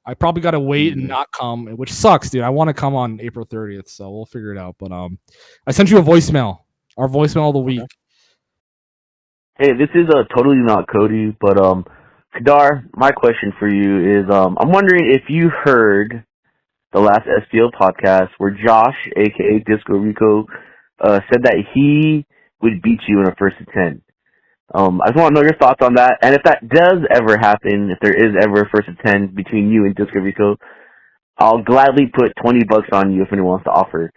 Speaker 2: I probably gotta wait and not come, which sucks, dude. I want to come on April 30th, so we'll figure it out. But I sent you a voicemail. Our voicemail of the week.
Speaker 4: Hey, this is totally not Cody, but Kadar, my question for you is I'm wondering if you heard the last SPL podcast where Josh, aka Disco Rico, said that he would beat you in a first to 10. I just want to know your thoughts on that, and if that does ever happen, if there is ever a first to 10 between you and Disco Rico, I'll gladly put $20 on you if anyone wants to offer.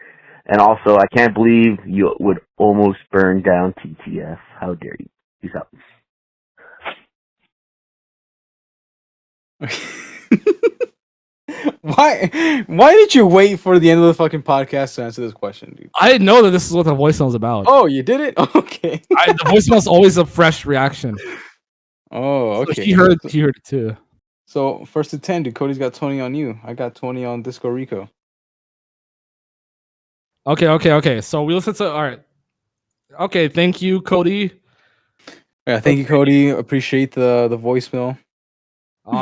Speaker 4: And also, I can't believe you would almost burn down TTF. How dare you? Peace out.
Speaker 3: Why did you wait for the end of the fucking podcast to answer this question, dude?
Speaker 2: I didn't know that this is what the voicemail is about.
Speaker 3: Oh, you did it? Okay.
Speaker 2: The voicemail is always a fresh reaction.
Speaker 3: Oh, okay.
Speaker 2: So he heard it too.
Speaker 3: So first to 10, dude. Cody's got 20 on you. I got 20 on Disco Rico.
Speaker 2: Okay. So we listen to all right. Okay, thank you, Cody.
Speaker 3: Yeah, thank you, Cody. Appreciate the voicemail.
Speaker 2: What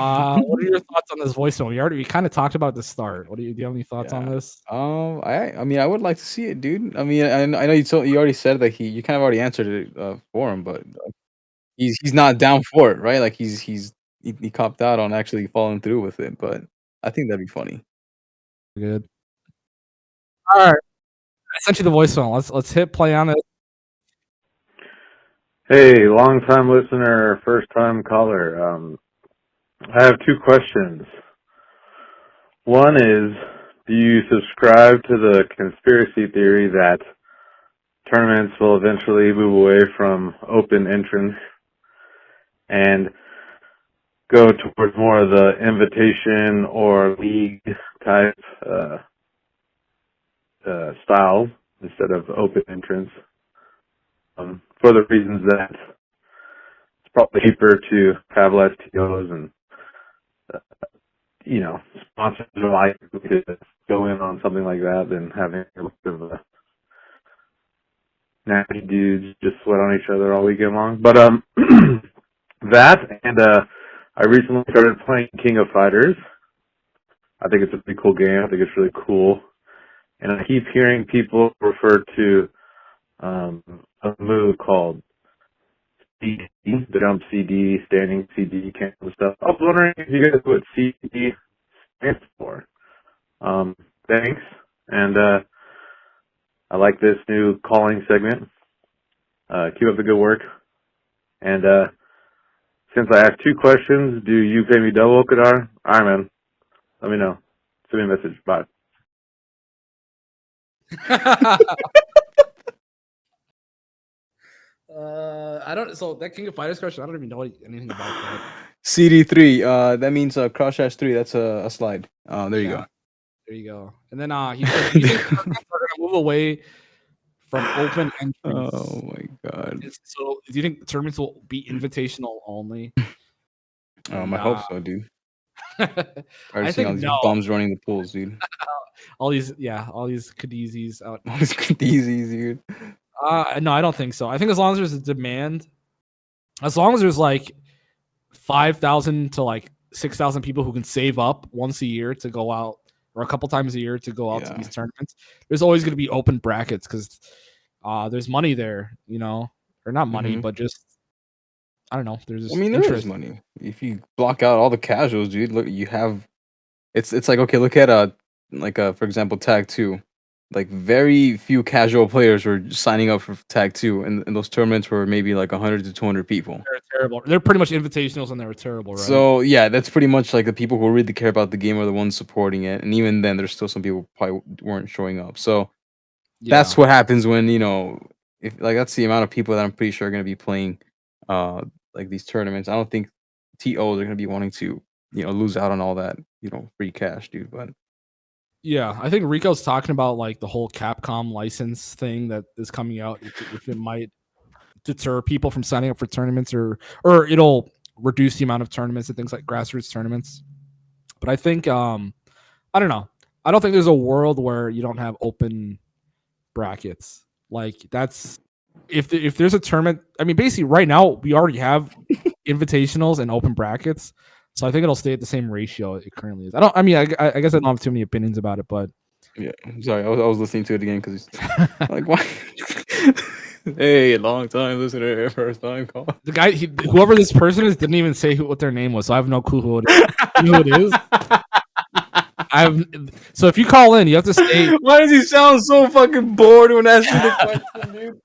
Speaker 2: are your thoughts on this voicemail? We kind of talked about the start. Do you have any thoughts on this?
Speaker 3: I mean, I would like to see it, dude. I mean, I know you already said that you kind of already answered it for him, but he's not down for it, right? Like he's he copped out on actually following through with it, but I think that'd be funny.
Speaker 2: Good. All right. I sent you the voicemail. Let's hit play on it.
Speaker 5: Hey, long time listener, first time caller. I have two questions. One is, do you subscribe to the conspiracy theory that tournaments will eventually move away from open entrance and go towards more of the invitation or league type styles instead of open entrance? For the reasons that it's probably cheaper to have less TOs and sponsors are likely to go in on something like that than having a bunch of nasty dudes just sweat on each other all weekend long. But that, and I recently started playing King of Fighters. I think it's a pretty cool game. I think it's really cool. And I keep hearing people refer to a move called CD, the jump CD, standing CD, cancel stuff. I was wondering if you guys know what CD stands for. Thanks. And I like this new calling segment. Keep up the good work. And since I asked two questions, do you pay me double, Kadar? All right, man. Let me know. Send me a message. Bye.
Speaker 2: I don't. So that King of Fighters question, I don't even know anything about that.
Speaker 3: CD3. That means Crouch Dash 3. That's a slide. There you go.
Speaker 2: There you go. And then he said, "Do you think tournaments are going to move away from open entrance?"
Speaker 3: Oh my god.
Speaker 2: So do you think tournaments will be invitational only?
Speaker 3: I hope so, dude.
Speaker 2: I think
Speaker 3: all these
Speaker 2: no.
Speaker 3: bums running the pools, dude.
Speaker 2: all these Khadizis out.
Speaker 3: All these Khadizis, dude.
Speaker 2: No, I don't think so. I think as long as there's a demand, as long as there's like 5,000 to like 6,000 people who can save up once a year to go out, or a couple times a year to go out to these tournaments, there's always going to be open brackets because there's money there, or not money, but just I don't know. There's
Speaker 3: there is money if you block out all the casuals, dude. Look, you have it's like okay, look at for example, Tag 2. Like very few casual players were signing up for Tag 2, and those tournaments were maybe like 100 to 200 people.
Speaker 2: They're terrible. They're pretty much invitationals, and they were terrible, right?
Speaker 3: So yeah, that's pretty much like the people who really care about the game are the ones supporting it, and even then, there's still some people who probably weren't showing up. So that's what happens when if like that's the amount of people that I'm pretty sure are going to be playing like these tournaments. I don't think TOs are going to be wanting to lose out on all that free cash, dude. But
Speaker 2: yeah, I think Rico's talking about like the whole Capcom license thing that is coming out. If it might deter people from signing up for tournaments, or it'll reduce the amount of tournaments and things like grassroots tournaments. But I think I don't know. I don't think there's a world where you don't have open brackets. Like that's if there's a tournament. I mean, basically, right now we already have invitationals and open brackets. So I think it'll stay at the same ratio it currently is. I guess I don't have too many opinions about it, but
Speaker 3: yeah, sorry, I was listening to it again because like why? Hey, long time listener, first time call.
Speaker 2: The guy, whoever this person is, didn't even say what their name was, so I have no clue who it is. You know who it is? So if you call in, you have to say.
Speaker 3: Why does he sound so fucking bored when asking the question,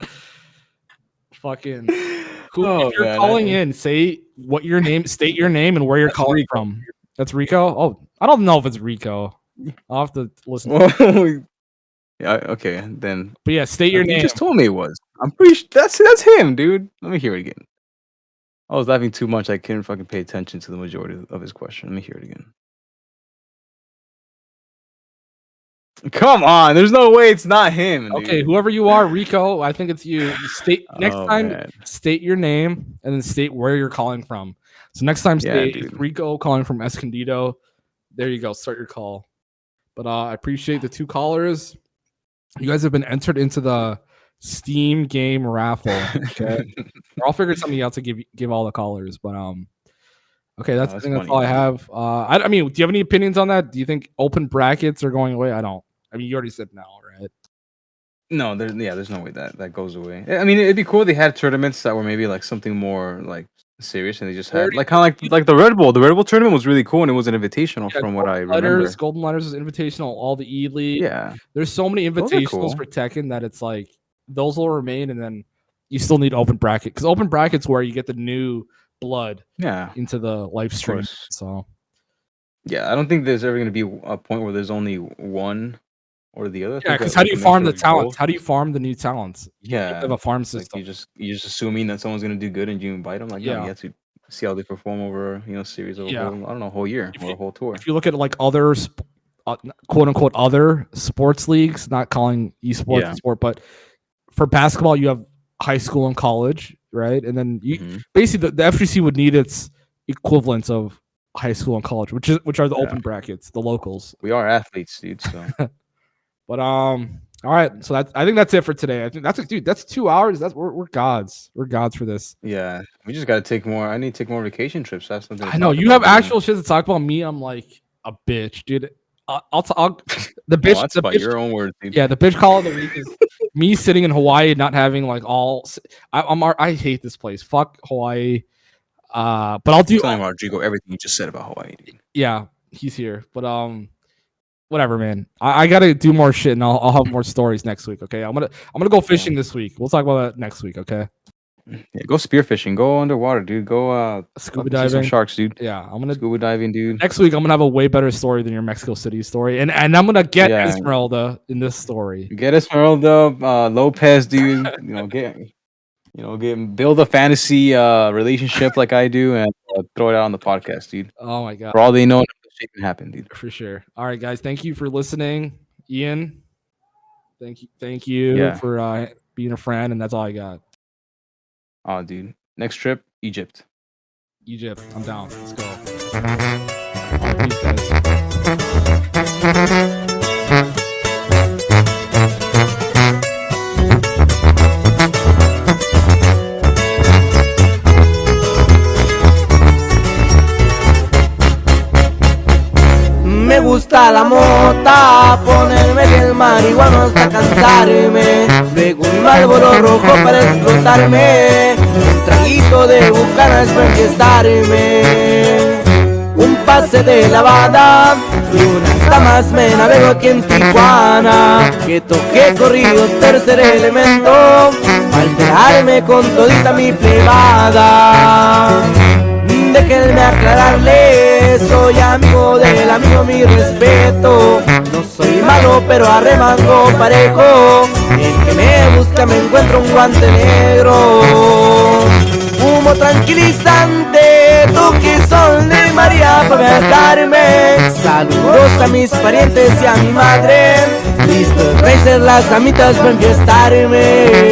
Speaker 3: dude?
Speaker 2: Fucking. If you're calling in, say what your name, state your name and where you're calling from. That's Rico. Oh, I don't know if it's Rico. I'll have to listen.
Speaker 3: Yeah, okay, then.
Speaker 2: But yeah, state your name.
Speaker 3: You just told me it was. I'm pretty sure that's him, dude. Let me hear it again. I was laughing too much. I couldn't fucking pay attention to the majority of his question. Let me hear it again. Come on, there's no way it's not him. Dude.
Speaker 2: Okay, whoever you are, Rico, I think it's you. State next time. Man. State your name and then state where you're calling from. So next time, state Rico calling from Escondido. There you go. Start your call. But I appreciate the two callers. You guys have been entered into the Steam game raffle. Okay, I'll figure something out to give all the callers. But okay, that's I think that's all I have. I mean, do you have any opinions on that? Do you think open brackets are going away? I don't. I mean, you already said no, right?
Speaker 3: No, there's no way that goes away. I mean, it'd be cool if they had tournaments that were maybe like something more like serious, and they just had like kind of like the Red Bull. The Red Bull tournament was really cool, and it was an invitational from what I remember.
Speaker 2: Golden Letters is invitational. All the E-League.
Speaker 3: Yeah,
Speaker 2: there's so many invitationals
Speaker 3: cool.
Speaker 2: for Tekken that it's like those will remain, and then you still need open bracket because open bracket's where you get the new blood. Into the live stream. So.
Speaker 3: Yeah, I don't think there's ever going to be a point where there's only one or the other.
Speaker 2: Yeah, because how do you farm the talents? How do you farm the new talents?
Speaker 3: Yeah,
Speaker 2: you have a farm system.
Speaker 3: Like you're just assuming that someone's going to do good and you invite them. Like, you have to see how they perform over series of a whole year or a whole tour.
Speaker 2: If you look at like other quote unquote other sports leagues, not calling esports a sport, but for basketball you have high school and college, right? And then you basically the FGC would need its equivalents of high school and college, which are the open brackets, the locals.
Speaker 3: We are athletes, dude. So,
Speaker 2: but all right. So I think that's it for today. I think that's 2 hours. We're gods. We're gods for this.
Speaker 3: Yeah, we just got to take more. I need to take more vacation trips. That's something.
Speaker 2: I know you have actual shit to talk about. Me, I'm like a bitch, dude. I'll the bitch.
Speaker 3: That's by your own words, dude.
Speaker 2: Yeah, the bitch call of the week is me sitting in Hawaii, not having like all. I hate this place. Fuck Hawaii. But I'll do.
Speaker 3: Telling Rodrigo everything you just said about Hawaii, dude.
Speaker 2: Yeah, he's here, but whatever, man. I gotta do more shit, and I'll have more stories next week. Okay, I'm gonna go fishing this week. We'll talk about that next week. Okay.
Speaker 3: Yeah, go spearfishing. Go underwater, dude. Go
Speaker 2: scuba diving.
Speaker 3: Some sharks, dude.
Speaker 2: Yeah, I'm gonna
Speaker 3: scuba diving, dude.
Speaker 2: Next week, I'm gonna have a way better story than your Mexico City story, and I'm gonna get Esmeralda in this story.
Speaker 3: Get Esmeralda, Lopez, dude. Build a fantasy relationship like I do, and throw it out on the podcast, dude.
Speaker 2: Oh my god!
Speaker 3: For all they know, shit can happen, dude.
Speaker 2: For sure. All right, guys. Thank you for listening, Ian. Thank you for being a friend, and that's all I got.
Speaker 3: Oh, dude. Next trip, Egypt.
Speaker 2: I'm down. Let's go. Peace, guys.
Speaker 6: Me gusta la mota, ponerme bien marihuano hasta cansarme. Pego un Marlboro rojo para explotarme, un traguito de bucanas para enfiestarme. Un pase de lavada y una más me navego aquí en Tijuana. Que toqué corridos tercer elemento, alterarme con todita mi privada. Déjenme aclararle, soy amigo del amigo, mi respeto. No soy malo, pero arremango parejo. El que me busca me encuentra un guante negro. Humo tranquilizante, toque sol de María para viajarme. Saludos a mis parientes y a mi madre. Listo, racer las amitas para enfiestarme.